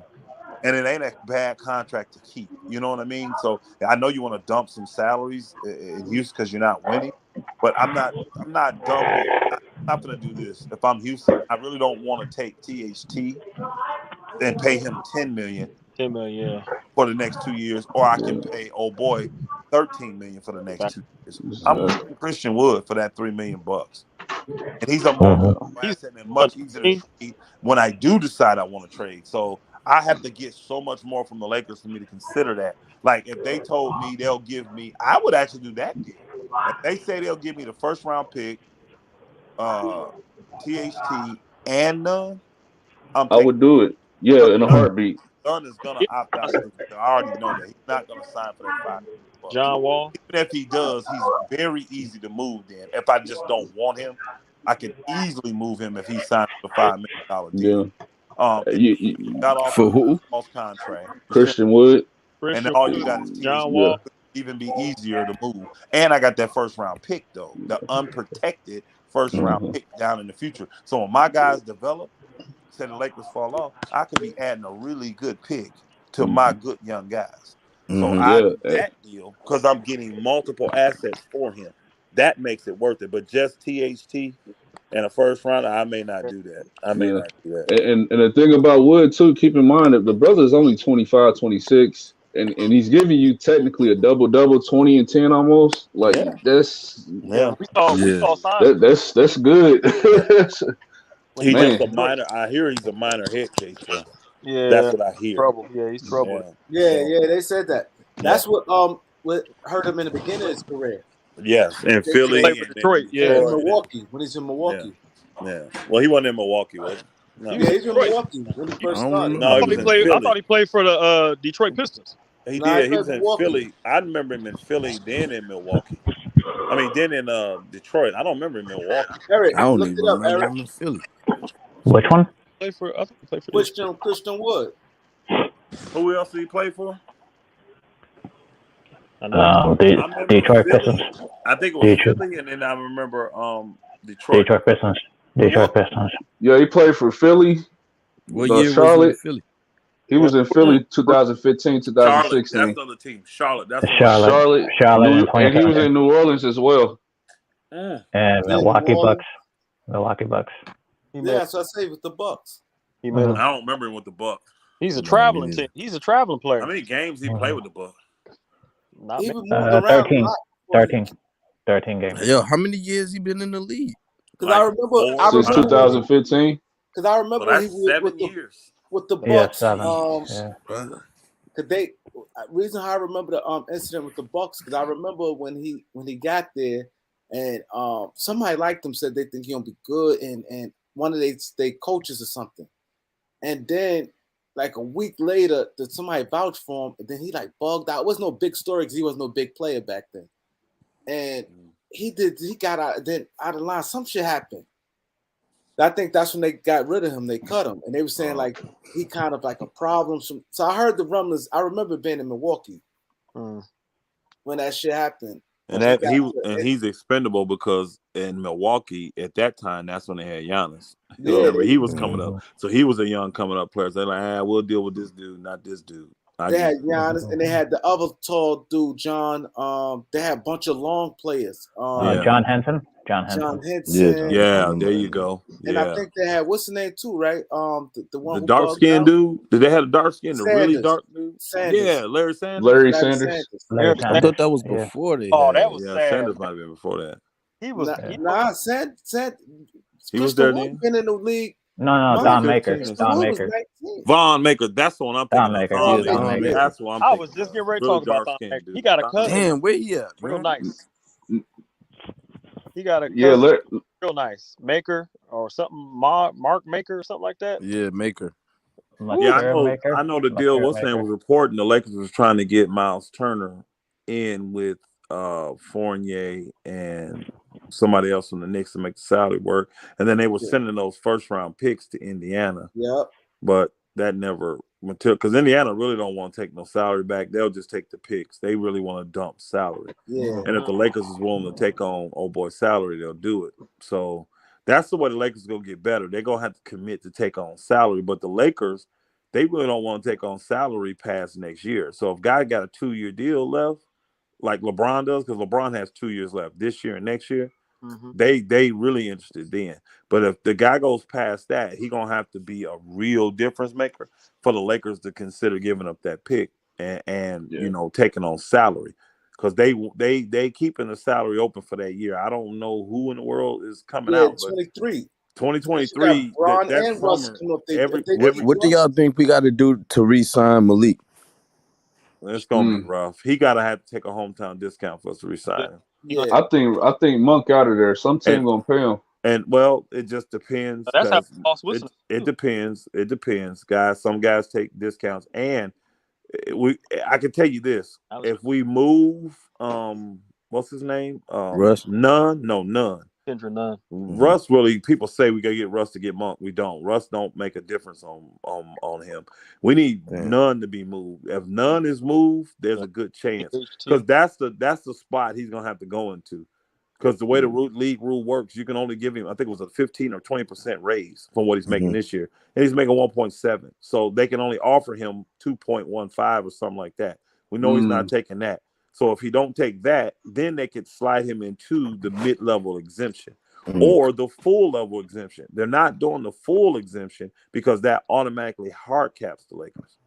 And it ain't a bad contract to keep. You know what I mean? So I know you want to dump some salaries in Houston because you're not winning, but I'm not dumping. I'm not going to do this. If I'm Houston, I really don't want to take THT and pay him $10 million. $10 million, yeah. For the next 2 years, or I can pay old boy $13 million for the next 2 years. I'm taking Christian Wood for that $3 million, and he's a multiple asset and much easier to trade when I do decide I want to trade. So I have to get so much more from the Lakers for me to consider that. Like if they told me they'll give me, I would actually do that deal. If they say they'll give me the first round pick, THT and none, I would do it. Yeah, in a heartbeat. Dunn is gonna opt out of this. I already know that he's not gonna sign for that $5 million. John Wall. Even if he does, he's very easy to move. Then, if I just don't want him, I can easily move him if he signs a $5 million deal. Got off for who? Contract. Christian Wood. And then all you got is John Wall. Even be easier to move. And I got that first round pick though, the unprotected first round pick down in the future. So when my guys develop, say the Lakers fall off, I could be adding a really good pick to my good young guys. So I do that deal because I'm getting multiple assets for him. That makes it worth it. But just THT and a first rounder, I may not do that. And the thing about Wood too, keep in mind that the brother's only 25, 26, and he's giving you technically a double, 20 and 10 almost. Like that's that's good. He's just a minor. I hear he's a minor head case. So yeah, that's what I hear. Trouble. Yeah, he's trouble. Yeah, they said that. That's what hurt him in the beginning of his career. Yes, and Philly, and Detroit. Yeah, Milwaukee when he's in Milwaukee. Yeah. Well, he wasn't in Milwaukee, was he? No. Yeah, he's in Milwaukee when he first started. No, I thought he played for the Detroit Pistons. He did. He was in Philly. I remember him in Philly, then in Milwaukee. I mean, then in Detroit. I don't remember in Milwaukee. Eric, I don't look even it up, remember Eric. him in Philly. Which one? I think he played for Christian Wood. Who else did he play for? Detroit Pistons. I think it was Philly, and then I remember Detroit. Detroit Pistons. Yeah, he played for Philly. What year Charlotte? was he in Philly? He was in Philly 2015, 2016. That's the other team. Charlotte. That's Charlotte. And he was in New Orleans as well. And Milwaukee Bucks. Yeah, so I say with the Bucks. I don't remember him with the Bucks. He's a traveling team. He's a traveling player. How many games he played with the Bucks? He moved around 13 games. Yo, how many years he been in the league? Because I remember since 2015. Because I remember he was 7 years with the Bucks. Yeah, Reason how I remember the incident with the Bucks because I remember when he got there and somebody liked him, said they think he'll be good, and one of they coaches or something, and then like a week later that somebody vouched for him, and then he like bugged out. It was no big story because he was no big player back then, and he got out of line. Some shit happened. I think that's when they got rid of him. They cut him, and they were saying like he kind of like a problem. So I heard the rumblings. I remember being in Milwaukee when that shit happened. And he's expendable because in Milwaukee at that time, that's when they had Giannis. Remember, he was coming up, so he was a young coming up player. So they're like, we'll deal with this dude, not this dude. They had Giannis, and they had the other tall dude, John. They had a bunch of long players. John Henson. Yeah, there you go. And I think they had what's the name too, right? The one the dark skinned dude. Did they have a dark skin? The really dark dude? Sanders. Yeah, Larry Sanders. Larry Sanders. I thought that was before they. That was sad. Sanders might have been before that. He was. He was there then. Been in the league. No, Don Maker. Von Maker. That's the one I'm thinking. Don Maker. That's what I'm I thinking. was just getting ready to talk about Don Maker. He got a cousin. Damn, where he at? Real nice. He got a real nice Maker or something. Mark Maker or something like that. Yeah, Maker. I know the deal. What's name was reporting the Lakers was trying to get Miles Turner in with Fournier and somebody else from the Knicks to make the salary work, and then they were sending those first round picks to Indiana. Yep. But that never material because Indiana really don't want to take no salary back. They'll just take the picks. They really want to dump salary. Yeah. And if the Lakers is willing to take on old boy salary, they'll do it. So That's the way the Lakers gonna get better. They're gonna have to commit to take on salary. But the Lakers, they really don't want to take on salary past next year. So if guy got a 2-year deal left, like LeBron does, because LeBron has 2 years left this year and next year, they really interested then. But if the guy goes past that, he gonna have to be a real difference maker for the Lakers to consider giving up that pick and you know, taking on salary. Because they keeping the salary open for that year. I don't know who in the world is coming out, but 2023, that summer, What do y'all think we got to do to re-sign Malik? It's gonna be rough. He gotta have to take a hometown discount for us to re-sign him. Yeah. I think Monk out of there. Some team gonna pay him. And well, it just depends. That's how it depends. It depends, guys. Some guys take discounts, and I can tell you this: if we move, what's his name? Russ? None. Kendra Nunn. Russ really. People say we gotta get Russ to get Monk. We don't. Russ don't make a difference on him. We need Nunn to be moved. If Nunn is moved, there's a good chance because that's the spot he's gonna have to go into. Because the way the league rule works, you can only give him, I think it was a 15 or 20% raise from what he's making this year. And he's making 1.7. So they can only offer him 2.15 or something like that. We know he's not taking that. So if he don't take that, then they could slide him into the mid-level exemption or the full level exemption. They're not doing the full exemption because that automatically hard caps the Lakers.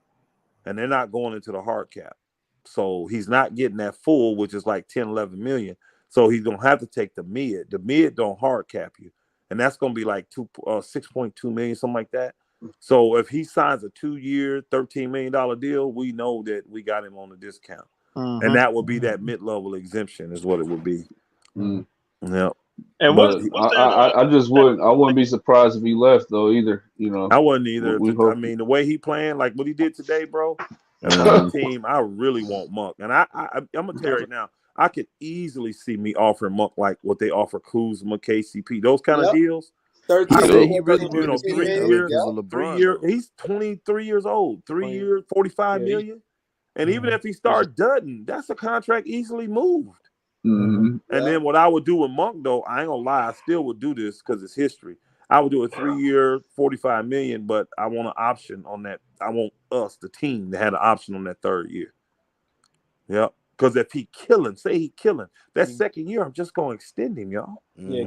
And they're not going into the hard cap. So he's not getting that full, which is like 10, 11 million. So he's gonna have to take the mid. The mid don't hard cap you, and that's gonna be like 6.2 million, something like that. So if he signs a 2-year, $13 million deal, we know that we got him on a discount, and that would be that mid-level exemption, is what it would be. Yeah. And I just wouldn't be surprised if he left though either. You know, I wouldn't either. I mean, the way he playing, like what he did today, bro. If I'm a team, I really want Monk, and I'm gonna tell you right now. I could easily see me offering Monk like what they offer Kuzma, KCP, those kind of deals. 13, he really 3 year. He's 23 years old. 3 years, 45 million. And even if he starts dudding, that's a contract easily moved. And then what I would do with Monk, though, I ain't gonna lie, I still would do this because it's history. I would do a 3-year, 45 million, but I want an option on that. I want us, the team, to have an option on that 3rd year. Yep. Because if he killing, that 2nd year, I'm just gonna extend him, y'all. Yeah,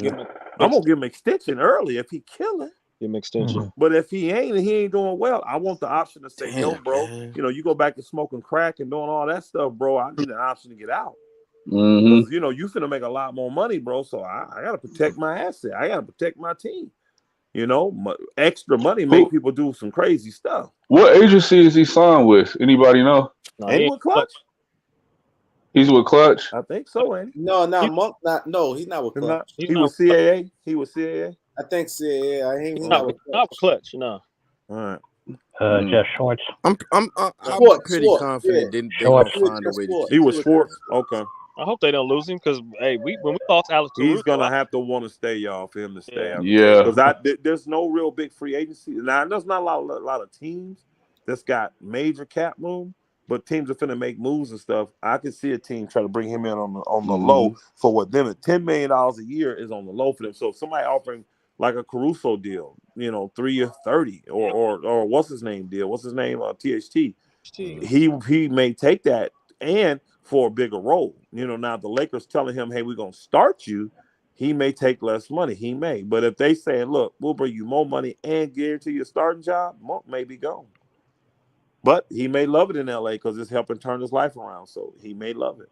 I'm gonna give him extension early if he killing. Give him extension. But if he ain't doing well, I want the option to say, no, bro. Man. You know, you go back to smoking crack and doing all that stuff, bro. I need an option to get out. Because you know, you finna make a lot more money, bro. So I gotta protect my asset. I gotta protect my team. You know, extra money make people do some crazy stuff. What agency is he signed with? Anybody know? Ain't with Clutch. He's with Clutch. I think so, ain't he? No, not Monk. No, he's not with Clutch. He was CAA. He was CAA. I think CAA. He's not with Clutch. No. All right. Jeff Schwartz. I'm pretty confident they gonna find a way to. He was Schwartz. Okay. I hope they don't lose him because when we lost Alex, he's gonna have to want to stay, y'all, for him to stay. Yeah. Because there's no real big free agency. Now there's not a lot of teams that's got major cap room. But teams are finna make moves and stuff. I can see a team try to bring him in on the low for what them. $10 million a year is on the low for them. So if somebody offering like a Caruso deal, you know, 3 year 30 or what's his name deal? What's his name? THT. He may take that and for a bigger role. You know, now the Lakers telling him, hey, we're gonna start you. He may take less money. He may. But if they say, look, we'll bring you more money and guarantee your starting job, Monk may be gone. But he may love it in LA because it's helping turn his life around. So he may love it.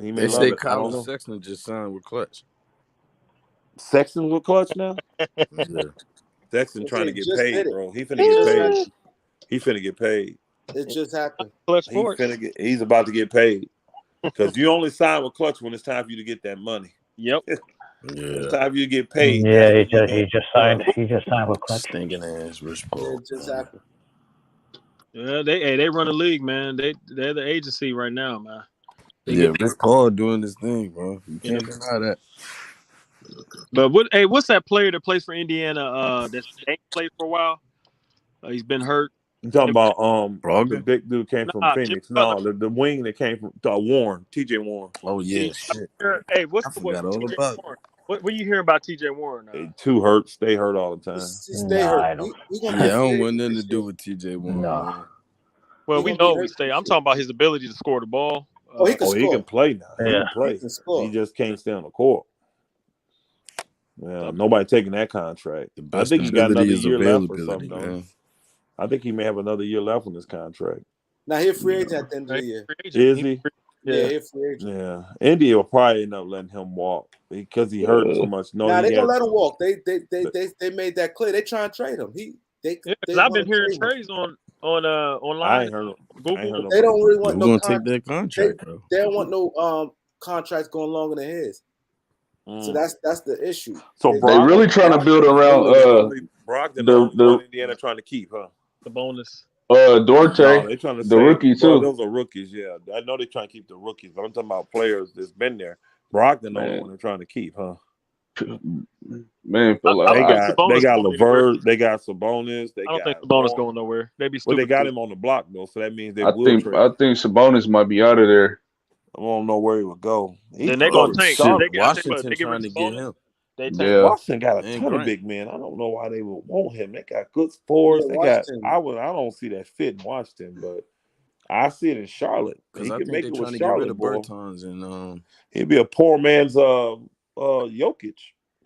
He may love it. Colin Sexton just signed with Clutch. Sexton with Clutch now? Yeah. Sexton trying to get paid, bro. He finna get paid. He finna get paid. It just happened. He's about to get paid. Because you only sign with Clutch when it's time for you to get that money. Yep. It's time for you to get paid. Yeah, he just signed with Clutch. Stinking ass Rich Paul. It just happened. Yeah, they run the league, man. They're the agency right now, man. Rich Paul doing this thing, bro. You can't deny that. But what's that player that plays for Indiana? That ain't played for a while. He's been hurt. You talking about Brogdon? the big dude came from Phoenix? No, the wing that came from Warren, TJ Warren. Oh yeah, shit. Hey, what's I forgot all about it. What you hearing about T.J. Warren? Too hurt, stay hurt all the time. Stay hurt. He gonna I don't want nothing to do with T.J. Warren. Man. Well, we know we stay. I'm talking about his ability to score the ball. He can play now. Yeah. He can play. He can score. He just can't stay on the court. Well, nobody taking that contract. I think he got another year left or something. Man. I think he may have another year left on his contract. Now he's a free agent at the end of the year. Is he? Yeah, he's a free agent. Yeah, India will probably end up letting him walk because he hurt so much. No, they gonna let him walk. They made that clear. They trying to trade him. I've been hearing trades online. I ain't heard him. Google. They don't really want no take that contract. They don't want no contracts going longer than his. So that's the issue. So they really trying to build around the Indiana trying to keep, huh? The bonus. Duarte, they trying to the rookie too. Those are rookies, yeah. I know they're trying to keep the rookies, but I'm talking about players that's been there. Brogdon, the only one they're trying to keep, huh? Man, they got Levert, they got Sabonis. I don't think Sabonis going nowhere. They be stupid. Well, they got him on the block though, so that means they I think Sabonis might be out of there. I don't know where he would go. Then they gonna tank. Washington trying to get him. Washington got a ton of big men. I don't know why they would want him. They got good forwards. I don't see that fit in Washington, but I see it in Charlotte. Because I think they're trying to get rid of Bertans and he'd be a poor man's Jokic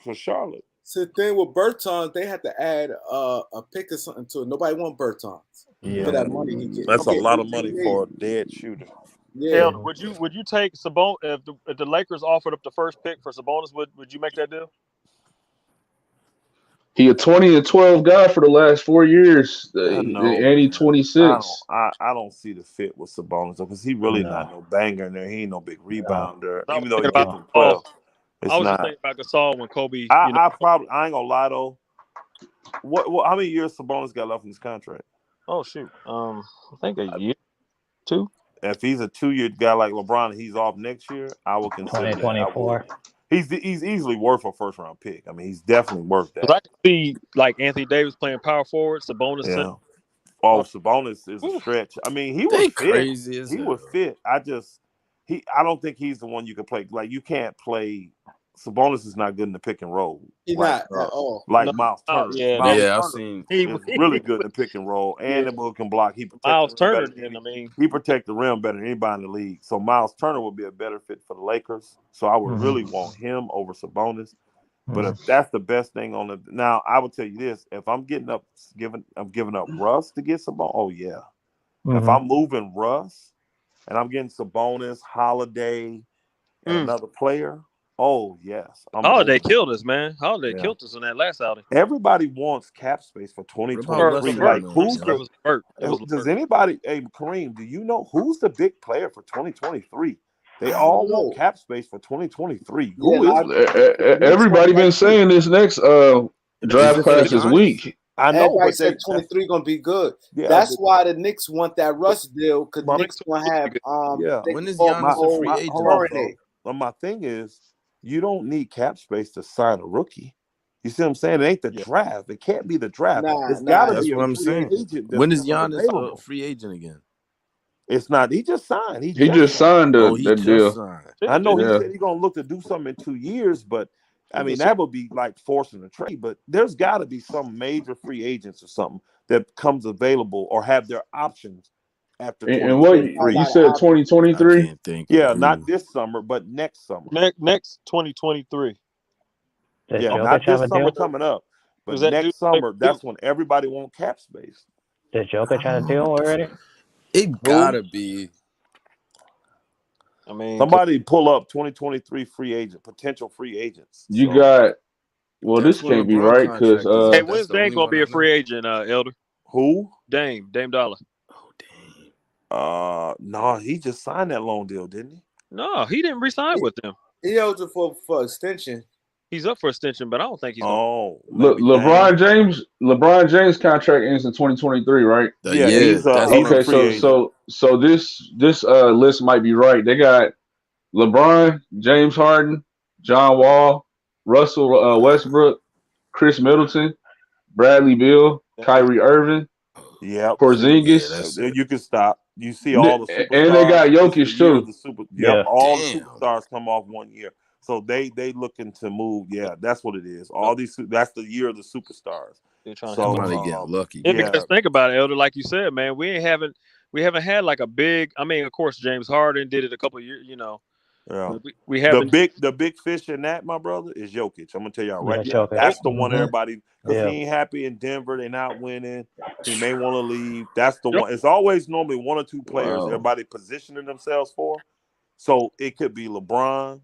for Charlotte. So the thing with Bertans, they had to add a pick or something to it. Nobody want Bertans for that money he gets. That's a lot of money for a dead shooter. Yeah. Would you take Sabonis if the Lakers offered up the first pick for Sabonis? Would you make that deal? He a 20-12 guy for the last 4 years, and he 26. I don't see the fit with Sabonis because he really not no banger in there. He ain't no big rebounder, even though he gets them 12. I was just thinking about Gasol when Kobe. I ain't gonna lie though. What? How many years Sabonis got left in his contract? Oh shoot, I think a year, 2. If he's a 2-year guy like LeBron, he's off next year. I would consider 2024. He's easily worth a first round pick. I mean, he's definitely worth that. I can see like Anthony Davis playing power forward, Sabonis. Yeah. Sabonis is a stretch. I mean, he was fit. Crazy he was fit. I don't think he's the one you can play. Like you can't play. Sabonis is not good in the pick and roll. He's not at all. Like Miles Turner. I've seen. He's really good in the pick and roll, and the book can block. He Miles Turner. He protect the rim better than anybody in the league. So Miles Turner would be a better fit for the Lakers. So I would really want him over Sabonis. But if that's the best thing on the now, I would tell you this: if I'm giving up Russ to get Sabonis. Oh yeah. If I'm moving Russ and I'm getting Sabonis, Holiday, and another player. Oh yes. They killed us, man. Holiday killed us in that last outing. Everybody wants cap space for 2023. Like does anybody? Hey, Kareem, do you know who's the big player for 2023? They all want cap space for 2023. Who is? Everybody been saying this next draft class is weak. I know, everybody said 23 gonna be good. Yeah, that's why the Knicks want that Russ deal because the Knicks gonna have when is Giannis a free agent? My thing is. You don't need cap space to sign a rookie. You see what I'm saying? It ain't the draft. It can't be the draft. It's gotta be what I'm saying. When is Giannis a free agent again? It's not. He just signed. He just signed the deal. Signed. I know he said he's gonna look to do something in 2 years, but I mean that would be like forcing a trade. But there's got to be some major free agents or something that comes available or have their options. After and what you said 2023? Yeah, not this summer, but next summer. Next 2023. Not this summer coming up, but next summer. That's when everybody wants cap space. Did Jokic have a deal already? It gotta be. I mean, somebody pull up 2023 potential free agents. You got. Well, this can't be right because. Hey, when's Dame gonna be a free agent, Elder? Who? Dame Dollar. No, he just signed that loan deal, didn't he? No, he didn't re-sign with them. He eligible for extension. He's up for extension, but I don't think he's. Look, LeBron James contract ends in 2023, right? He's okay. So this list might be right. They got LeBron, James Harden, John Wall, Russell Westbrook, Chris Middleton, Bradley Beal, Kyrie Irving. Yeah, Porzingis. You can stop. You see all the superstars. And they got Jokic too. All the superstars come off 1 year. So they looking to move. Yeah, that's what it is. All these. That's the year of the superstars. They're trying So to Somebody getting lucky. yeah, because think about it, Elder. Like you said, man, we haven't had like a big. I mean, of course, James Harden did it a couple of years. Yeah. We haven't. The big fish in that, my brother, is Jokic. I'm gonna tell y'all right now. Jokic. That's the one everybody, because Yeah. he ain't happy in Denver. They're not winning. He may want to leave. That's the one. It's always normally one or two players everybody positioning themselves for. So it could be LeBron,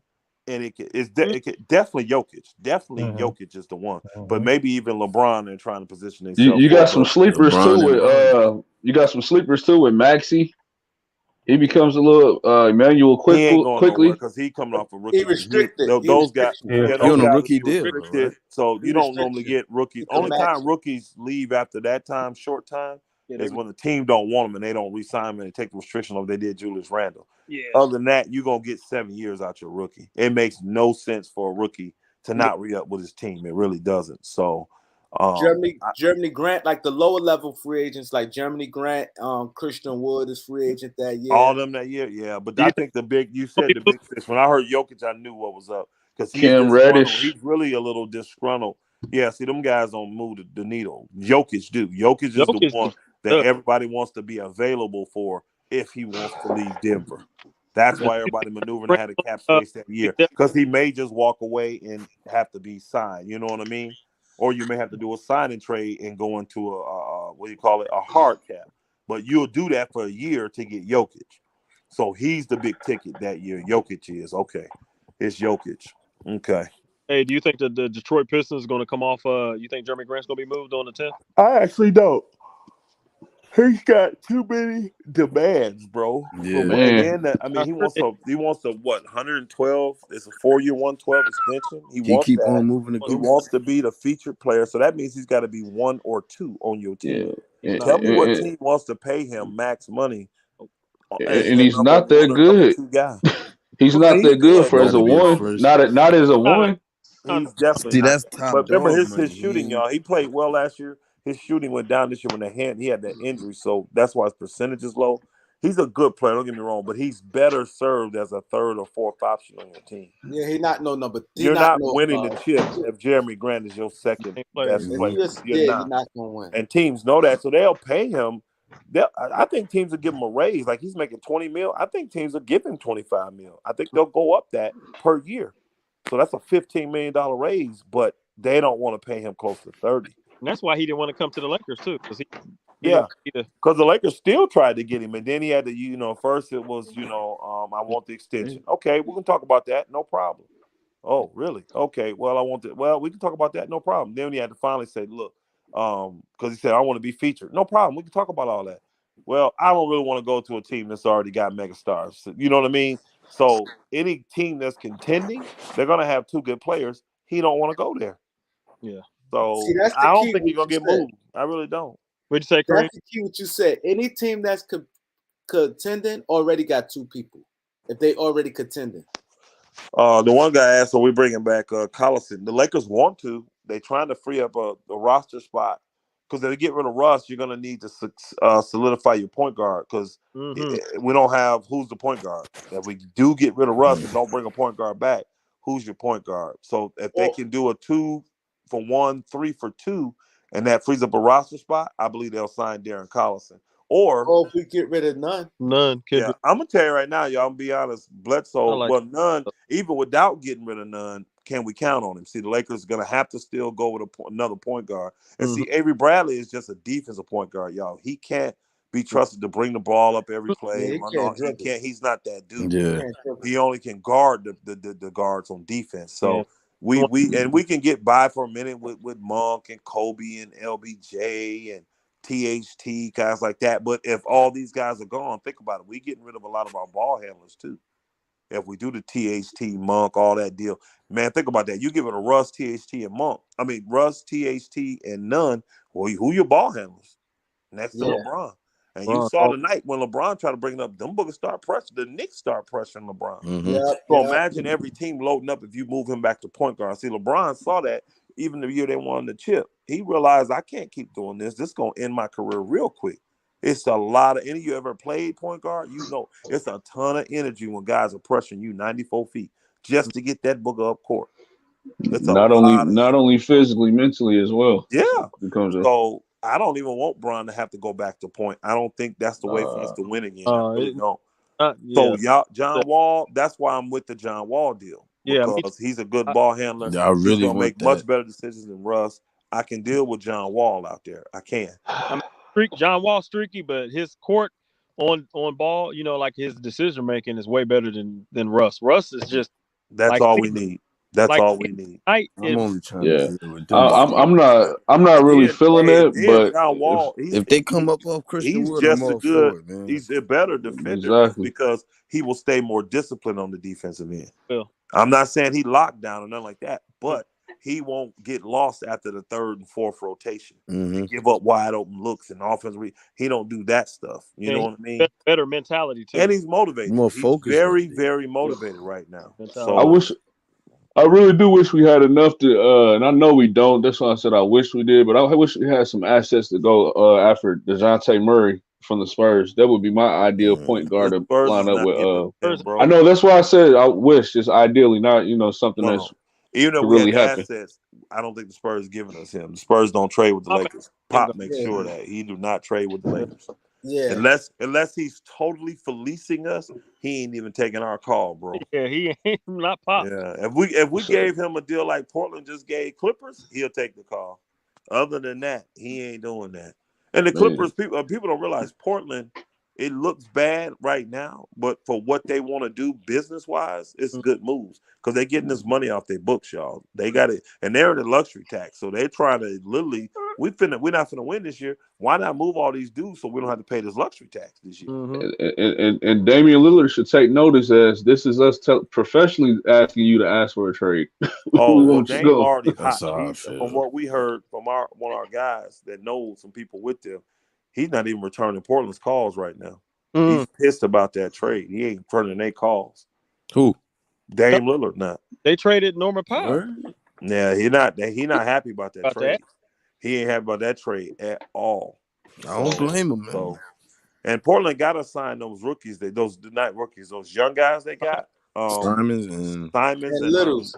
and it could definitely Jokic. Definitely Jokic is the one. But maybe even LeBron and trying to position themselves. You got some but sleepers too with you got some sleepers too with Maxey. He becomes a little Emmanuel he ain't going quickly nowhere because he coming off a rookie. He restricted. Those guys, He those on a guys rookie be deal, restricted. right? So He you don't normally restricted. get rookies. He Only come time back. rookies leave after that time, short time, is when the team don't want them and they don't re-sign them and take the restriction off. They did Julius Randle. Yeah. Other than that, you're gonna get 7 years out your rookie. It makes no sense for a rookie to not re-up with his team. It really doesn't. So. Jeremy Grant, like the lower level free agents, like Jeremy Grant, Christian Wood is free agent that year. All of them that year, yeah. But I think you said the big fish. When I heard Jokic, I knew what was up because he's Cam Reddish. He's really a little disgruntled. Yeah, see, them guys don't move the needle. Jokic do. Jokic is the one that everybody wants to be available for if he wants to leave Denver. That's why everybody maneuvering to have a cap space that year because he may just walk away and have to be signed. You know what I mean? Or you may have to do a signing trade and go into a hard cap. But you'll do that for a year to get Jokic. So he's the big ticket that year. Jokic is. Okay. It's Jokic. Okay. Hey, do you think that the Detroit Pistons is going to come off? You think Jeremy Grant's going to be moved on the 10th? I actually don't. He's got too many demands, bro. Yeah, man. He wants to what? 112. It's a 4-year, 112 extension. He wants keep that. on moving the He goal. wants to be the featured player. So that means he's got to be 1 or 2 on your team. Yeah. Tell me what team wants to pay him max money. And he's not that good. He's not that good for as a one. Not as a one. He's definitely See, not. that's top But remember dog his money. shooting, y'all. He played well last year. His shooting went down this year when he had that injury, so that's why his percentage is low. He's a good player, don't get me wrong, but he's better served as a third or fourth option on your team. Yeah, he's not no number. You're not winning the chip if Jeremy Grant is your second best player. You're not gonna win. And teams know that, so they'll pay him. I think teams will give him a raise. Like he's making $20 million. I think teams will give him $25 million. I think they'll go up that per year. So that's a $15 million raise, but they don't want to pay him close to 30. And that's why he didn't want to come to the Lakers too, because because the Lakers still tried to get him, and then he had to, first it was, I want the extension. Okay, we can talk about that, no problem. Oh, really? Okay, well, we can talk about that, no problem. Then he had to finally say, look, because he said, I want to be featured. No problem, we can talk about all that. Well, I don't really want to go to a team that's already got megastars. You know what I mean? So any team that's contending, they're going to have 2 good players. He don't want to go there. Yeah. So that's the I don't key think he's going to get said. moved. I really don't. What'd you say, Kareem? That's the key what you said. Any team that's contending already got 2 people. If they already contending. The one guy asked, so we bringing back Collison. The Lakers want to. They're trying to free up a roster spot. Because if they get rid of Russ, you're going to need to solidify your point guard because we don't have who's the point guard. If we do get rid of Russ and don't bring a point guard back, who's your point guard? So if they can do a 2 for 1, 3 for 2, and that frees up a roster spot, I believe they'll sign Darren Collison. Or if we get rid of Nunn. I'm going to tell you right now, y'all, I'm going to be honest, Bledsoe, Nunn, even without getting rid of Nunn, can we count on him? See, the Lakers are going to have to still go with another point guard. And see, Avery Bradley is just a defensive point guard, y'all. He can't be trusted to bring the ball up every play. He's not that dude. Yeah. He only can guard the guards on defense. So we can get by for a minute with Monk and Kobe and LBJ and THT, guys like that. But if all these guys are gone, think about it. We're getting rid of a lot of our ball handlers too. If we do the THT, Monk, all that deal, man, think about that. You give it a Russ, THT, and Monk. I mean, Russ, THT, and Nunn. Well, who your ball handlers? Next to LeBron. And you saw tonight when LeBron tried to bring it up, them boogers start pressure. The Knicks start pressuring LeBron. Imagine every team loading up if you move him back to point guard. See, LeBron saw that even the year they won the chip. He realized, I can't keep doing this. This is going to end my career real quick. It's a lot of any of you ever played point guard, it's a ton of energy when guys are pressuring you 94 feet, just to get that booger up court. It's a Not lot of only physically, mentally as well. yeah. Becomes So I don't even want Bron to have to go back to point. I don't think that's the way for us to win again. I really don't. So John Wall, that's why I'm with the John Wall deal. Because he's a good ball handler. I really he's gonna want make that. much better decisions than Russ. I can deal with John Wall out there. I can. I mean, John Wall streaky, but his court on ball, you know, like his decision making is way better than Russ. Russ is just that's all we need. That's all we need. I'm only trying to deal with them. I'm not really feeling it, but John Wall, if they come up off Christian he's Wood, just I'm all as good. for it, man. He's a better defender because he will stay more disciplined on the defensive end. I'm not saying he locked down or nothing like that, but he won't get lost after the third and fourth rotation. And give up wide open looks and offense. He don't do that stuff. You know what I mean? Better mentality too. And he's motivated. More he's focused. Very, very motivated right now. So I really do wish we had enough to, and I know we don't. That's why I said I wish we did, but I wish we had some assets to go after DeJounte Murray from the Spurs. That would be my ideal point guard to line up with. I know that's why I said I wish, just ideally, not something that's even though could we really had happen. assets. I don't think the Spurs giving us him. The Spurs don't trade with the Lakers. Pop makes sure that he do not trade with the Lakers. Yeah. Unless he's totally fleecing us, he ain't even taking our call, bro. Yeah, he ain't not Pop. Yeah. If we gave him a deal like Portland just gave Clippers, he'll take the call. Other than that, he ain't doing that. And the Clippers, people don't realize Portland, it looks bad right now, but for what they want to do business-wise, it's good moves because they're getting this money off their books, y'all. They got it, and they're in the luxury tax, so they're trying to literally. We're not finna win this year. Why not move all these dudes so we don't have to pay this luxury tax this year? And Damian Lillard should take notice as this is us professionally asking you to ask for a trade. Dame already hot. From what we heard from one of our guys that knows some people with them, he's not even returning Portland's calls right now. He's pissed about that trade. He ain't returning their calls. Who? Dame Lillard not. They traded Norman Powell. Yeah, he not happy about that trade. He ain't happy about that trade at all. I don't blame him, man. So, and Portland got to sign those rookies. Those young guys they got. Simons and Littles.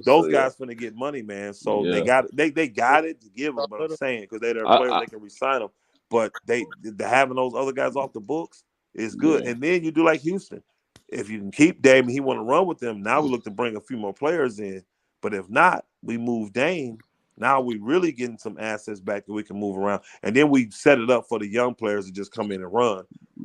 Those guys finna get money, man. So they got it to give them. But I'm saying because they're players, they can re-sign them. But they having those other guys off the books is good. And then you do like Houston. If you can keep Dame and he want to run with them, now we look to bring a few more players in. But if not, we move Dame. Now we really getting some assets back that we can move around, and then we set it up for the young players to just come in and run.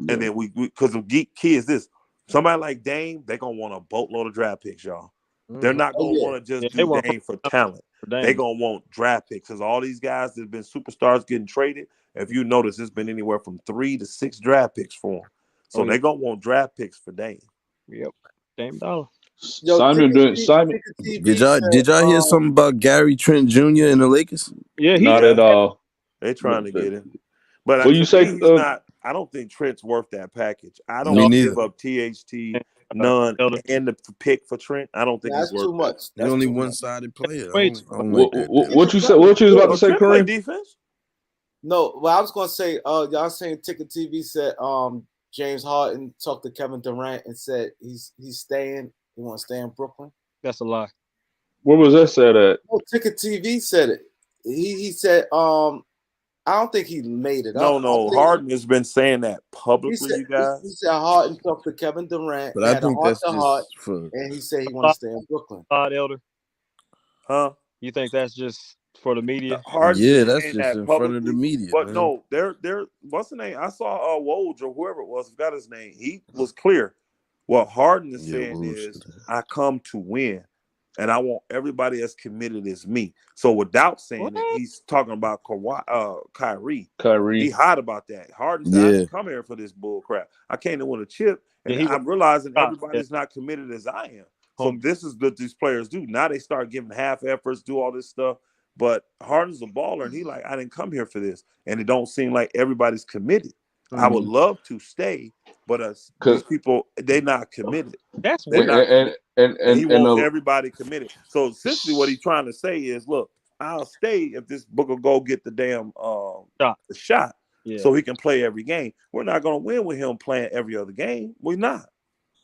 And then we because the key is this: somebody like Dame, they're gonna want a boatload of draft picks, y'all. They're not gonna want to just do Dame for talent. They're gonna want draft picks because all these guys that have been superstars getting traded. If you notice, it's been anywhere from 3 to 6 draft picks for them. So they're gonna want draft picks for Dame. Yep, Dame Dollar. Simon. Did y'all hear something about Gary Trent Jr. and the Lakers? Yeah, not at all. They're trying to get him, but you say he's not. I don't think Trent's worth that package. I don't give up THT, none, and the pick for Trent. I don't think that's worth too much. He's only one-sided player. What you was about to say, Kareem? Defense? No, well, I was gonna say, y'all saying Ticket TV said James Harden talked to Kevin Durant and said he's staying. He want to stay in Brooklyn. That's a lie. Where was that said at? Oh, Ticket TV said it. He said I don't think he made it up. No. Harden has been saying that publicly, you guys. He said Harden talked to Kevin Durant. But I think that's just for. And he said he want to stay in Brooklyn. Elder. Huh? You think that's just for the media? Yeah, that's just in front of the media. But man. no, they're what's the name? I saw Woj or whoever it was, forgot his name. He was clear. What Harden is saying is, I come to win, and I want everybody as committed as me. So without saying it, he's talking about Kyrie. He hot about that. Harden said, I didn't come here for this bull crap. I came to win a chip, and I'm realizing everybody's not committed as I am. So this is what these players do. Now they start giving half efforts, do all this stuff. But Harden's a baller, and he like, I didn't come here for this. And it don't seem like everybody's committed. I would love to stay, but these people, they're not committed. That's weird. And he wants everybody committed. So essentially what he's trying to say is, look, I'll stay if this Booker go get the damn shot so he can play every game. We're not going to win with him playing every other game. We're not.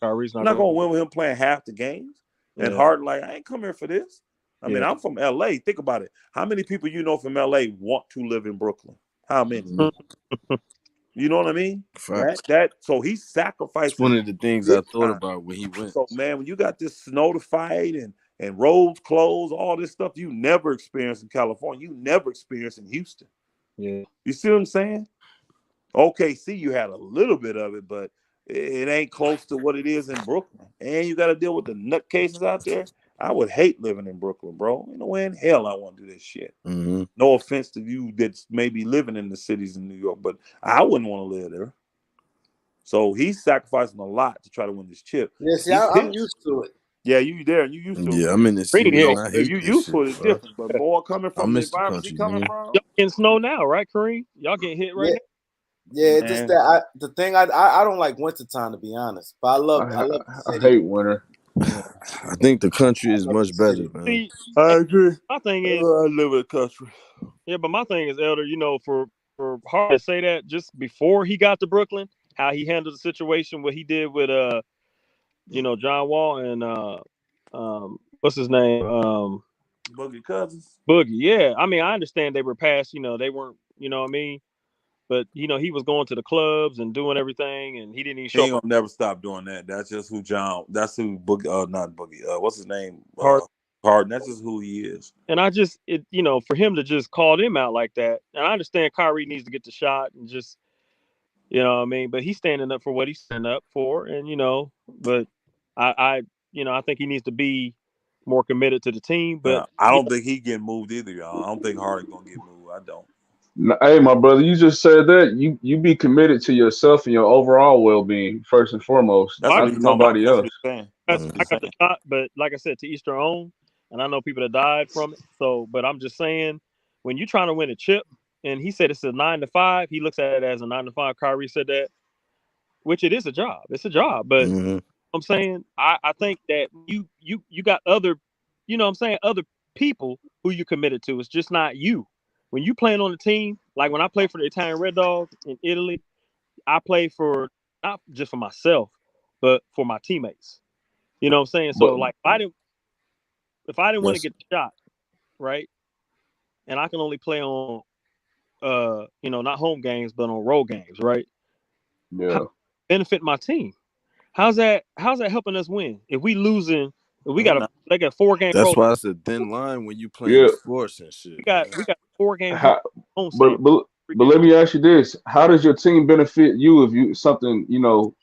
Kyrie's I'm not gonna win with him playing half the games. And Harden, like, I ain't come here for this. I mean, I'm from LA. Think about it. How many people you know from LA want to live in Brooklyn? How many? You know what I mean? So he's sacrificing. It's one of the things I thought about when he went. So man, when you got this snow to fight and roads closed, all this stuff you never experienced in California, you never experienced in Houston. Yeah. You see what I'm saying? OKC, you had a little bit of it, but it ain't close to what it is in Brooklyn. And you got to deal with the nutcases out there. I would hate living in Brooklyn, bro. You know, way in hell I want to do this shit. Mm-hmm. No offense to you that's maybe living in the cities in New York, but I wouldn't want to live there. So he's sacrificing a lot to try to win this chip. Yeah, see, I'm used to it. Yeah, you there and you used to it. Yeah, I'm in the city. If you used to it, it's different. But boy, coming from the environment he coming from. Y'all getting snow now, right, Kareem? Y'all getting hit right now? Yeah, it's just that the thing I don't like wintertime, to be honest. But I love the city. I hate winter. I think the country is much better, man. See, I agree. My thing is, I live in the country. Yeah, but my thing is, Elder, you know, for Harden to say that just before he got to Brooklyn, how he handled the situation, what he did with you know, John Wall and what's his name? Boogie Cousins. Boogie, yeah. I mean, I understand they were past, you know, they weren't, you know what I mean? But you know, he was going to the clubs and doing everything, and he didn't even show. He ain't gonna never stop doing that. That's just who That's who Boogie. Not Boogie. What's his name? Harden. That's just who he is. And you know, for him to just call them out like that, and I understand Kyrie needs to get the shot and just, you know what I mean? But he's standing up for what he's standing up for, and you know, but I you know, I think he needs to be more committed to the team. But I don't think he getting moved either, y'all. I don't think Harden gonna get moved. I don't. Hey, my brother, you just said that you be committed to yourself and your overall well-being first and foremost. That's nobody else. I got the shot, but like I said, to each their own. And I know people that died from it. So, but I'm just saying, when you're trying to win a chip, and he said it's a 9 to 5, he looks at it as a 9 to 5. Kyrie said that, which it is a job. It's a job, but I'm saying I think that you got other, you know what I'm saying, other people who you committed to. It's just not you. When you playing on the team, like when I play for the Italian Red Dogs in Italy, I play for not just for myself, but for my teammates. You know what I'm saying? So like if I didn't want to get the shot, right, and I can only play on you know, not home games, but on road games, right? Yeah. How benefit my team. How's that helping us win? If we losing, if we got a 4-game That's road. why it's a thin line when you playing sports and shit. We got 4 games home. But let me ask you this: how does your team benefit you if something, you know,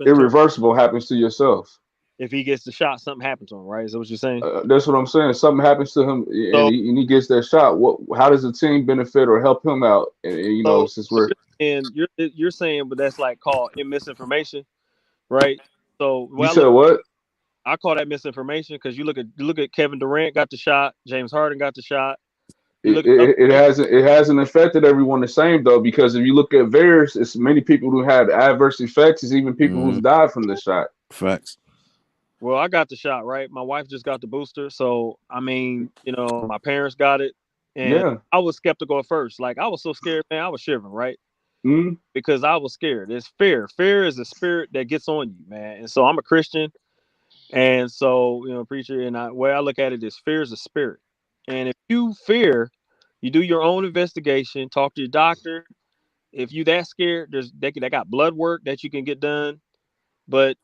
irreversible happens to yourself? If he gets the shot, something happens to him, right? Is that what you're saying? That's what I'm saying. Something happens to him, and he gets that shot. How does the team benefit or help him out? And you know, since we're you're saying, but that's like called misinformation, right? So you said what? I call that misinformation because you look at Kevin Durant got the shot, James Harden got the shot. It hasn't affected everyone the same though, because if you look at VAERS, it's many people who had adverse effects. It's even people who've died from the shot. Facts. Well, I got the shot, right? My wife just got the booster, so I mean, you know, my parents got it, and I was skeptical at first. Like I was so scared, man. I was shivering, right? Because I was scared. It's fear. Fear is a spirit that gets on you, man. And so I'm a Christian, and so you know, preacher, and the way I look at it is fear is a spirit. And if you fear, you do your own investigation, talk to your doctor. If you that scared, they got blood work that you can get done. But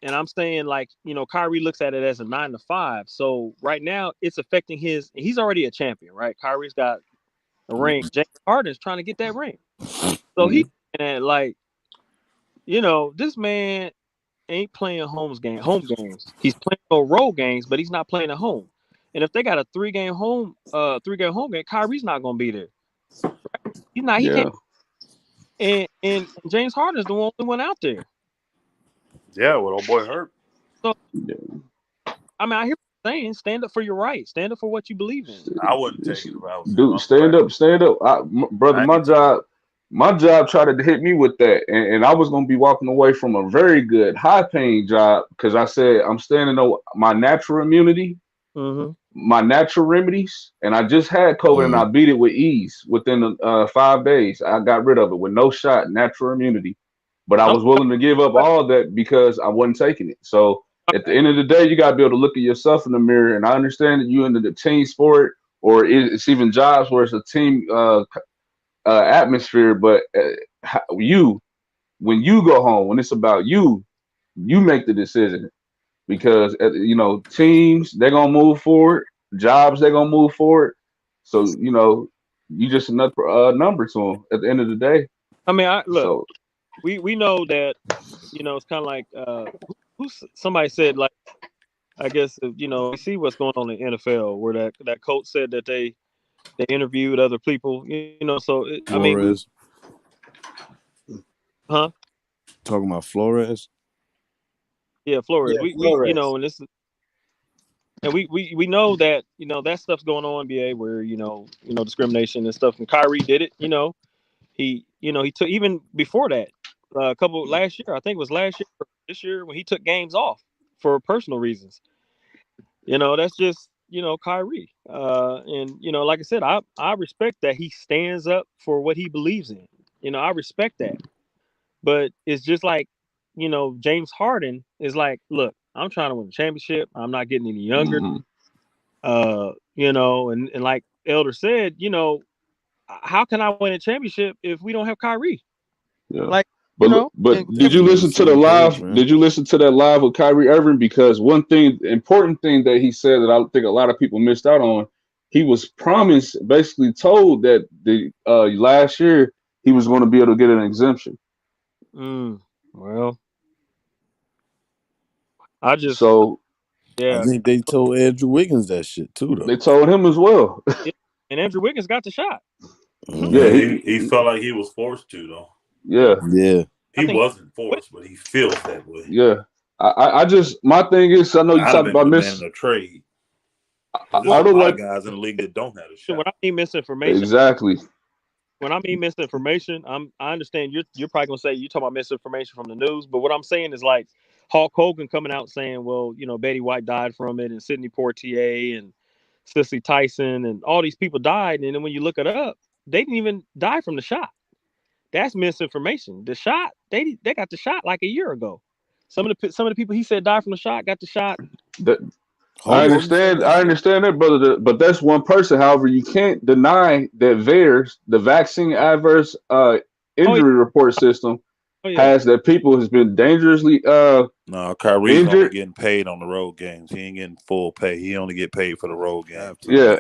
and I'm saying, like, you know, Kyrie looks at it as a 9 to 5. So right now it's affecting he's already a champion, right? Kyrie's got a ring. James Harden's trying to get that ring. So he's like, you know, this man ain't playing home games. He's playing on road games, but he's not playing at home. And if they got a 3-game home game, Kyrie's not gonna be there. Right? He's not. He can't. And James Harden's the only one out there. Yeah, well, old boy hurt. So, I mean, I hear you saying, stand up for your right, stand up for what you believe in. I wouldn't take it if I was dude. Stand up, brother. My job tried to hit me with that, and I was gonna be walking away from a very good, high-paying job because I said I'm standing on my natural immunity, my natural remedies, and I just had COVID and I beat it with ease within 5 days. I got rid of it with no shot, natural immunity. but I was willing to give up all that because I wasn't taking it. So at the end of the day, you gotta be able to look at yourself in the mirror. And I understand that you into the team sport, or it's even jobs where it's a team atmosphere. But when you go home, when it's about you, you make the decision because teams they're gonna move forward, jobs they're gonna move forward. So you just another number to them at the end of the day. I mean, look, So we know that it's kind of like somebody said, like, I guess we see what's going on in the NFL where that coach said that they interviewed other people, so I mean, Flores. huh? Talking about Flores. Yeah, Flores. Yeah, We Flores. and this, and we know that that stuff's going on in NBA where discrimination and stuff. And Kyrie did it. He took, even before that, a couple last year. I think it was last year or this year when he took games off for personal reasons. That's just Kyrie. And like I said, I respect that he stands up for what he believes in. I respect that. But it's just like, James Harden is like, look, I'm trying to win a championship. I'm not getting any younger. And like Elder said, how can I win a championship if we don't have Kyrie? yeah. Like, But did you listen to the live? Did you listen to that live with Kyrie Irving? Because one important thing that he said that I think a lot of people missed out on, he was basically told that the last year he was going to be able to get an exemption. Well, I think they told Andrew Wiggins that shit too, though. They told him as well. And Andrew Wiggins got the shot. Yeah, he felt like he was forced to, though. Yeah. He wasn't forced, but he feels that way. Yeah. I just, my thing is, I know you talked about missing a trade. There's a lot of guys in the league that don't have a shot. When I mean misinformation, exactly. When I mean misinformation, I understand you're probably gonna say you're talking about misinformation from the news, but what I'm saying is like Hulk Hogan coming out saying, well, Betty White died from it, and Sidney Poitier and Cicely Tyson and all these people died, and then when you look it up, they didn't even die from the shot. That's misinformation. The shot, they got the shot like a year ago. Some of the people he said died from the shot got the shot. I understand that, brother, but that's one person. However, you can't deny that VAERS, the vaccine adverse injury report system, has that people has been dangerously no, Kyrie's injured. only getting paid on the road games. He ain't getting full pay. He only get paid for the road games. Yeah,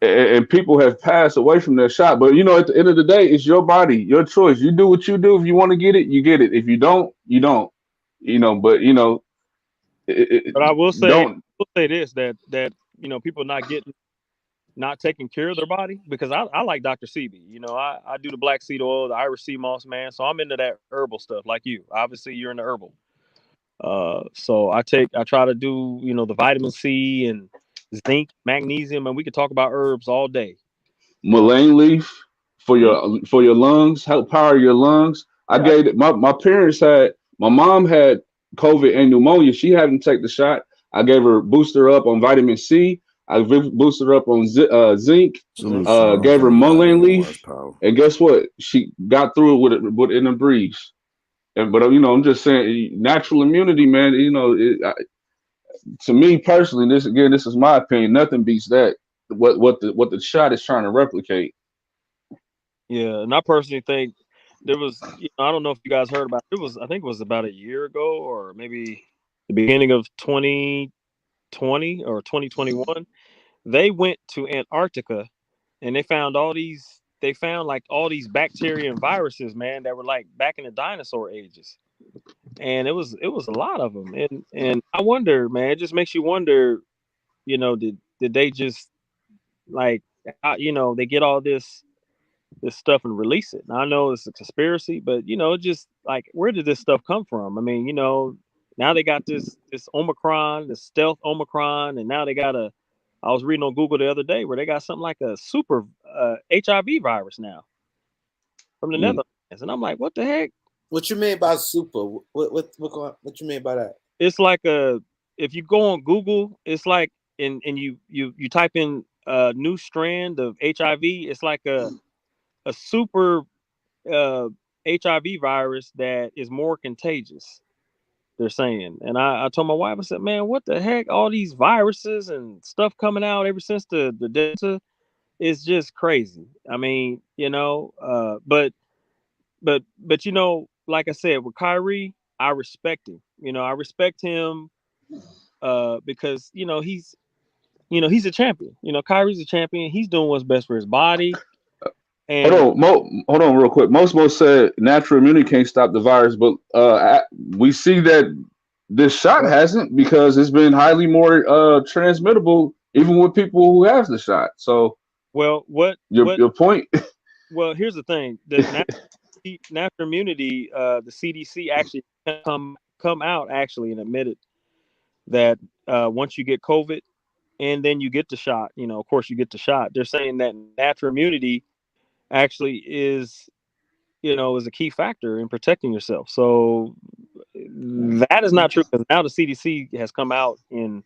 and people have passed away from their shot. But at the end of the day, it's your body, your choice. You do what you do. If you want to get it, you get it. If you don't, you don't. But I will say this, that people not taking care of their body, because I like Dr. Sebi. I do the black seed oil, the Irish sea moss, man. So I'm into that herbal stuff like you. Obviously, you're into herbal. So I try to do, the vitamin C and zinc, magnesium, and we could talk about herbs all day. Mullein leaf for your lungs, help power your lungs. I gave it. My parents my mom had COVID and pneumonia. She hadn't taken the shot. I gave her booster up on vitamin C. I boosted her up on zinc. Gave her mullein leaf, and guess what? She got through it in a breeze. But I'm just saying, natural immunity, man. To me personally, this is my opinion. Nothing beats that. What the shot is trying to replicate. Yeah, and I personally think there was. I don't know if you guys heard about it. I think it was about a year ago, or maybe the beginning of 2020 or 2021. They went to Antarctica, and they found all these bacteria and viruses, man, that were like back in the dinosaur ages. And it was a lot of them. And I wonder, man, it just makes you wonder, did they just like, they get all this stuff and release it. Now, I know it's a conspiracy, but just like, where did this stuff come from? I mean, now they got this Omicron, the stealth Omicron, and now they got I was reading on Google the other day where they got something like a super HIV virus now from the Netherlands, and I'm like, what the heck? What you mean by super? What you mean by that? It's like if you go on Google, it's like and you type in a new strand of HIV, it's like a super HIV virus that is more contagious. They're saying, and I told my wife, I said, "Man, what the heck? All these viruses and stuff coming out ever since the Delta is just crazy." I mean, but like I said, with Kyrie, I respect him. I respect him because he's a champion. Kyrie's a champion. He's doing what's best for his body. And hold on, real quick. Most said natural immunity can't stop the virus, but we see that this shot hasn't, because it's been highly more transmittable, even with people who have the shot. So, well, your point? Well, here's the thing: the natural immunity, the CDC actually come out actually and admitted that once you get COVID and then you get the shot, of course you get the shot. They're saying that natural immunity actually is a key factor in protecting yourself. So that is not true, because now the CDC has come out and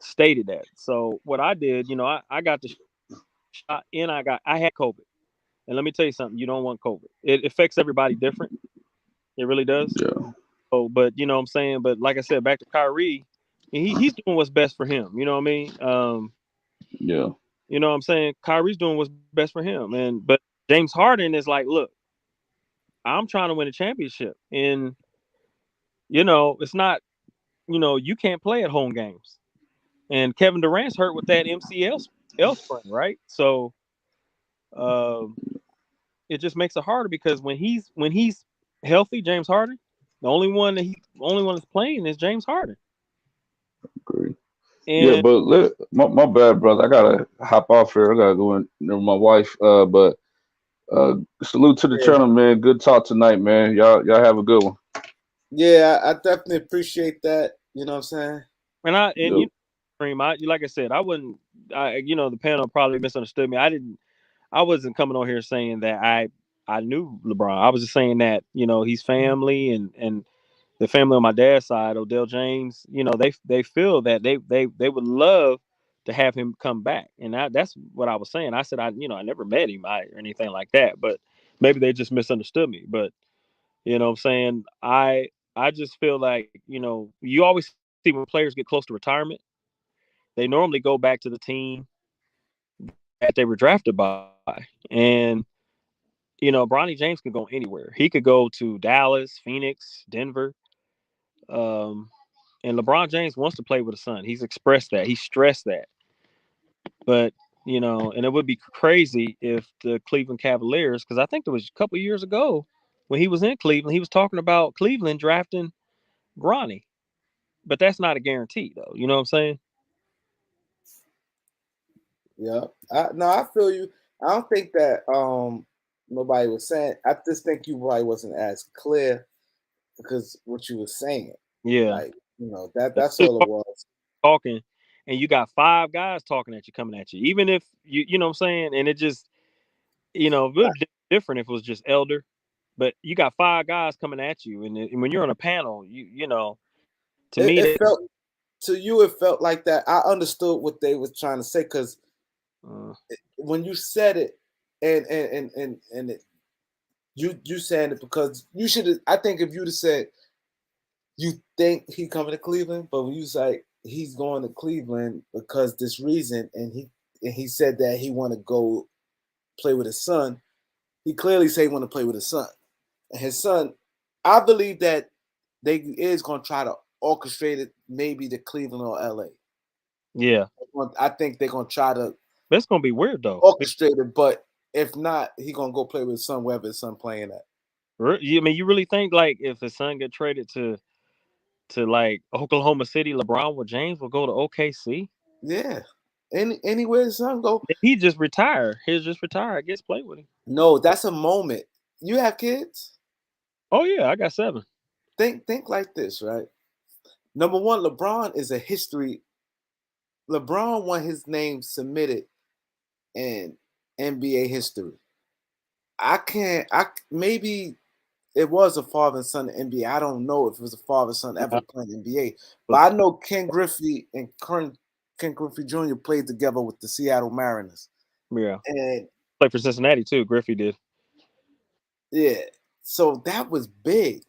stated that. So what I did, I got the shot and I had COVID. And let me tell you something, you don't want COVID. It affects everybody different. It really does. Yeah. Oh, but you know what I'm saying? But like I said, back to Kyrie, he's doing what's best for him. You know what I mean? Yeah. You know what I'm saying? Kyrie's doing what's best for him. But James Harden is like, look, I'm trying to win a championship. And, it's not, you can't play at home games. And Kevin Durant's hurt with that MCL sprain, right? So it just makes it harder, because when he's healthy, James Harden, the only one that's playing is James Harden. Agree. And, yeah, but my bad, brother. I gotta hop off here. I gotta go in there with my wife. But salute to the channel, man. Good talk tonight, man. Y'all have a good one. Yeah, I definitely appreciate that. You know what I'm saying? Like I said, I wouldn't. The panel probably misunderstood me. I wasn't coming on here saying that I knew LeBron. I was just saying that he's family, and the family on my dad's side, Odell James. They feel that they would love to have him come back, and that's what I was saying. I said I never met him or anything like that, but maybe they just misunderstood me. But what I'm saying, I just feel like you always see when players get close to retirement, they normally go back to the team that they were drafted by. And Bronny James can go anywhere. He could go to Dallas, Phoenix, Denver. And LeBron James wants to play with his son. He's expressed that. He stressed that. But and it would be crazy if the Cleveland Cavaliers, because I think there was a couple of years ago when he was in Cleveland, he was talking about Cleveland drafting Bronny. But that's not a guarantee, though. You know what I'm saying? Yeah. I feel you. I don't think that nobody was saying. I just think you probably wasn't as clear because what you were saying. Yeah. Like, that's all it was. Talking, and you got 5 guys talking at you, coming at you. Even if you know what I'm saying, and it just it would be different if it was just Elder, but you got 5 guys coming at you, and when you're on a panel, to me, it felt to you. It felt like that. I understood what they were trying to say, because when you said it, and you saying it, because you should. I think if you'd have said you think he coming to Cleveland, but when you say he's going to Cleveland because this reason, and he said that he want to go play with his son, he clearly said he want to play with his son. And his son, I believe that they is going to try to orchestrate it, maybe to Cleveland or LA. Yeah. I think they're going to try to. That's going to be weird, though. Orchestrate it, but if not, he going to go play with his son wherever his son playing at. I mean, you really think, like, if his son get traded to like Oklahoma City, LeBron with James will go to OKC? Yeah. Anywhere his son go. He just retire. He'll just retire. I guess play with him. No, that's a moment. You have kids? Oh yeah, I got 7. Think like this, right? Number one, LeBron is a history. LeBron want his name submitted in NBA history. Maybe it was a father and son in NBA. I don't know if it was a father and son ever playing NBA. But I know Ken Griffey and Ken Griffey Jr. played together with the Seattle Mariners. Yeah. And played for Cincinnati too, Griffey did. Yeah. So that was big.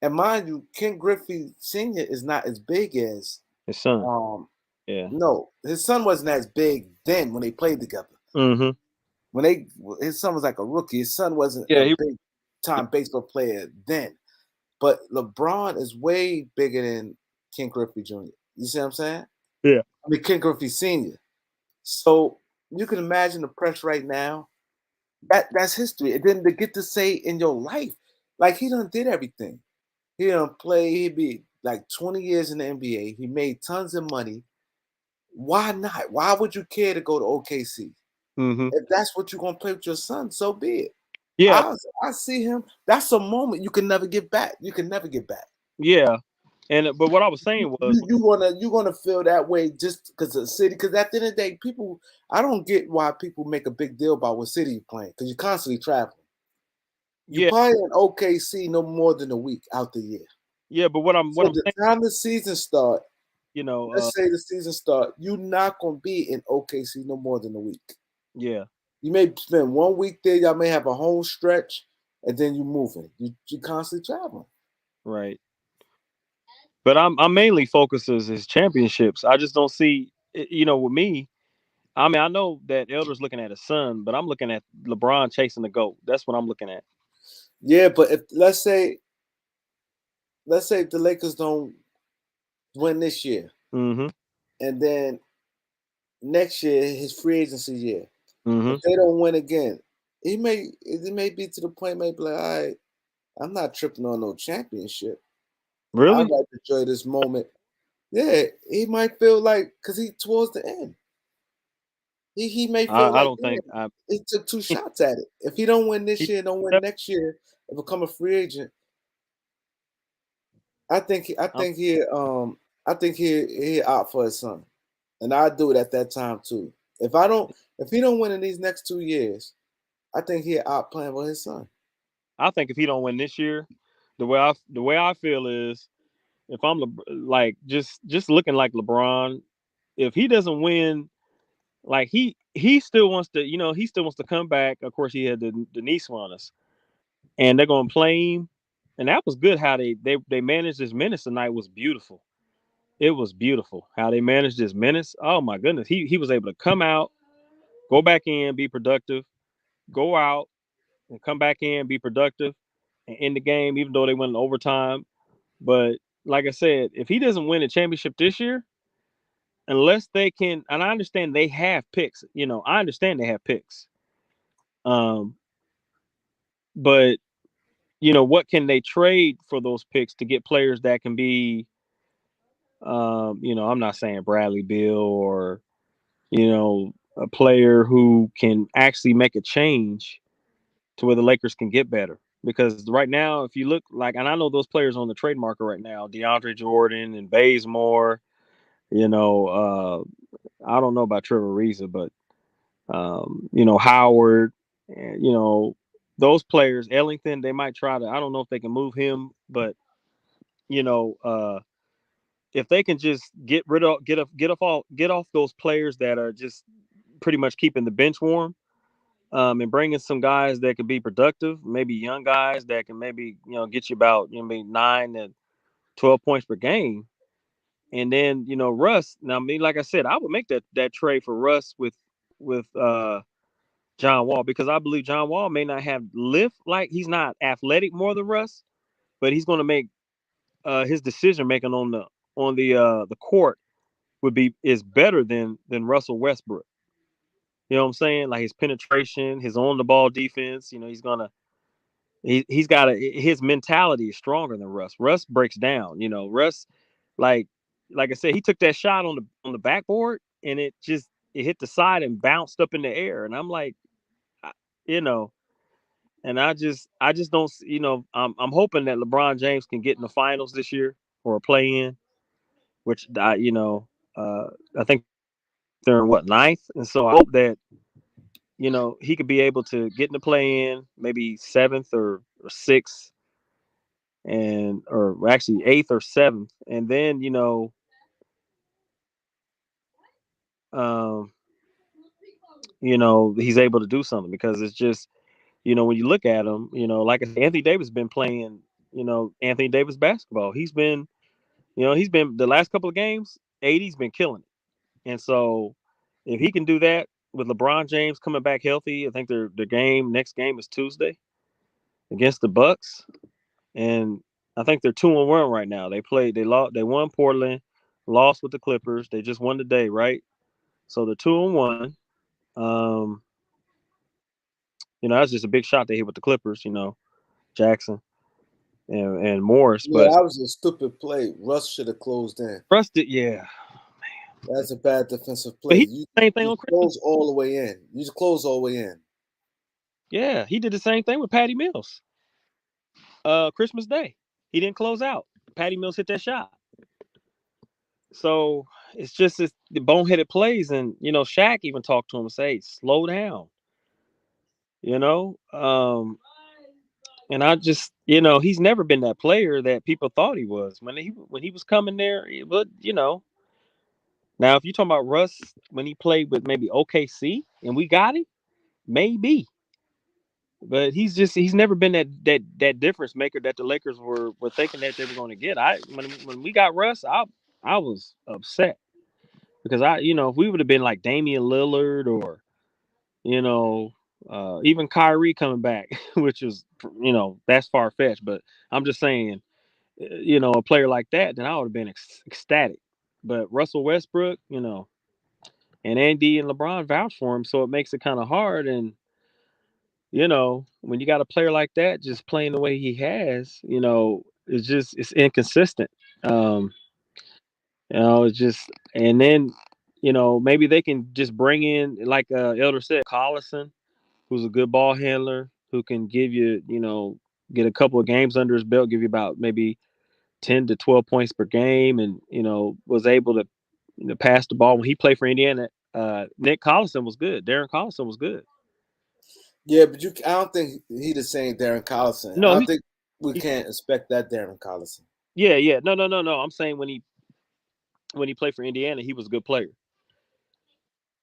And mind you, Ken Griffey Sr. is not as big as his son. Yeah. No, his son wasn't as big then when they played together. Mm-hmm. When his son was like a rookie. His son wasn't a big time baseball player then. But LeBron is way bigger than Ken Griffey Jr. You see what I'm saying? Yeah. I mean Ken Griffey Sr. So you can imagine the pressure right now. That's history. And then to get to say in your life, like he done did everything. He done play. He'd be like 20 years in the NBA. He made tons of money. Why not? Why would you care to go to OKC? Mm-hmm. If that's what you're gonna play with your son, so be it. Yeah, I see him. That's a moment you can never get back. You can never get back. Yeah, but what I was saying was you're gonna feel that way just because of the city. Because at the end of the day, people, I don't get why people make a big deal about what city you're playing because you're constantly traveling. You probably in OKC no more than a week out the year. Yeah, but what I'm the time the season start, let's say the season start, you're not gonna be in OKC no more than a week. Yeah. You may spend 1 week there. Y'all may have a home stretch, and then you moving. You constantly traveling. Right. But I'm mainly focused is championships. I just don't see, with me. I mean, I know that Elder's looking at his son, but I'm looking at LeBron chasing the GOAT. That's what I'm looking at. Yeah, but if let's say if the Lakers don't win this year, mm-hmm. and then next year his free agency year, mm-hmm. if they don't win again, it may be to the point maybe like, all right, I'm not tripping on no championship. Really? I'd like to enjoy this moment. Yeah, he might feel like because he towards the end. He may feel I like don't think he took 2 shots at it. If he don't win this year, don't win next year, and become a free agent, I think he out for his son, and I'd do it at that time too. If he don't win in these next 2 years, I think he'll out playing with his son. I think if he don't win this year, the way I feel is if I'm just looking like LeBron, if he doesn't win, like he still wants to come back. Of course, he had the Nice runners, and they're gonna play him, and that was good. How they managed his minutes tonight was beautiful. It was beautiful how they managed his minutes. Oh my goodness, he was able to come out, go back in, be productive, go out and come back in, be productive, and end the game, even though they went in overtime. But like I said, if he doesn't win a championship this year, unless they can, and I understand they have picks, I understand they have picks. But what can they trade for those picks to get players that can be, I'm not saying Bradley Beal or, a player who can actually make a change to where the Lakers can get better. Because right now, if you look and I know those players on the trade market right now, DeAndre Jordan and Bazemore, I don't know about Trevor Ariza, but, Howard, and, those players, Ellington, they might try to, I don't know if they can move him, but, if they can just get off those players that are just pretty much keeping the bench warm, and bringing some guys that could be productive, maybe young guys that can maybe get you about 9 to 12 points per game, and then Russ. Now, I mean, like I said, I would make that trade for Russ with John Wall, because I believe John Wall may not have lift, like he's not athletic more than Russ, but he's going to make his decision making on the court is better than Russell Westbrook. You know what I'm saying? Like his penetration, his on the ball defense. He's got his mentality is stronger than Russ. Russ breaks down. Russ, like I said, he took that shot on the backboard and it hit the side and bounced up in the air. And I'm like, and I just don't. I'm hoping that LeBron James can get in the finals this year or a play in, which I think they're in ninth, and so I hope that he could be able to get in the play in, maybe 7th or 6th, or actually 8th or 7th, and then he's able to do something, because it's just when you look at him, like I said, Anthony Davis been playing, Anthony Davis basketball. He's been the last couple of games, AD's been killing it. And so if he can do that with LeBron James coming back healthy, I think their next game is Tuesday against the Bucks. And I think they're 2-1 right now. They won Portland, lost with the Clippers. They just won today, right? So they're 2-1. That's just a big shot they hit with the Clippers, Jackson and Morris. Yeah, But that was a stupid play. Russ should have closed in. Russ did, yeah. That's a bad defensive But play. he did the same thing on close all the way in. You just close all the way in. Yeah, he did the same thing with Patty Mills. Christmas Day, he didn't close out. Patty Mills hit that shot. So it's just the boneheaded plays, and Shaq even talked to him and say, "Slow down." And I just, he's never been that player that people thought he was when he was coming there. But now if you're talking about Russ when he played with maybe OKC and we got him, maybe. But he's never been that difference maker that the Lakers were thinking that they were going to get. When we got Russ, I was upset because if we would have been like Damian Lillard or even Kyrie coming back, which is that's far fetched. But I'm just saying, a player like that, then I would have been ecstatic. But Russell Westbrook, and Andy and LeBron vouch for him, so it makes it kind of hard. And when you got a player like that just playing the way he has, it's inconsistent. It's just, and then, maybe they can just bring in, like Elder said, Collison, who's a good ball handler, who can give you, get a couple of games under his belt, give you about maybe 10 to 12 points per game, and, was able to pass the ball. When he played for Indiana, Nick Collison was good. Darren Collison was good. Yeah, but I don't think he the same Darren Collison. No, I don't think we can't expect that Darren Collison. Yeah. No. I'm saying when he played for Indiana, he was a good player.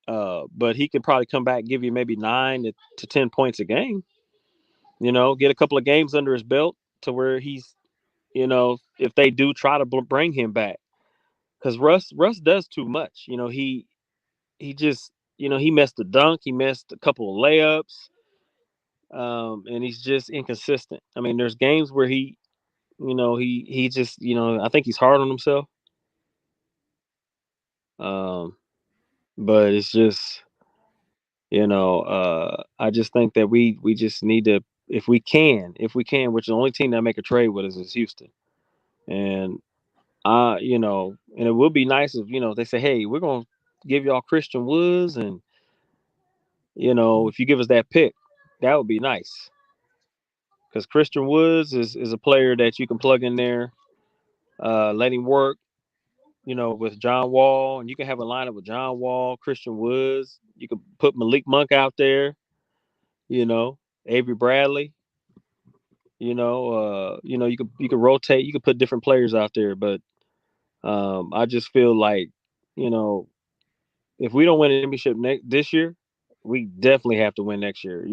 But he could probably come back and give you maybe 9 to 10 points a game. Get a couple of games under his belt to where he's, if they do try to bring him back, because Russ does too much. He just, he missed a dunk, he missed a couple of layups, and he's just inconsistent. I mean, there's games where he just, I think he's hard on himself. But it's just, I just think that we just need to, if we can, which the only team that make a trade with us is Houston. And and it would be nice if, they say, hey, we're going to give y'all Christian Woods. And, if you give us that pick, that would be nice. Because Christian Woods is a player that you can plug in there, let him work, with John Wall, and you can have a lineup with John Wall, Christian Woods. You could put Malik Monk out there, Avery Bradley. You could rotate. You could put different players out there, but I just feel like, if we don't win a championship this year, we definitely have to win next year.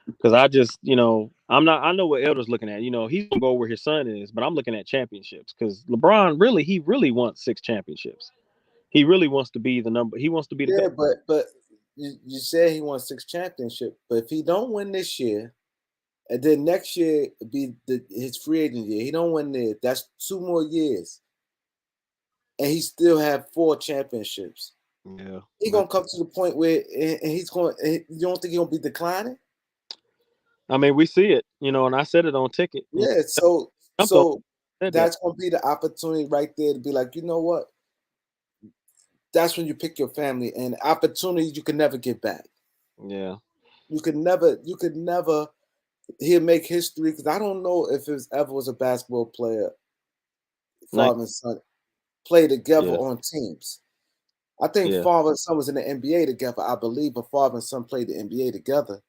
Because I just, I know what Elder's looking at. He's gonna go where his son is, but I'm looking at championships because LeBron really wants 6 championships. He really wants to be the number. He wants to be the yeah, but you said he wants 6 championships, but if he don't win this year, and then next year be his free agent year, he don't win there. That's 2 more years, and he still have 4 championships. Yeah, he gonna come to the point where and he's going. You don't think he gonna be declining? I mean, we see it, and I said it on Ticket. Yeah, so that's gonna be the opportunity right there to be like, you know what? That's when you pick your family, and opportunities you can never get back. Yeah, you could never. He'll make history because I don't know if it ever was a basketball player, father and son, play together on teams. I think father and son was in the NBA together. I believe a father and son played the NBA together,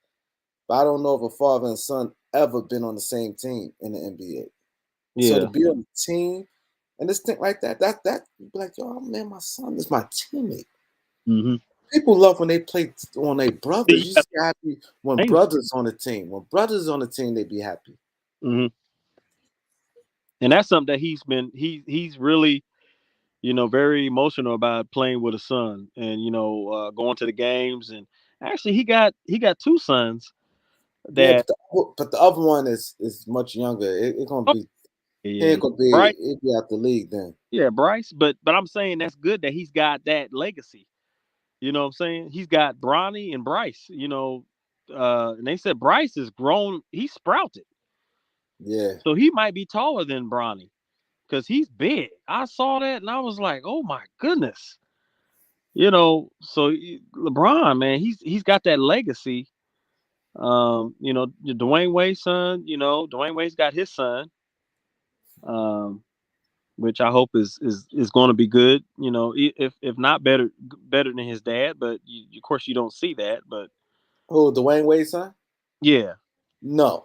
but I don't know if a father and son ever been on the same team in the NBA. Yeah. So to be on the team and this thing like that, like, yo, man, my son is my teammate. Mm-hmm. People love when they play on their brothers. You Yeah. see happy when brothers on the team. When brothers on the team, they be happy. Mm-hmm. And that's something that he's really, very emotional about playing with a son and going to the games. And actually, he got 2 sons. Yeah, That but the other one is much younger. It's gonna be Bryce. He'll be out the league then. Yeah, Bryce. But I'm saying that's good that he's got that legacy. You know what I'm saying? He's got Bronny and Bryce. And they said Bryce is grown. He's sprouted. Yeah. So he might be taller than Bronny because he's big. I saw that and I was like, oh my goodness. So LeBron, man, he's got that legacy. Dwayne Wade's son, Dwayne Wade's got his son. Which I hope is going to be good. If not better than his dad, but of course you don't see that. But Dwayne Wade's son? Yeah. No.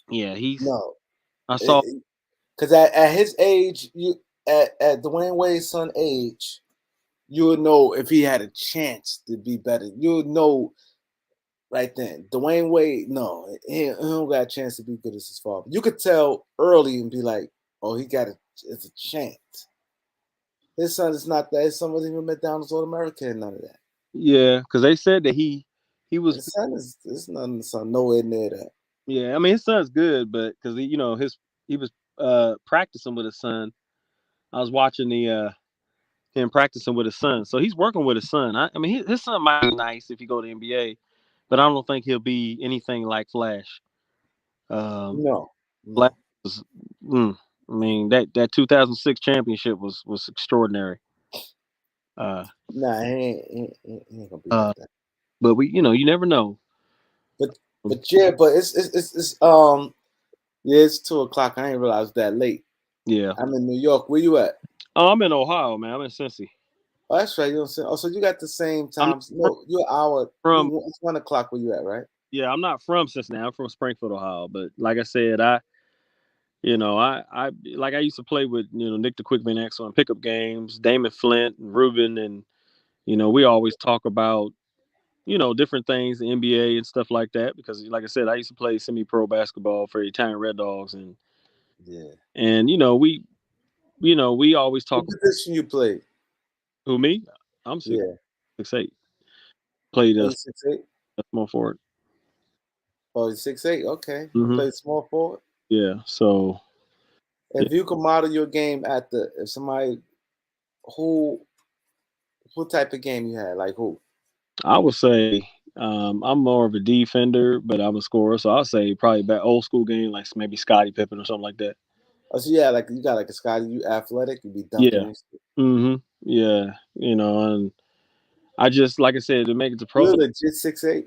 Yeah, no. I saw because at his age, at Dwayne Wade's son age, you would know if he had a chance to be better. You would know right then. Dwayne Wade, no, he don't got a chance to be good as his father. You could tell early and be like, oh, it's a chance. His son is not that. His son wasn't even McDonald's All-American and none of that. Yeah, because they said that he was. His son is nowhere near that. Yeah, I mean his son's good, but because he was practicing with his son. I was watching him practicing with his son, so he's working with his son. I mean his son might be nice if he go to the NBA, but I don't think he'll be anything like Flash. No. Flash was, I mean that 2006 championship was extraordinary. Nah, he ain't gonna be like that. But you never know. But yeah, but it's it's 2:00. I ain't realized that late. Yeah, I'm in New York. Where you at? Oh, I'm in Ohio, man. I'm in Cincy. Oh, that's right. You know what I'm saying? Oh, so you got the same times. No, you're an hour from. It's 1:00 where you at, right? Yeah, I'm not from Cincinnati. I'm from Springfield, Ohio. But like I said, I used to play with Nick the Quick Van Exel on pickup games, Damon Flint and Ruben, and we always talk about different things, the NBA and stuff like that. Because like I said, I used to play semi-pro basketball for the Italian Red Dogs, and we always talk. What position you play? Who, me? I'm 6'8". Played 6'8". Small forward. Oh, 6'8". Okay, Mm-hmm. Play small forward. Yeah. So if you could model your game if somebody what type of game you had, like who? I would say I'm more of a defender, but I'm a scorer. So I'll say probably back old school game, like maybe Scottie Pippen or something like that. Oh, so yeah, like you got like a Scottie, you athletic, you be dunking. Yeah. Mm-hmm. Yeah. And I just, like I said, to make it to pro. You're legit 6'8".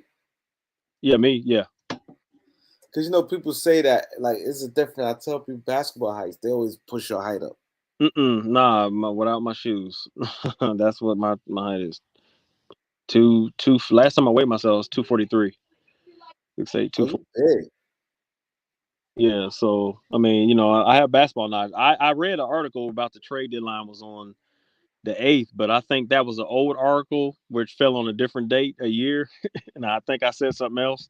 Yeah, me. Yeah. Because people say that like it's a different. I tell people basketball heights, they always push your height up. Nah, without my shoes. That's what my height is. Two. Last time I weighed myself was 243. 6'8", 240. Big. Yeah, so I mean, I have basketball knowledge. I read an article about the trade deadline was on the 8th, but I think that was an old article which fell on a different date, a year, and I think I said something else.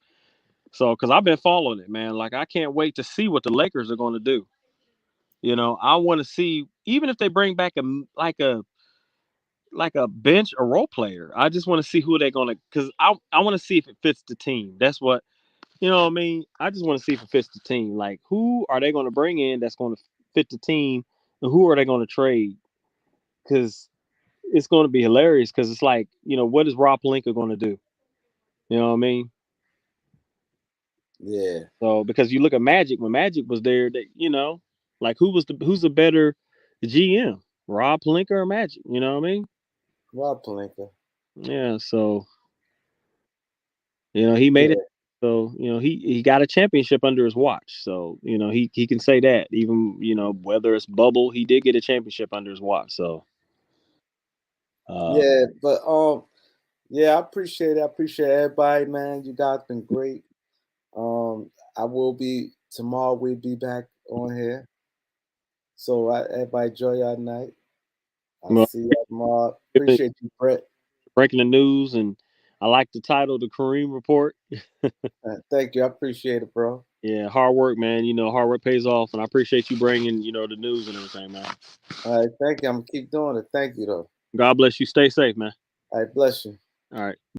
So, because I've been following it, man, like I can't wait to see what the Lakers are going to do. I want to see, even if they bring back a bench, a role player. I just want to see who they're going to, because I want to see if it fits the team. That's what. You know what I mean? I just want to see if it fits the team. Like, who are they going to bring in that's going to fit the team, and who are they going to trade? Because it's going to be hilarious. Because it's like, what is Rob Pelinka going to do? You know what I mean? Yeah. So because you look at Magic, when Magic was there, that like who's the better GM, Rob Pelinka or Magic? You know what I mean? Rob Pelinka. Yeah. So he made it. So, he got a championship under his watch. So, he can say that even, whether it's bubble, he did get a championship under his watch. So, yeah, but yeah, I appreciate it. I appreciate everybody, man. You guys been great. I will be tomorrow. We'll be back on here. So everybody enjoy your night. I'll see you tomorrow. Appreciate you, Brett. breaking the news, and I like the title, the Kareem Report. Thank you. I appreciate it, bro. Yeah, hard work, man. Hard work pays off, and I appreciate you bringing, the news and everything, man. All right, thank you. I'm gonna keep doing it. Thank you, though. God bless you. Stay safe, man. All right, bless you. All right.